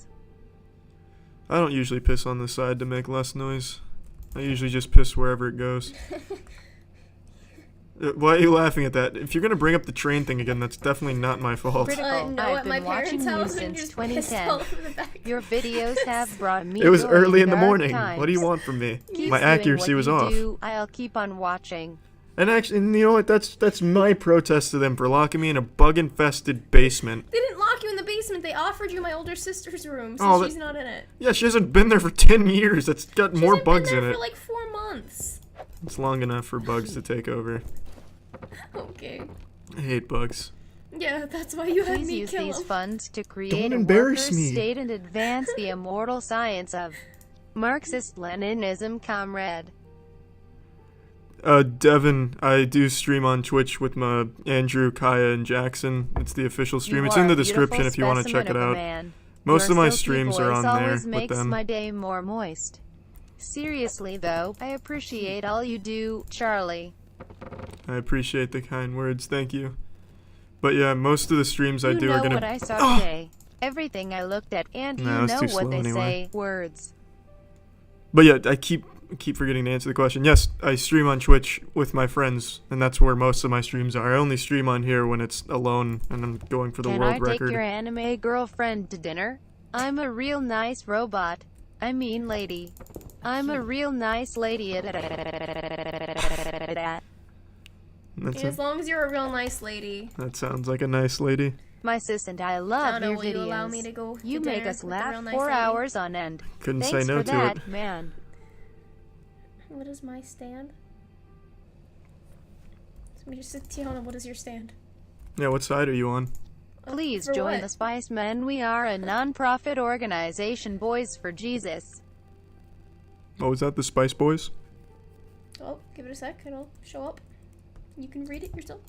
I don't usually piss on the side to make less noise. I usually just piss wherever it goes. Why are you laughing at that? If you're gonna bring up the train thing again, that's definitely not my fault. Critical. No, I've at my been watching parents' you house since and just pissed 2010. all over the back. Your videos have brought me It was joy early in the dark morning. times. What do you want from me? Keep My doing accuracy what was you off. do, I'll keep on watching. And actually, and you know what? That's my protest to them for locking me in a bug-infested basement. They didn't lock you in the basement. They offered you my older sister's room, so Oh, she's not in it. Yeah, she hasn't been there for 10 years. That's got She more hasn't bugs been in there it. for like 4 months. It's long enough for bugs to take over. Okay. I hate bugs. Yeah, that's why you had Please me use kill these him. funds to create Don't a embarrass worker me. state and advance the immortal science of Marxist-Leninism, comrade. Devin, I do stream on Twitch with my Andrew, Kaya, and Jackson. It's the official stream. You It's are in the a beautiful description if you want to check it specimen of a out. man. Most Your of my silky streams are voice on there always with makes them. my day more moist. Seriously though, I appreciate all you do, Charlie. I appreciate the kind words. Thank you. But yeah, most of the streams I You do know are gonna. what I saw today. Everything I looked at, and Nah, you it's know too what slow they anyway. say. Words. But yeah, I keep forgetting to answer the question. Yes, I stream on Twitch with my friends, and that's where most of my streams are. I only stream on here when it's alone, and I'm going for the Can world I take record. your anime girlfriend to dinner? I'm a real nice robot. I mean lady. I'm a real nice lady at that. That's As long as you're a real nice lady. that sounds like a nice lady. My sis and I love Donna, your will videos. you allow me to go to You make dinner us with a real laugh nice 4 lady? hours on end. Couldn't Thanks say no for to that, it. man. What is my stand? Tiana, what is your stand? Yeah, what side are you on? Please For join what? the Spice Men. We are a non-profit organization, Boys for Jesus. Oh, is that the Spice Boys? Oh, give it a sec. It'll show up. You can read it yourself.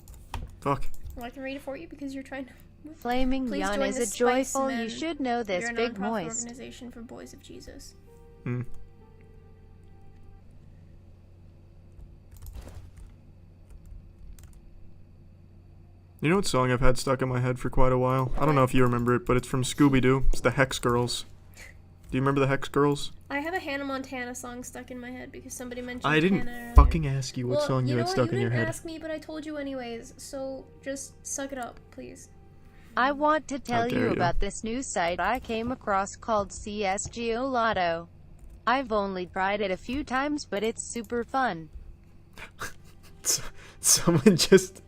Fuck. Well, I can read it for you because you're trying to. Flaming Please Yawn join is the a Spice joyful. Men. You should know this, You're a Big non-profit Moist. organization for Boys of Jesus. Hmm. You know what song I've had stuck in my head for quite a while? I don't know if you remember it, but it's from Scooby-Doo. It's the Hex Girls. Do you remember the Hex Girls? I have a Hannah Montana song stuck in my head because somebody mentioned I didn't Hannah earlier. fucking ask you what Well, song you know had what? stuck in your You head. didn't ask me, but I told you anyways. So just suck it up, please. I want to tell dare you you. about this new site I came across called CSGO Lotto. I've only tried it a few times, but it's super fun. Someone just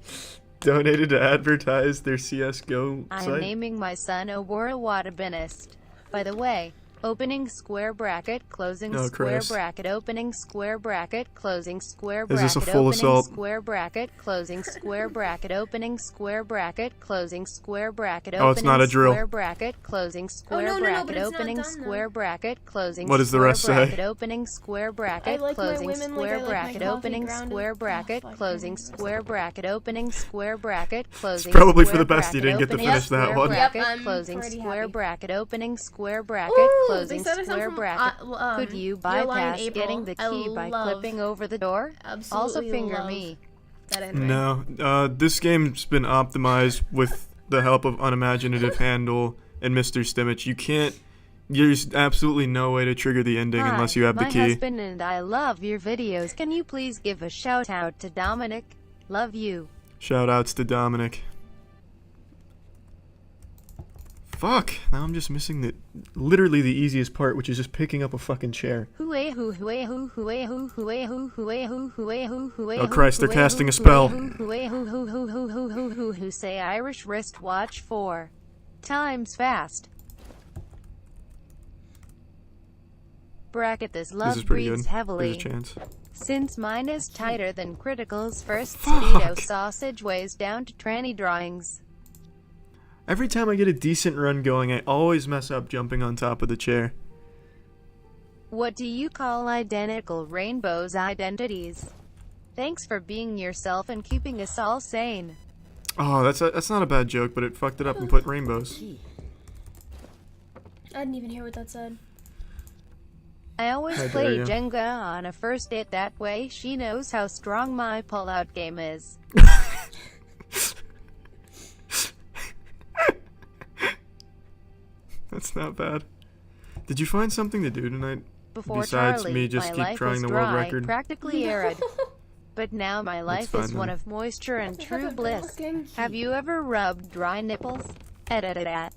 donated to advertise their CSGO I am site. naming my son Awara Watabinist. By the way, Opening square bracket, closing Oh, square Christ. bracket, opening square bracket, closing square Is bracket, this a full opening assault? square bracket, closing square bracket, opening square bracket, closing square bracket, Oh, it's opening not a drill. square bracket, closing square no, but bracket, it's not opening done, square bracket, closing What does the square rest say? bracket, opening square I bracket, like my closing women like square I like my bracket, coffee opening ground square and- bracket, Oh, fuck, closing I can't square bracket, opening square bracket, closing probably for square the best you bracket, didn't get to opening finish that square one. Yep, bracket, I'm closing pretty square happy. bracket, opening square bracket, Ooh, closing they said it's square from, bracket. Could you Your Lie in bypass April. getting the I key by love, clipping over the door? Also absolutely finger love me. that anime. No, this game's been optimized with the help of Unimaginative Handle and Mr. Stimmich. You can't. There's absolutely no way to trigger the ending Hi, unless you have the my key. husband and I love your videos. Can you please give a shout out to Dominic? Love you. Shout outs to Dominic. Fuck! Now I'm just missing literally the easiest part, which is just picking up a fucking chair. Oh Oh Christ, they're casting a spell. Who say Irish wristwatch 4 times fast. Bracket this This love is pretty breathes good. heavily. There's a chance. Since mine is tighter than Critical's first Fuck. speedo sausage weighs down to tranny drawings. Every time I get a decent run going, I always mess up jumping on top of the chair. What do you call identical rainbows identities? Thanks for being yourself and keeping us all sane. Oh, that's not a bad joke, but it fucked it up and put rainbows. Key. I didn't even hear what that said. I always How dare play you. Jenga on a first date, that way she knows how strong my pull-out game is. That's not bad. Did you find something to do tonight? Before Besides Charlie, me just my keep life trying was the dry, world record. practically arid. But now my life fine is one then. of moisture and They true haven't been bliss. looking. Have you ever rubbed dry nipples? At.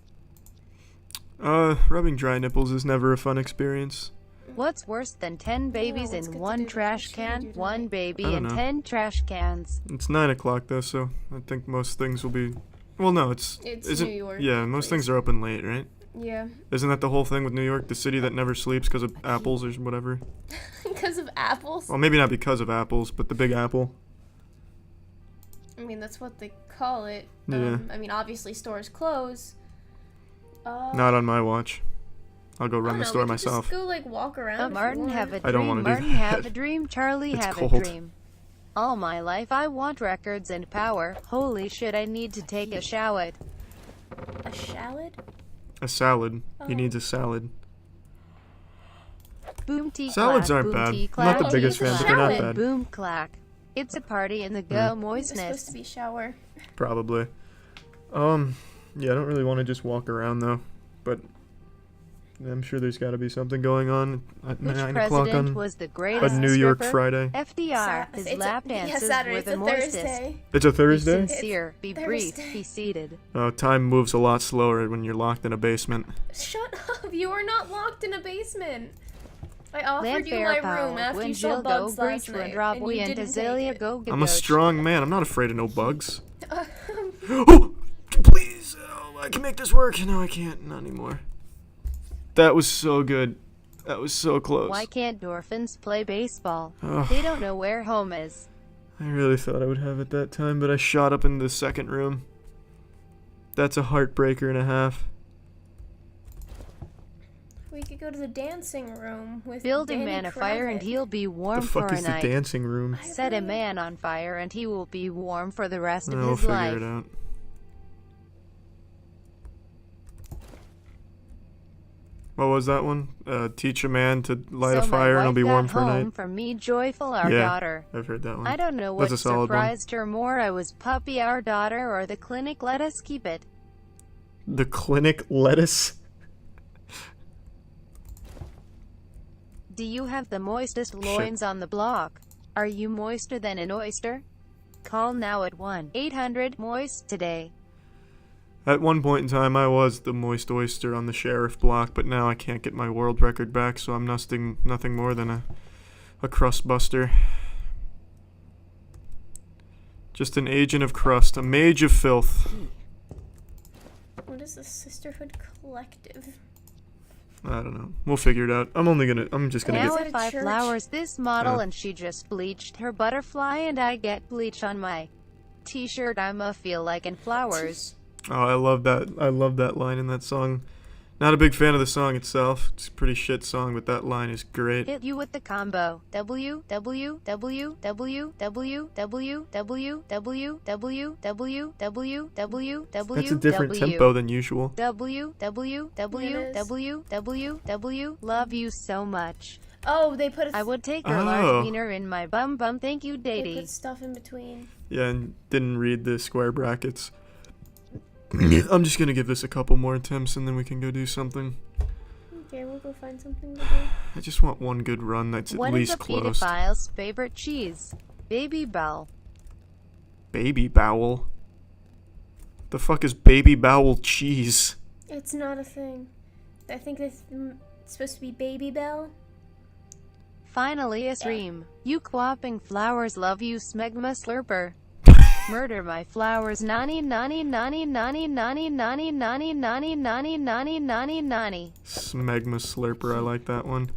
Rubbing dry nipples is never a fun experience. What's worse than 10 babies what's in good to one do? trash What should we can? do tonight? One baby I don't and know. 10 trash cans. It's 9 o'clock though, so I think most things will be. Well, no, It's isn't. New York, Yeah, most please. things are open late, right? Yeah. Isn't that the whole thing with New York, the city that never sleeps because of apples or whatever? Because of apples? Well, maybe not because of apples, but the Big Apple. I mean, that's what they call it. Yeah. I mean, obviously stores close. Not on my watch. I'll go I run don't the know, store we could myself. Just go like walk around. if you Martin want. have a I don't dream, wanna do Martin that. have a dream, Charlie It's have cold. a dream. All my life I want records and power. Holy shit, I need to take a shower. A shallot? A salad. Oh. He needs a salad. Boom tea Salads clack, aren't boom bad. tea I'm not the clack, biggest tea fan, but clack, they're not bad. Boom clack. It's a party in the go It's supposed moistness. to be shower. Probably. Yeah, I don't really want to just walk around though, but I'm sure there's got to be something going on at Which 9 o'clock president on was the a greatest New York stripper? Friday. FDR. His lap dances Saturday. were It's the a moistest. Thursday. It's a Be Thursday? sincere, be brief, Thursday. be seated. Oh, time moves a lot slower when you're locked in a basement. Shut up! You are not locked in a basement. I offered you Landfair my power, room after when you saw Jill go bugs last breach, night, when drop and we you and didn't Azalea take go I'm a gadoch. strong man. I'm not afraid of no bugs. Oh, please. Oh, I can make this work. No, I can't. Not anymore. That was so good. That was so close. Why can't dolphins play baseball? Ugh. They don't know where home is. I really thought I would have it that time, but I shot up in the second room. That's a heartbreaker and a half. We could go to the dancing room with Build a Danny man a fire and Cravat. he'll be warm The for fuck a is the night. dancing room? Set a man on fire and he will be warm for the rest of I'll his figure life. it out. What was that one? Teach a man to light a So my fire and he'll wife be warm got for a home night. from me, joyful, our Yeah. daughter. I've heard that one. I don't know what That's a solid one. surprised her more. I was puppy, our daughter, or the clinic let us keep it. The clinic lettuce? Do you have the moistest loins on the block? Are you moister than an oyster? Call now at 1-800-MOIST today. At one point in time, I was the moist oyster on the sheriff block, but now I can't get my world record back, so I'm nothing more than a crust buster. Just an agent of crust, a mage of filth. What is the Sisterhood Collective? I don't know. We'll figure it out. I'm just gonna Now get. if I church. flowers this model Oh. and she just bleached her butterfly and I get bleach on my t-shirt, I'ma feel like in flowers. Oh, I love that. I love that line in that song. Not a big fan of the song itself. It's a pretty shit song, but that line is great. Hit you with the combo. W W W W W W W W W W W W W. That's a different tempo than usual. W W W It is. W W W. Love you so much. Oh, they put I would take your Oh. large wiener in my bum bum. Thank you, they Datey. put stuff in between. Yeah, and didn't read the square brackets. I'm just gonna give this a couple more attempts and then we can go do something. Okay, we'll go find something to do. I just want one good run that's at What is least a close. pedophile's favorite cheese? Baby Bell. Baby bowel. The fuck is baby bowel cheese? It's not a thing. I think it's supposed to be Baby Bell. Finally a stream. You quapping flowers love you smegma slurper. Murder my flowers nani nani nani nani nani nani nani nani nani nani nani nani. Smegma slurper, I like that one.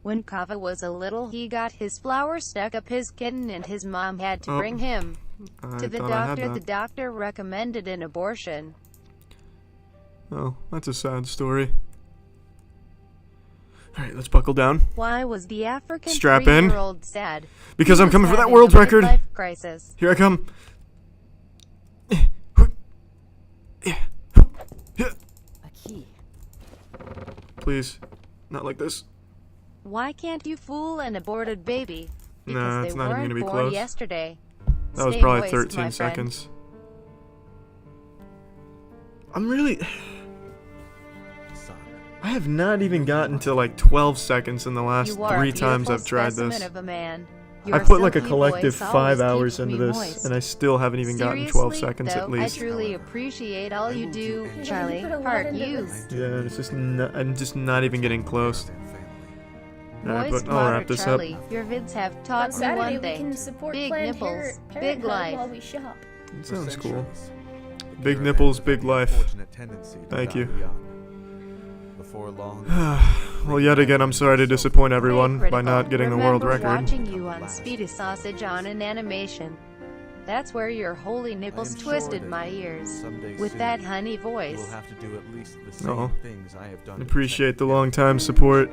When Kava was a little he got his flower stuck up his kitten and his mom had to Oh, bring him I to the thought I had doctor. The that. doctor recommended an abortion. Oh, that's a sad story. Alright, let's buckle down. Why was the African Strap in. 3-year-old sad? Because He I'm was coming for that having world a record. midlife crisis. Here I come. A key. Please. Not like this. Why can't you fool an aborted baby? Because Nah, they it's not even weren't gonna be born close. yesterday. That was Stay probably moist, 13 my friend. seconds. I'm really... Son, I have not even gotten to like 12 seconds in the last You are 3 a times beautiful I've tried specimen this. Of a man. I Your put like a silky collective voice 5 always hours keeps into me this, moist. and I still haven't even gotten 12 Seriously, seconds though, at least. I truly appreciate all you do, Yeah, Charlie. you put a lot Part into you. this. Yeah, it's just I'm just not even getting close. Alright, Moist but I'll water, wrap this Charlie. up. Your vids have On taught me Saturday, one we thing. can support Big Planned nipples, big Parenthood life. while we shop. It sounds cool. Big nipples, big life. Thank you. Before long, Well, yet again, I'm sorry to disappoint everyone Hey, by not Critical, getting the world remember record. watching you on Speedy Sausage on an animation. That's where your holy nipples twisted my ears. With that honey you will voice. have to do at least the same Oh. things I have done. to Appreciate the protect long time support.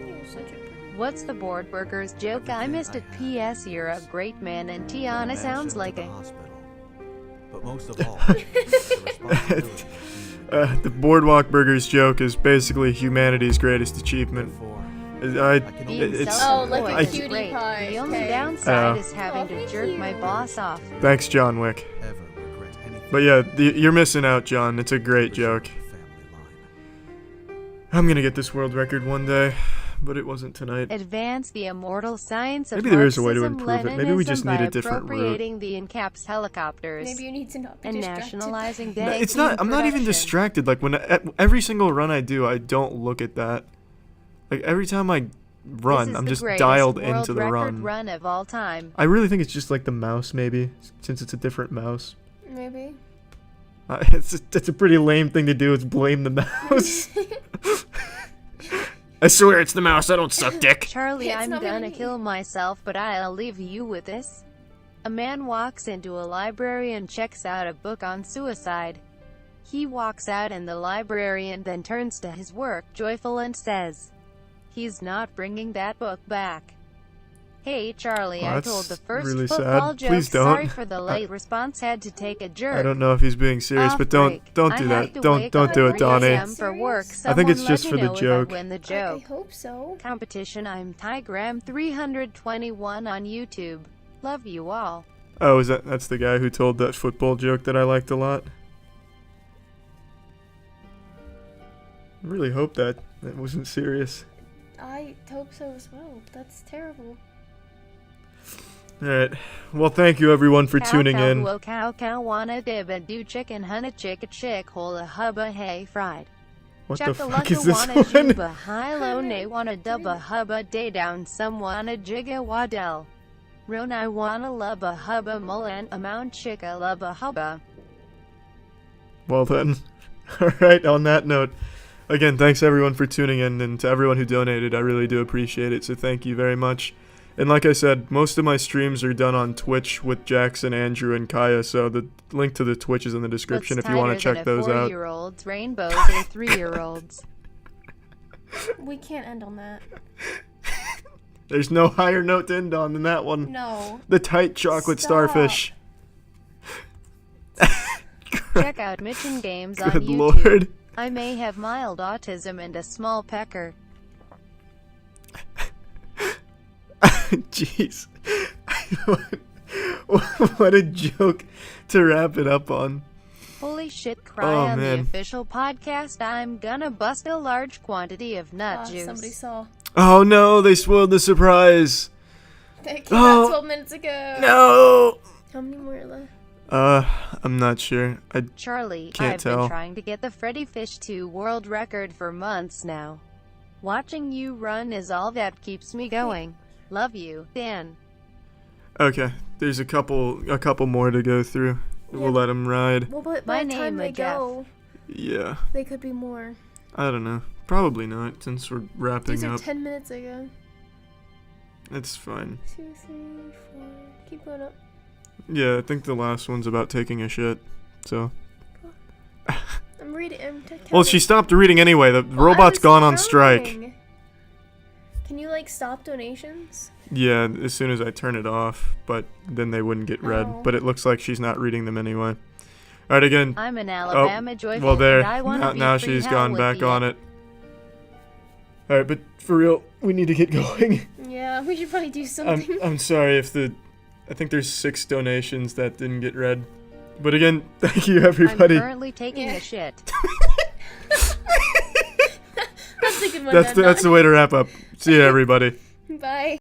You're such a What's the board burgers joke? I missed it. P.S. You're a great man and Tiana the sounds mansion like to a... the hospital. But most of all, the responsibility. The Boardwalk Burgers joke is basically humanity's greatest achievement. Therefore, I, Being it's, Oh, like a self-employed is cutie great. pie, The only okay. downside Oh. is having Oh, to thank jerk my you. boss off. thanks, John Wick. ever regret anything. But yeah, you're missing out, John. It's a great Preserve joke. the family line. I'm gonna get this world record one day, but it wasn't tonight. Advance the immortal science of Maybe there is a way to Marxism, improve it. Maybe we just Leninism need a by different route. appropriating the in-caps helicopters Maybe you need to not be and distracted. nationalizing No, dang it's not. I'm not even production. distracted. Like every single run I do, I don't look at that. Like every time I This run, is I'm the just greatest dialed world into the record run. of all time. I really think it's just like the mouse, maybe, since it's a different mouse. Maybe. It's a pretty lame thing to do. Is blame the mouse. I swear it's the mouse. I don't suck dick. Charlie, It's I'm not gonna me. kill myself, but I'll leave you with this. A man walks into a library and checks out a book on suicide. He walks out and the librarian then turns to his work, joyful, and says, "He's not bringing that book back." Hey Charlie, Well, I that's told the first really football sad. joke. Please don't. Sorry for the late response. Had to take a jerk. I don't know if he's being serious, Off but don't break. do I that. have to Don't wake don't up do at it, 3 Donnie. a.m. for work. I think it's Someone just let for me the know if I joke. win the I joke. hope so. Competition. I'm Tygram321 on YouTube. Love you all. Oh, that's the guy who told that football joke that I liked a lot? I really hope that wasn't serious. I hope so as well. That's terrible. Alright. Well, thank you everyone for tuning in. Cow wanna dibba do chicken hunna chicka chick hola hubba hey fried. What the fuck Chakalaka is this wanna one? juba high low nay wanna dubba hubba day down some wanna jigga waddell. Ronai wanna lubba hubba mullen amount chicka lubba hubba. Well then. Alright, on that note, again, thanks everyone for tuning in, and to everyone who donated, I really do appreciate it, so thank you very much. And like I said, most of my streams are done on Twitch with Jackson, Andrew, and Kaya, so the link to the Twitch is in the description if you want to check those out. 4-year-olds, rainbows, and 3-year-olds. We can't end on that. There's no higher note to end on than that one. No. The tight chocolate Stop. starfish. Check out Mitchin Games on Good YouTube. lord. I may have mild autism and a small pecker. Jeez. What a joke to wrap it up on. Holy shit, Cry Oh, on the man. official podcast. I'm gonna bust a large quantity of nut juice. Somebody saw. Oh no, they spoiled the surprise. That came Oh. out 12 minutes ago. No. How many more are left? I'm not sure. Charlie, Can't I've tell. been trying to get the Freddy Fish 2 world record for months now. Watching you run is all that keeps me going. Love you, Dan. Okay, there's a couple more to go through. Yeah. We'll let them ride. Well, but My by the time name they is Jeff. go, Yeah, they could be more. I don't know. Probably not, since we're wrapping These are up. 10 minutes ago. It's fine. 2, 3, 4. Keep going up. Yeah, I think the last one's about taking a shit. So. I'm reading. Well, she stopped reading anyway. The robot's gone on strike. Can you like stop donations? Yeah, as soon as I turn it off, but then they wouldn't get read. Oh. But it looks like she's not reading them anyway. Alright, again. I'm an Alabama joyful, Well, there. and I wanna be Now free she's hell gone with back you. on it. Alright, but for real, we need to get going. Yeah, we should probably do something. I'm sorry if I think there's 6 donations that didn't get read. But again, thank you everybody. I'm currently taking a shit. That's a good one. That's the way to wrap up. See you everybody. Bye.